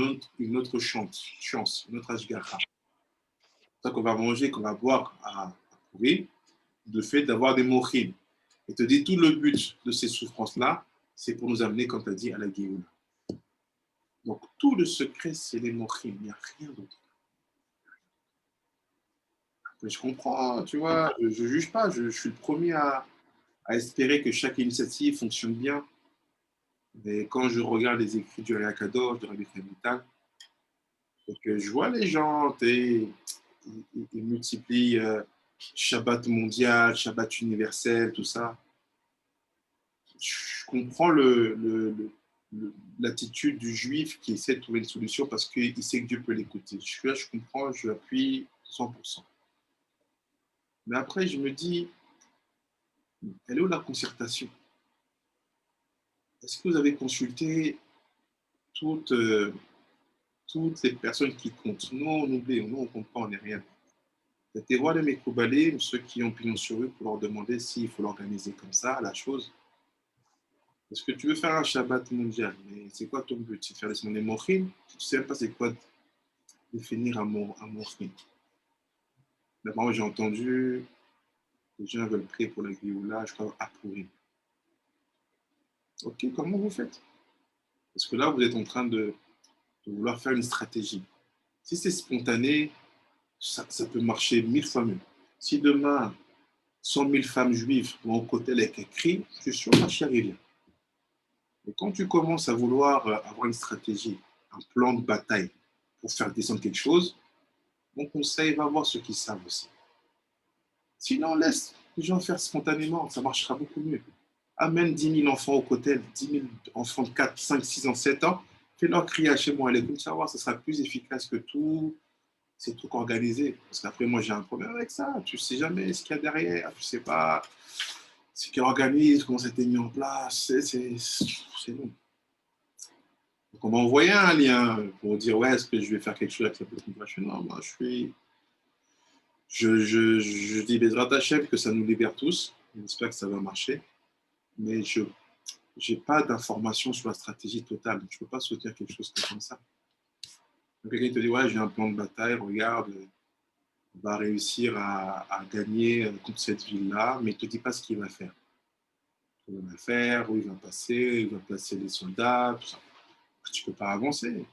autre chance, une autre ashgacha. C'est ça qu'on va manger, qu'on va boire à Purim, le fait d'avoir des mochines. Et te dit, tout le but de ces souffrances-là, c'est pour nous amener, comme tu as dit, à la Géoula. Donc, tout le secret, c'est les mochines. Il n'y a rien d'autre. Mais je comprends, tu vois, je ne juge pas. Je suis le premier à espérer que chaque initiative fonctionne bien. Mais quand je regarde les écrits du Réakadosh, de Rabbi Chaim, et que je vois les gens, ils multiplient Shabbat mondial, Shabbat universel, tout ça. Je comprends l'attitude du juif qui essaie de trouver une solution parce qu'il sait que Dieu peut l'écouter. Je comprends, je appuie 100%. Mais après, je me dis, elle est où la concertation? Est-ce que vous avez consulté toutes les personnes qui comptent? Non, on oublie, nous on ne compte pas, on n'est rien. C'était voir les Mekoubalés, ceux qui ont pignon sur eux, pour leur demander s'il faut l'organiser comme ça, la chose. Est-ce que tu veux faire un Shabbat mondial? Mais c'est quoi ton but? C'est de faire des semaines mochines? Tu ne sais même pas c'est quoi définir un mochin. D'abord, j'ai entendu les gens veulent prier pour la Géoula, je crois, à Purim. Ok, comment vous faites? Parce que là, vous êtes en train de vouloir faire une stratégie. Si c'est spontané, ça peut marcher 1000 fois mieux. Si demain, 100 000 femmes juives vont au côté avec un cri, je suis sûr que Mashiach vient. Mais quand tu commences à vouloir avoir une stratégie, un plan de bataille pour faire descendre quelque chose, mon conseil, va voir ceux qui savent aussi. Sinon, laisse les gens faire spontanément, ça marchera beaucoup mieux. Amène 10 000 enfants au cotel, 10 000 enfants de 4, 5, 6 ans, 7 ans. Fais-leur crier à chez moi, les ça savoir, ça sera plus efficace que tout ces trucs organisés. Parce qu'après, moi, j'ai un problème avec ça. Tu ne sais jamais ce qu'il y a derrière. Tu ne sais pas ce qui organise, comment ça a été mis en place. C'est bon. Donc, on m'a envoyé un lien pour dire, ouais, est-ce que je vais faire quelque chose avec cette politique? Non, moi, je dis Bezrat Hachem que ça nous libère tous. J'espère que ça va marcher. Mais je n'ai pas d'informations sur la stratégie totale. Donc, je ne peux pas soutenir quelque chose comme ça. Donc, quelqu'un te dit, ouais, j'ai un plan de bataille, regarde, on va réussir à gagner contre cette ville-là, mais il ne te dit pas ce qu'il va faire. Il va faire, où il va passer, il va placer les soldats, tout ça. Tu ne peux pas avancer.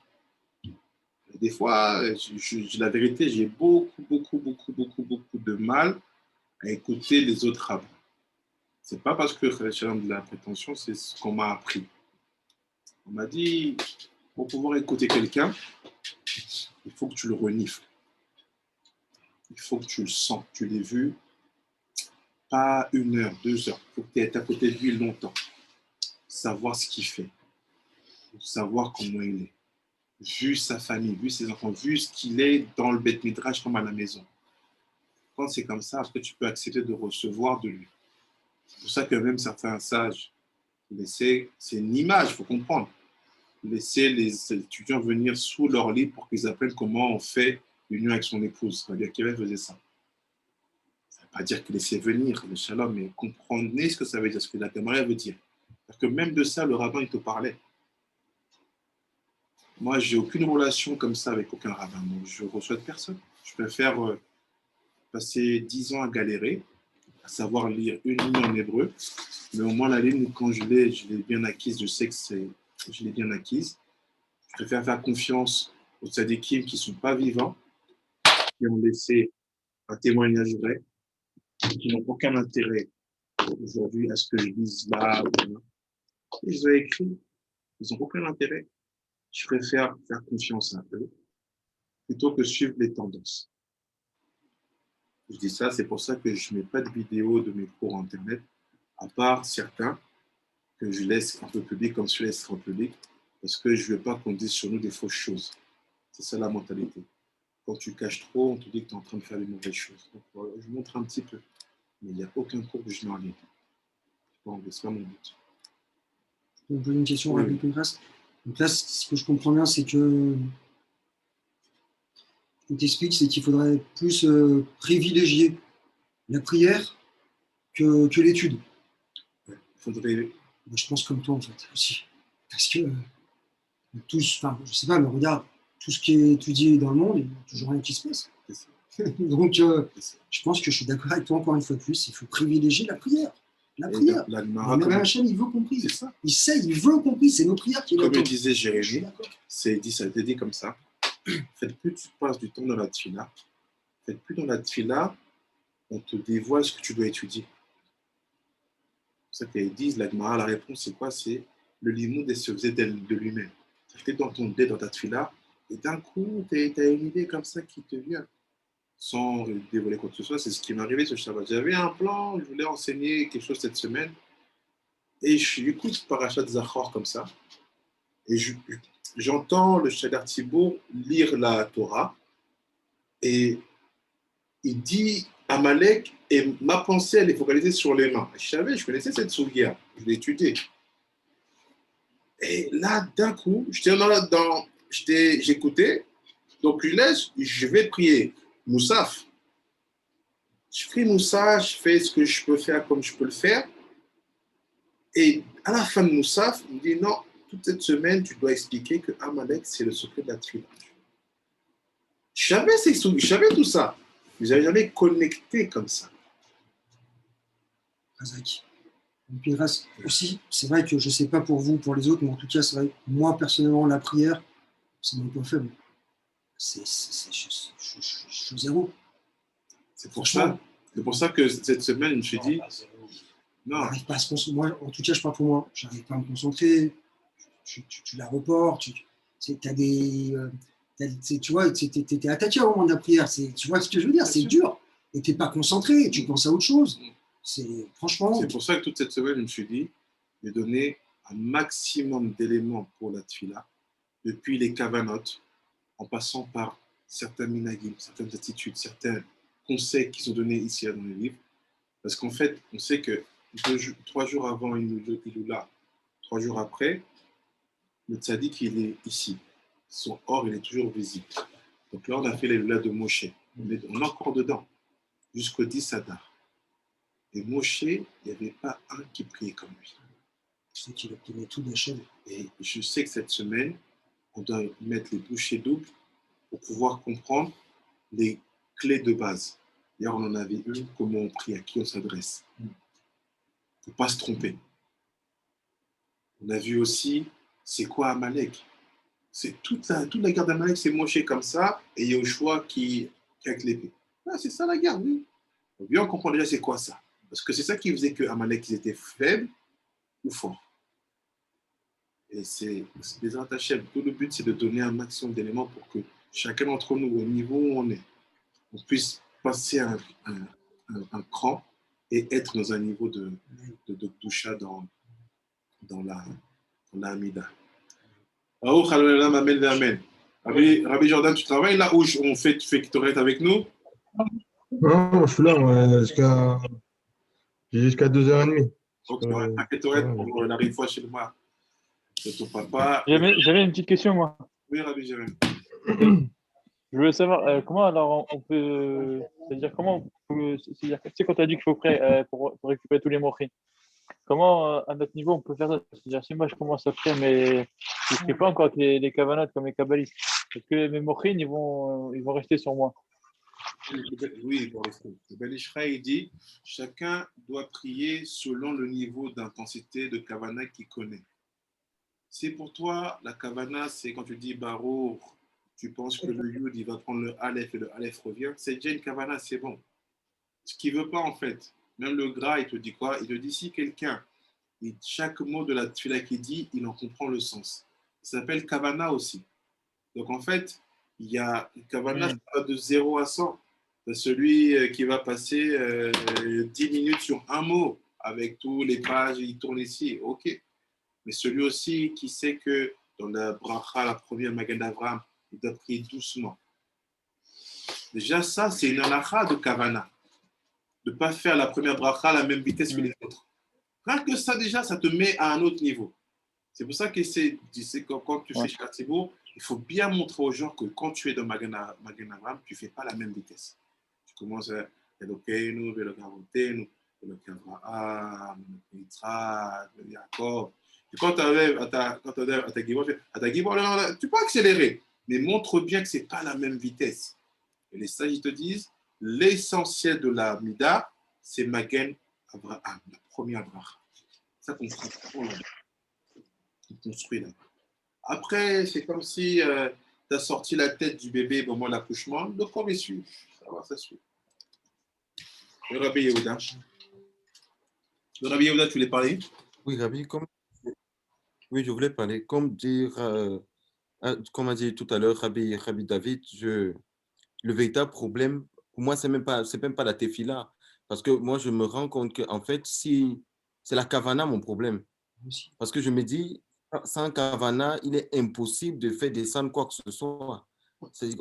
Et des fois, la vérité, j'ai beaucoup de mal à écouter les autres rabbins. Ce n'est pas parce que j'ai de la prétention, c'est ce qu'on m'a appris. On m'a dit, pour pouvoir écouter quelqu'un, il faut que tu le renifles. Il faut que tu le sens, tu l'aies vu, pas 1 heure, 2 heures. Il faut que tu aies à côté de lui longtemps. Savoir ce qu'il fait, savoir comment il est, vu sa famille, vu ses enfants, vu ce qu'il est dans le Beth Midrash comme à la maison. Quand c'est comme ça, après tu peux accepter de recevoir de lui. C'est pour ça que même certains sages, c'est une image, il faut comprendre. Laisser les étudiants venir sous leur lit pour qu'ils apprennent comment on fait l'union avec son épouse. Ça veut dire qu'il faisait ça. Ça ne veut pas dire qu'il laissait venir le shalom, mais comprenez ce que ça veut dire, ce que la Gemara veut dire. Parce que même de ça, le rabbin, il te parlait. Moi, je n'ai aucune relation comme ça avec aucun rabbin. Donc, je ne reçois de personne. Je préfère passer 10 ans à galérer, à savoir lire une ligne en hébreu, mais au moins la ligne, quand je l'ai bien acquise, je sais que je l'ai bien acquise. Je préfère faire confiance aux tzadikim qui ne sont pas vivants, qui ont laissé un témoignage vrai, qui n'ont aucun intérêt aujourd'hui à ce que je dise là ou là. Et je l'ai écrit, ils n'ont aucun intérêt. Je préfère faire confiance à eux plutôt que suivre les tendances. Je dis ça, c'est pour ça que je ne mets pas de vidéos de mes cours Internet, à part certains que je laisse un peu public comme je laisse en public, parce que je ne veux pas qu'on dise sur nous des fausses choses. C'est ça la mentalité. Quand tu caches trop, on te dit que tu es en train de faire des mauvaises choses. Donc, voilà, je montre un petit peu. Mais il n'y a aucun cours que je mets en ligne. Bon, ce n'est pas mon but. Je vous pose une question Oui. rapide. Donc là, ce que je comprends bien, c'est que on t'explique, c'est qu'il faudrait plus privilégier la prière que l'étude. Ouais. Faudrait... Moi, je pense comme toi, en fait, aussi. Parce que tous, enfin, je sais pas, mais regarde, tout ce qui est étudié dans le monde, il n'y a toujours rien qui se passe. Donc, je pense que je suis d'accord avec toi encore une fois de plus, il faut privilégier la prière. La prière. Même Hachem, il veut compris. C'est ça. Il sait, il veut compris. C'est nos prières qui Comme disait je suis Jérémie, d'accord. ça a été dit comme ça. Faites plus tu passes du temps dans la tfila. Faites plus dans la tfila, on te dévoile ce que tu dois étudier. C'est ça qu'ils disent, la Gemara, la réponse, c'est quoi? C'est le limoud se faisait de lui-même. Tu es dans ton dé, dans ta tfila, et d'un coup, tu as une idée comme ça qui te vient. Sans dévoiler quoi que ce soit, c'est ce qui m'est arrivé ce Shabbat. J'avais un plan, je voulais enseigner quelque chose cette semaine, et j'écoute Parashat Zachor comme ça, et j'entends le Shadar Tzibour lire la Torah, et il dit Amalek, et ma pensée, elle est focalisée sur les mains. Je connaissais cette souvière, je l'ai étudiée. Et là, d'un coup, j'écoutais, donc je vais prier Moussaf. Je prie Moussaf, je fais ce que je peux faire comme je peux le faire. Et à la fin de Moussaf, il me dit non, toute cette semaine, tu dois expliquer que Amalek, c'est le secret de la trilogie. Je savais tout ça, mais je n'avais jamais connecté comme ça. Razak. Et puis reste aussi, c'est vrai que je ne sais pas pour vous, pour les autres, mais en tout cas, c'est vrai que moi, personnellement, la prière, c'est mon point faible. Je suis zéro. C'est pour ça que cette semaine, je me suis dit, non. J'arrive pas à se concentrer. Moi, en tout cas, je parle pour moi. J'arrive pas à me concentrer. Tu la reportes. Tu vois, tu es attaqué au moment de la prière. Tu vois ce que je veux dire? C'est dur. Et tu n'es pas concentré. Tu penses à autre chose. Franchement, C'est pour ça que toute cette semaine, je me suis dit de donner un maximum d'éléments pour la tfila, depuis les kavanotes, en passant par certains minagim, certaines attitudes, certains conseils qui sont donnés ici dans les livres. Parce qu'en fait, on sait que 3 jours avant Iloula, 3 jours après, le tzaddik, il est ici. Son or, il est toujours visible. Donc là, on a fait l'Iloula de Moshe. On est encore dedans, jusqu'au 10 Adar. Et Moshe, il n'y avait pas un qui priait comme lui. je sais qu'il met tout d'Hachem. Et je sais que cette semaine, on doit mettre les bouchées doubles pour pouvoir comprendre les clés de base. D'ailleurs, on en avait une, comment on prie, à qui on s'adresse. Il ne faut pas se tromper. On a vu aussi, c'est quoi Amalek? C'est toute la guerre d'Amalek, c'est Moshe comme ça, et Yoshua qui avec l'épée. Ah, c'est ça la guerre, oui. Donc, bien, on comprend déjà c'est quoi ça. Parce que c'est ça qui faisait que Amalek, ils étaient faibles ou forts. Et c'est des Hachem. Tout le but, c'est de donner un maximum d'éléments pour que chacun d'entre nous, au niveau où on est, on puisse passer un cran et être dans un niveau de toucha dans la Hamida. Amen. Rabbi Jordan, tu travailles là où on fait, tu fais Ketoret avec nous? Non, je suis là, ouais, jusqu'à 2h30. Donc, tu auras un Ketoret pour la fois chez moi de ton papa. J'avais une petite question, moi. Oui, Rabbi Jérémy. Je voulais savoir comment alors on peut. C'est-à-dire, comment on peut. C'est-à-dire, tu sais, quand tu as dit qu'il faut prêt pour récupérer tous les mochis, comment à notre niveau on peut faire ça? C'est-à-dire, si moi je commence à faire, mais je ne fais pas encore avec les cavanotes comme les kabbalistes, parce que mes mochis, ils vont rester sur moi. Oui, pour rester. Le Ben Ishraï, il dit chacun doit prier selon le niveau d'intensité de kavana qu'il connaît. Si pour toi, la kavana, c'est quand tu dis Barour, tu penses que le Yud, il va prendre le Aleph et le Aleph revient, c'est déjà une kavana, c'est bon. Ce qu'il ne veut pas, en fait, même le gras, il te dit quoi? Il te dit si quelqu'un, chaque mot de la tfila qu'il dit, il en comprend le sens. Ça s'appelle kavana aussi. Donc, en fait, il y a kavana, c'est pas de 0 à 100. C'est celui qui va passer 10 minutes sur un mot, avec tous les pages, il tourne ici, ok. Mais celui aussi qui sait que dans la bracha, la première Magen d'Avraham, il doit prier doucement. Déjà, ça, c'est une halakha de kavana. De ne pas faire la première bracha à la même vitesse que les autres. Rien que ça, déjà, ça te met à un autre niveau. C'est pour ça que quand tu fais Shabbat, il faut bien montrer aux gens que quand tu es dans Magen Avraham, tu ne fais pas la même vitesse. Tu commences à Elokeinu, Velokavotenu, Velokavraham, Yitzhak, Yaakov. Et quand tu arrives à ta Gibor, tu peux accélérer, mais montre bien que ce n'est pas la même vitesse. Et les sages ils te disent, l'essentiel de la Mida, c'est Magen Avraham, la première bracha. Ça qu'on construit là. Après, c'est comme si tu as sorti la tête du bébé au moment de l'accouchement, le corps est suit. Ça suit. Le Rabbi Yehuda. Le Rabbi Yehuda, tu voulais parler? Oui, Rabbi, oui, je voulais parler. Comme a dit tout à l'heure Rabbi David, le véritable problème, pour moi, c'est même pas la tefila. Parce que moi, je me rends compte qu'en fait, si c'est la kavana mon problème. Parce que je me dis, sans kavana, il est impossible de faire descendre quoi que ce soit.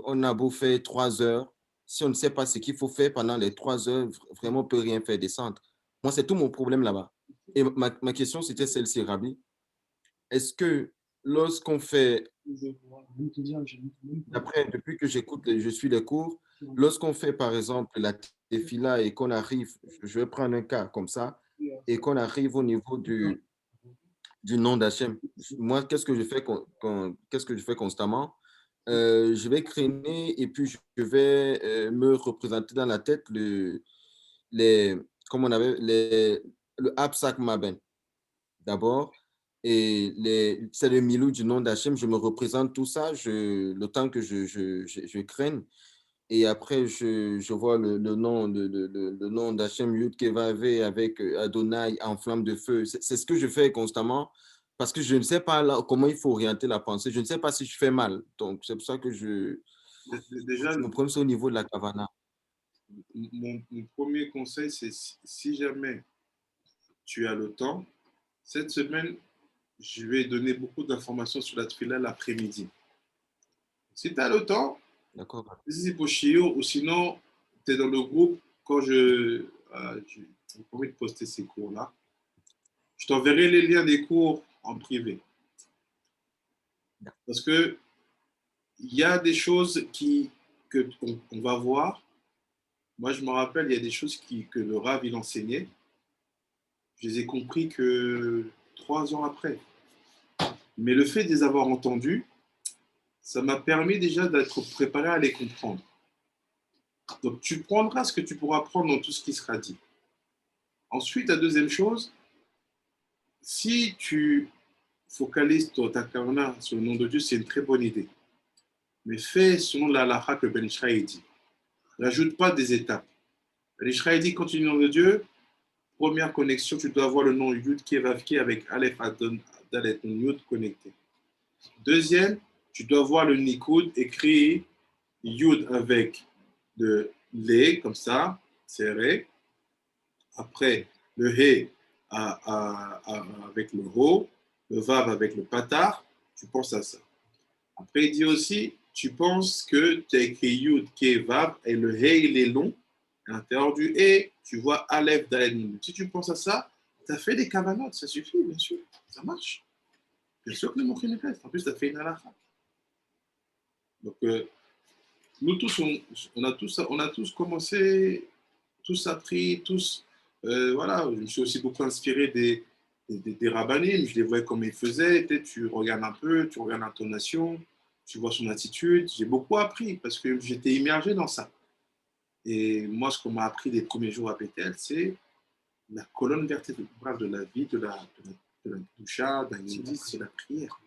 On a beau faire 3 heures, si on ne sait pas ce qu'il faut faire pendant les 3 heures, vraiment, on ne peut rien faire descendre. Moi, c'est tout mon problème là-bas. Et ma question, c'était celle-ci, Rabbi. Est-ce que lorsqu'on fait, depuis que je suis les cours, lorsqu'on fait par exemple la tefila et qu'on arrive, je vais prendre un cas comme ça, et qu'on arrive au niveau du nom d'Hachem, moi, qu'est-ce que je fais constamment? Je vais créer et puis je vais me représenter dans la tête comment on avait, le Absak Maben d'abord. Et c'est le milou du nom d'Hachem, je me représente tout ça, le temps que je craigne. Et après, je vois le nom d'Hachem Yud Kevave avec Adonai en flamme de feu. C'est ce que je fais constamment parce que je ne sais pas là, comment il faut orienter la pensée. Je ne sais pas si je fais mal. Donc, c'est pour ça que Déjà, mon problème, c'est au niveau de la kavana. mon premier conseil, c'est si jamais tu as le temps, cette semaine, je vais donner beaucoup d'informations sur la tefila l'après-midi. Si tu as le temps, D'accord. si c'est pour Chio, ou sinon, tu es dans le groupe, quand je me permets de poster ces cours-là, je t'enverrai les liens des cours en privé. Parce que il y a des choses qu'on va voir. Moi, je me rappelle, il y a des choses que le Rav, il enseignait. Je les ai compris que 3 ans après. Mais le fait de les avoir entendus, ça m'a permis déjà d'être préparé à les comprendre. Donc, tu prendras ce que tu pourras prendre dans tout ce qui sera dit. Ensuite, la deuxième chose, si tu focalises ta kavana sur le nom de Dieu, c'est une très bonne idée. Mais fais selon la halakha que Ben Ishraï dit. N'ajoute pas des étapes. Ben Ishraï dit, quand tu dis le nom de Dieu, première connexion, tu dois avoir le nom Yud Kevavki avec Aleph Adon Dalet Yud connecté. Deuxième, tu dois voir le Nikud écrit Yud avec le Lé, comme ça, serré. Après, le He avec le Ho, le Vav avec le Patar. Tu penses à ça. Après, il dit aussi, tu penses que tu as écrit Yud, Ke, Vav, et le He, il est long. À l'intérieur du He, tu vois Aleph, Dalet. Si tu penses à ça, tu as fait des kavanotes, ça suffit, bien sûr. Ça marche. Bien sûr que le mot est reste. En plus, tu as fait une halakha. Donc, nous tous, on a tous commencé, tous appris, tous. Voilà, je me suis aussi beaucoup inspiré des rabbinim. Je les voyais comme ils faisaient. Tu regardes un peu, tu regardes l'intonation, tu vois son attitude. J'ai beaucoup appris parce que j'étais immergé dans ça. Et moi, ce qu'on m'a appris les premiers jours à Bethel, c'est la colonne vertébrale de la vie, de la doucha, d'un yiddish, c'est la prière.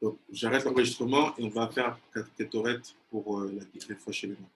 Donc, j'arrête l'enregistrement et on va faire 4 ketorettes pour la petite fois chez les gens.